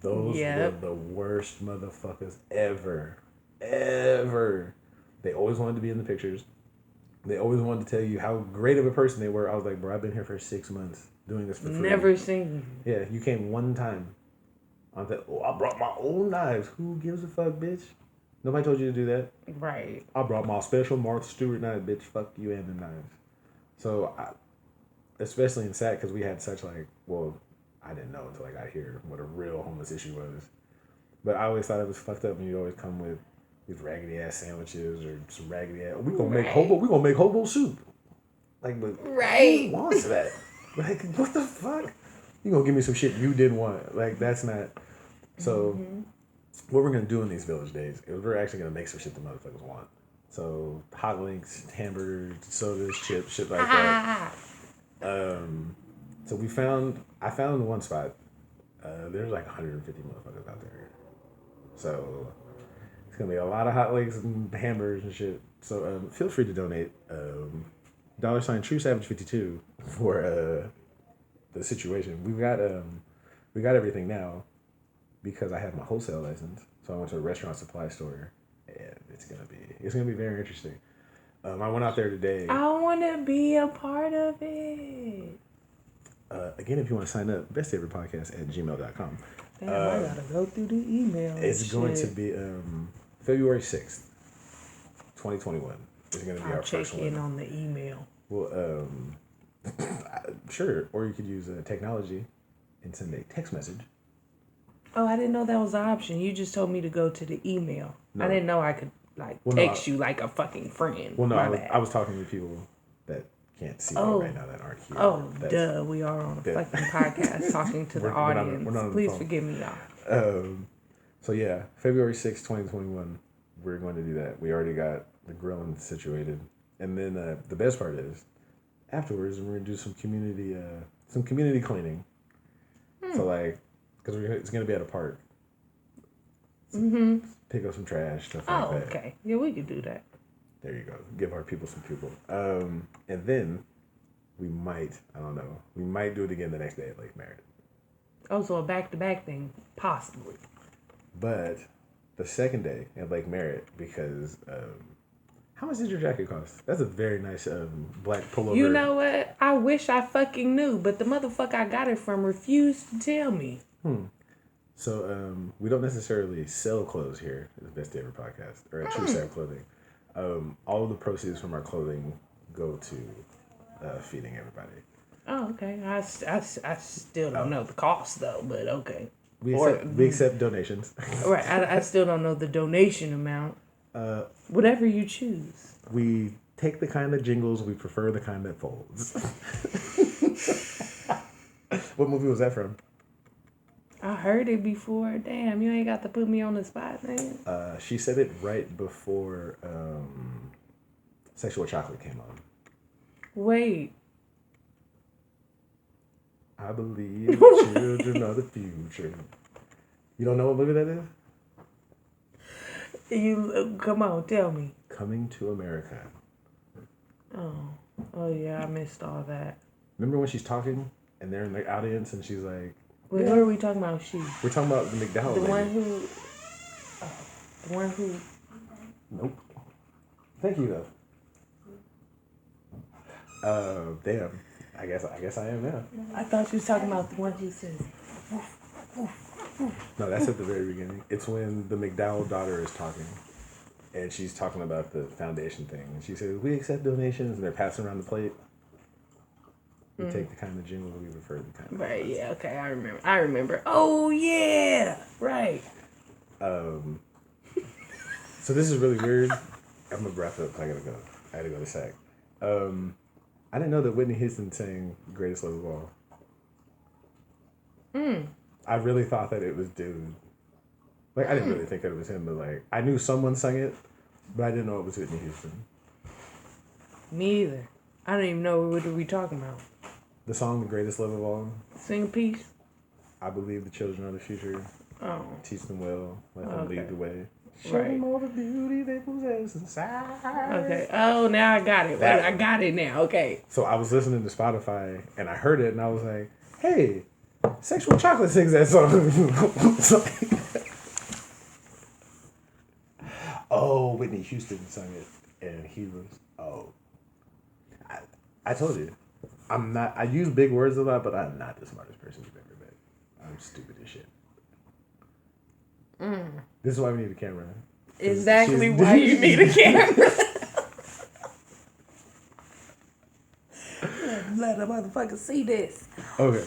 Those were the worst motherfuckers ever. Ever. They always wanted to be in the pictures. They always wanted to tell you how great of a person they were. I was like, bro, I've been here for 6 months doing this for free. Never seen you. Yeah, you came one time. I was like, oh, I brought my own knives. Who gives a fuck, bitch? Nobody told you to do that. Right. I brought my special Martha Stewart knife, bitch. Fuck you and the knives. So, especially in SAC, because we had such like, I didn't know until I got here what a real homeless issue was. But I always thought it was fucked up when you always come with these raggedy ass sandwiches or some raggedy ass. We gonna make hobo soup. Like, but who wants that? Like, what the fuck? You gonna give me some shit you didn't want? Like, that's not. So, what we're gonna do in these village days is we're actually gonna make some shit the motherfuckers want. So, hot links, hamburgers, sodas, chips, shit like that. So I found one spot. There's like 150 motherfuckers out there. So it's gonna be a lot of hot links and hamburgers and shit. So feel free to donate. $Tru Sav 52 for the situation. We got everything now because I have my wholesale license. So I went to a restaurant supply store, and it's gonna be very interesting. I went out there today. I want to be a part of it. Again, if you want to sign up, besteverpodcast@gmail.com. Damn, I gotta go through the email. It's going to be February 6th, 2021. It's going to be our first one. Check in on the email. Well, sure. Or you could use technology and send a text message. Oh, I didn't know that was an option. You just told me to go to the email. No. I didn't know I could text you like a fucking friend. Well, no, I was talking to people that can't see me right now that aren't here. Oh, duh. We are on a fucking podcast talking to the audience. We're not Please forgive me, y'all. So, yeah, February 6th, 2021, we're going to do that. We already got the grilling situated. And then the best part is, afterwards, we're going to do some community cleaning. So, like, because it's going to be at a park. So pick up some trash, stuff like that. Oh, okay. Yeah, we could do that. There you go. Give our people some people. And then we might do it again the next day at Lake Merritt. Oh, so a back-to-back thing, possibly. But the second day at Lake Merritt, because how much did your jacket cost? That's a very nice black pullover. You know what? I wish I fucking knew, but the motherfucker I got it from refused to tell me. So we don't necessarily sell clothes here at the Best Day Ever Podcast or at Tru Sav Clothing. All of the proceeds from our clothing go to feeding everybody. Oh, okay. I still don't know the cost though, but okay. We accept donations. Right. I still don't know the donation amount. Whatever you choose. We take the kind that jingles. We prefer the kind that folds. What movie was that from? I heard it before. Damn, you ain't got to put me on the spot, man. She said it right before Sexual Chocolate came on. Wait. I believe children are the future. You don't know what movie that is? You come on, tell me. Coming to America. Oh yeah, I missed all that. Remember when she's talking and they're in the audience and she's like, Wait, what are we talking about? She. we're talking about the McDowell The lady. one who. Nope. Thank you though. Damn. I guess I am now. I thought you was talking about the one who says. No, that's at the very beginning. It's when the McDowell daughter is talking. And she's talking about the foundation thing. And she says, we accept donations. And they're passing around the plate. We take the kind of jingle we refer to the kind of Right, yeah, okay, I remember. Oh, yeah, right. So this is really weird. I'm going to wrap it up. I got to go. I had to go to SAC. I didn't know that Whitney Houston sang Greatest Love of All. I really thought that it was Dude. Like, I didn't really think that it was him, but, like, I knew someone sang it, but I didn't know it was Whitney Houston. Me either. I don't even know what are we talking about. The song, The Greatest Love of All. Sing a piece. I believe the children are the future. Oh. Teach them well. Let them lead the way. Show Right. them all the beauty they possess inside. Okay. Oh, now I got it. That- I got it now. Okay. So I was listening to Spotify, and I heard it, and I was like, hey, Sexual Chocolate sings that song. Oh, Whitney Houston sang it, and he was, I told you, I use big words a lot, but I'm not the smartest person you've ever met. I'm stupid as shit. This is why we need a camera. Exactly why you need a camera. Let a motherfucker see this. Okay.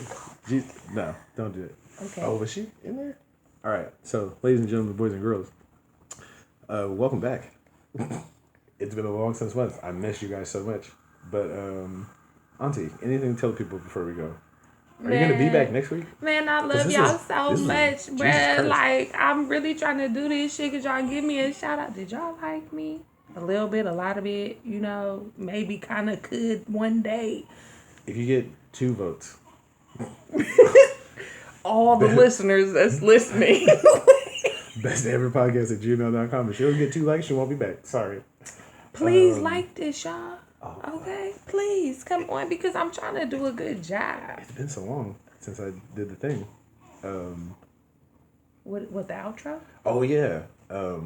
No, don't do it. Okay. Oh, was she in there? All right. So, ladies and gentlemen, boys and girls, welcome back. It's been a long since months. I miss you guys so much. But, Auntie, anything to tell people before we go? Are you going to be back next week? Man, I love y'all so much, bruh. Like, I'm really trying to do this shit because y'all give me a shout out. Did y'all like me? A little bit, a lot of it, you know, maybe kind of could one day. If you get 2 votes. All the listeners that's listening. Best ever podcast at gmail.com. If you don't get 2 likes, you won't be back. Sorry. Please like this, y'all. Okay? Please, come on, because I'm trying to do a good job. It's been so long since I did the thing. What the outro? Oh, yeah. I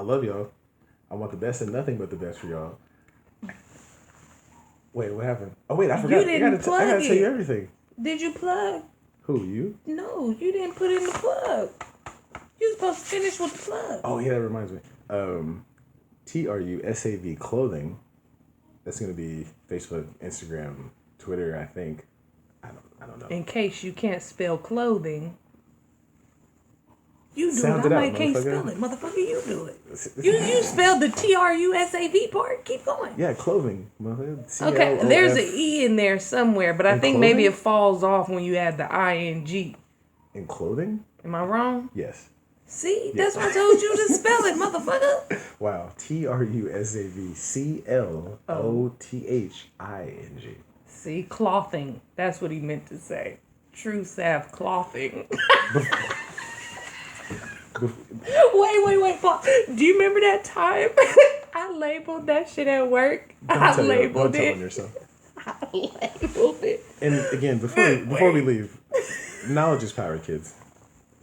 love y'all. I want the best and nothing but the best for y'all. Wait, what happened? Oh, wait, I forgot. You didn't plug I gotta tell you it. everything. Did you plug? Who, you? No, you didn't put in the plug. You supposed to finish with the plug. Oh, yeah, that reminds me. TRUSAV Clothing. That's going to be Facebook, Instagram, Twitter, I think. I don't know. In case you can't spell clothing. You do Sound it. it I out, can't motherfucker. spell it. Motherfucker, you do it. You spelled the TRUSAV part. Keep going. Yeah, clothing. Okay, there's an E in there somewhere, but I think clothing? maybe it falls off when you add the ING. In clothing? Am I wrong? Yes. See? That's why I told you to spell it, motherfucker. Wow. TRUSAVCLOTHING. See? Clothing. That's what he meant to say. Tru Sav clothing. Wait, Paul. Do you remember that time I labeled that shit at work? Don't tell yourself. I labeled it. And again, before we leave, knowledge is power, kids.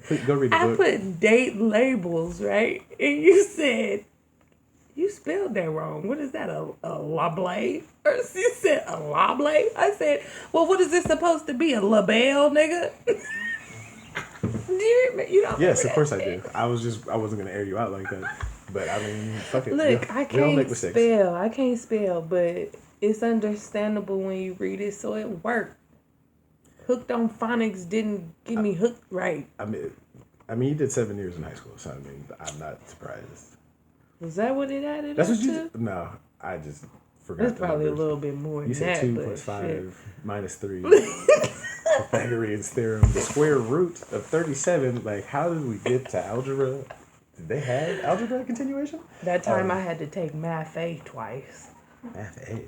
Please, go read the book. I put date labels, right? And you said, you spelled that wrong. What is that, a label? Or she said, a label? I said, well, what is this supposed to be, a label, nigga? Do you remember? You don't Yes, of remember course I that? do. I wasn't going to air you out like that. But I mean, fuck it. Look, I don't make mistakes. I can't spell, but it's understandable when you read it, so it worked. Hooked on phonics didn't get me hooked right. I mean, I mean, you did 7 years in high school, so I mean, I'm not surprised. Was that what it added That's up what you to? No, I just forgot. It's probably a little bit more You than said that. 2 but plus 5 shit. minus 3. Pythagorean's theorem. The square root of 37. Like, how did we get to algebra? Did they have algebra continuation? That time I had to take Math A twice. Math A.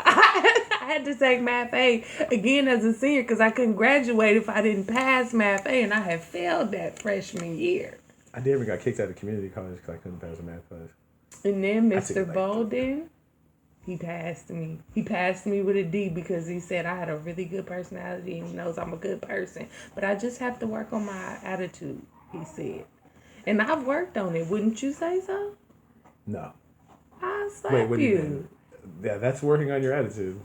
I had to take Math A again as a senior because I couldn't graduate if I didn't pass Math A, and I had failed that freshman year. I never got kicked out of community college because I couldn't pass a math class. And then I took it Mr. like Bolden, he passed me. He passed me with a D because he said I had a really good personality and he knows I'm a good person. But I just have to work on my attitude, he said. And I've worked on it. Wouldn't you say so? No. I slap Wait, what do you you. mean? Yeah, that's working on your attitude.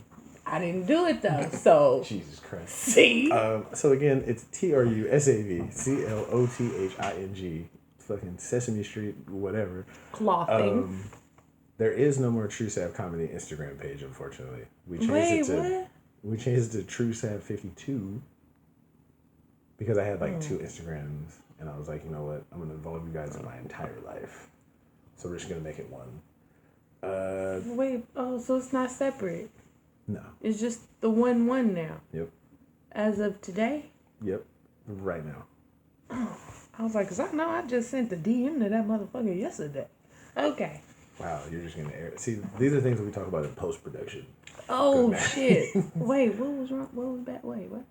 I didn't do it though, so Jesus Christ. see. So again, it's TRUSAVCLOTHING. Fucking Sesame Street, whatever. Clothing. There is no more Tru Sav comedy Instagram page, unfortunately. We changed Wait, it to what? we changed it to Tru Sav 52 because I had like 2 Instagrams, and I was like, you know what? I'm gonna involve you guys in my entire life, so we're just gonna make it one. Wait, so it's not separate. No. It's just the 1 now. Yep. As of today? Yep. Right now. I was like, cause I know I just sent the DM to that motherfucker yesterday. Okay. Wow, you're just gonna air. See, these are things that we talk about in post production. Oh shit. Wait, what was wrong? What was bad? Wait, what?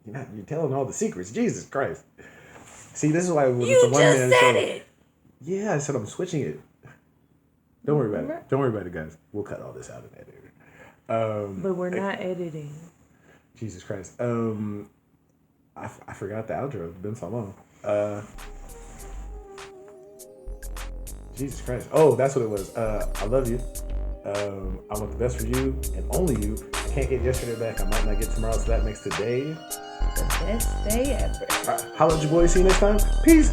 You're telling all the secrets. Jesus Christ. See, this is why when You it's a one just man said show. it. Yeah, I said I'm switching it. Don't worry about it. Don't worry about it, guys. We'll cut all this out and edit it. But we're not editing. Jesus Christ. I forgot the outro. It's been so long. Jesus Christ. Oh, that's what it was. I love you. I want the best for you and only you. I can't get yesterday back. I might not get tomorrow, so that makes today The best day ever. Holla at your boy. See you next time. Peace.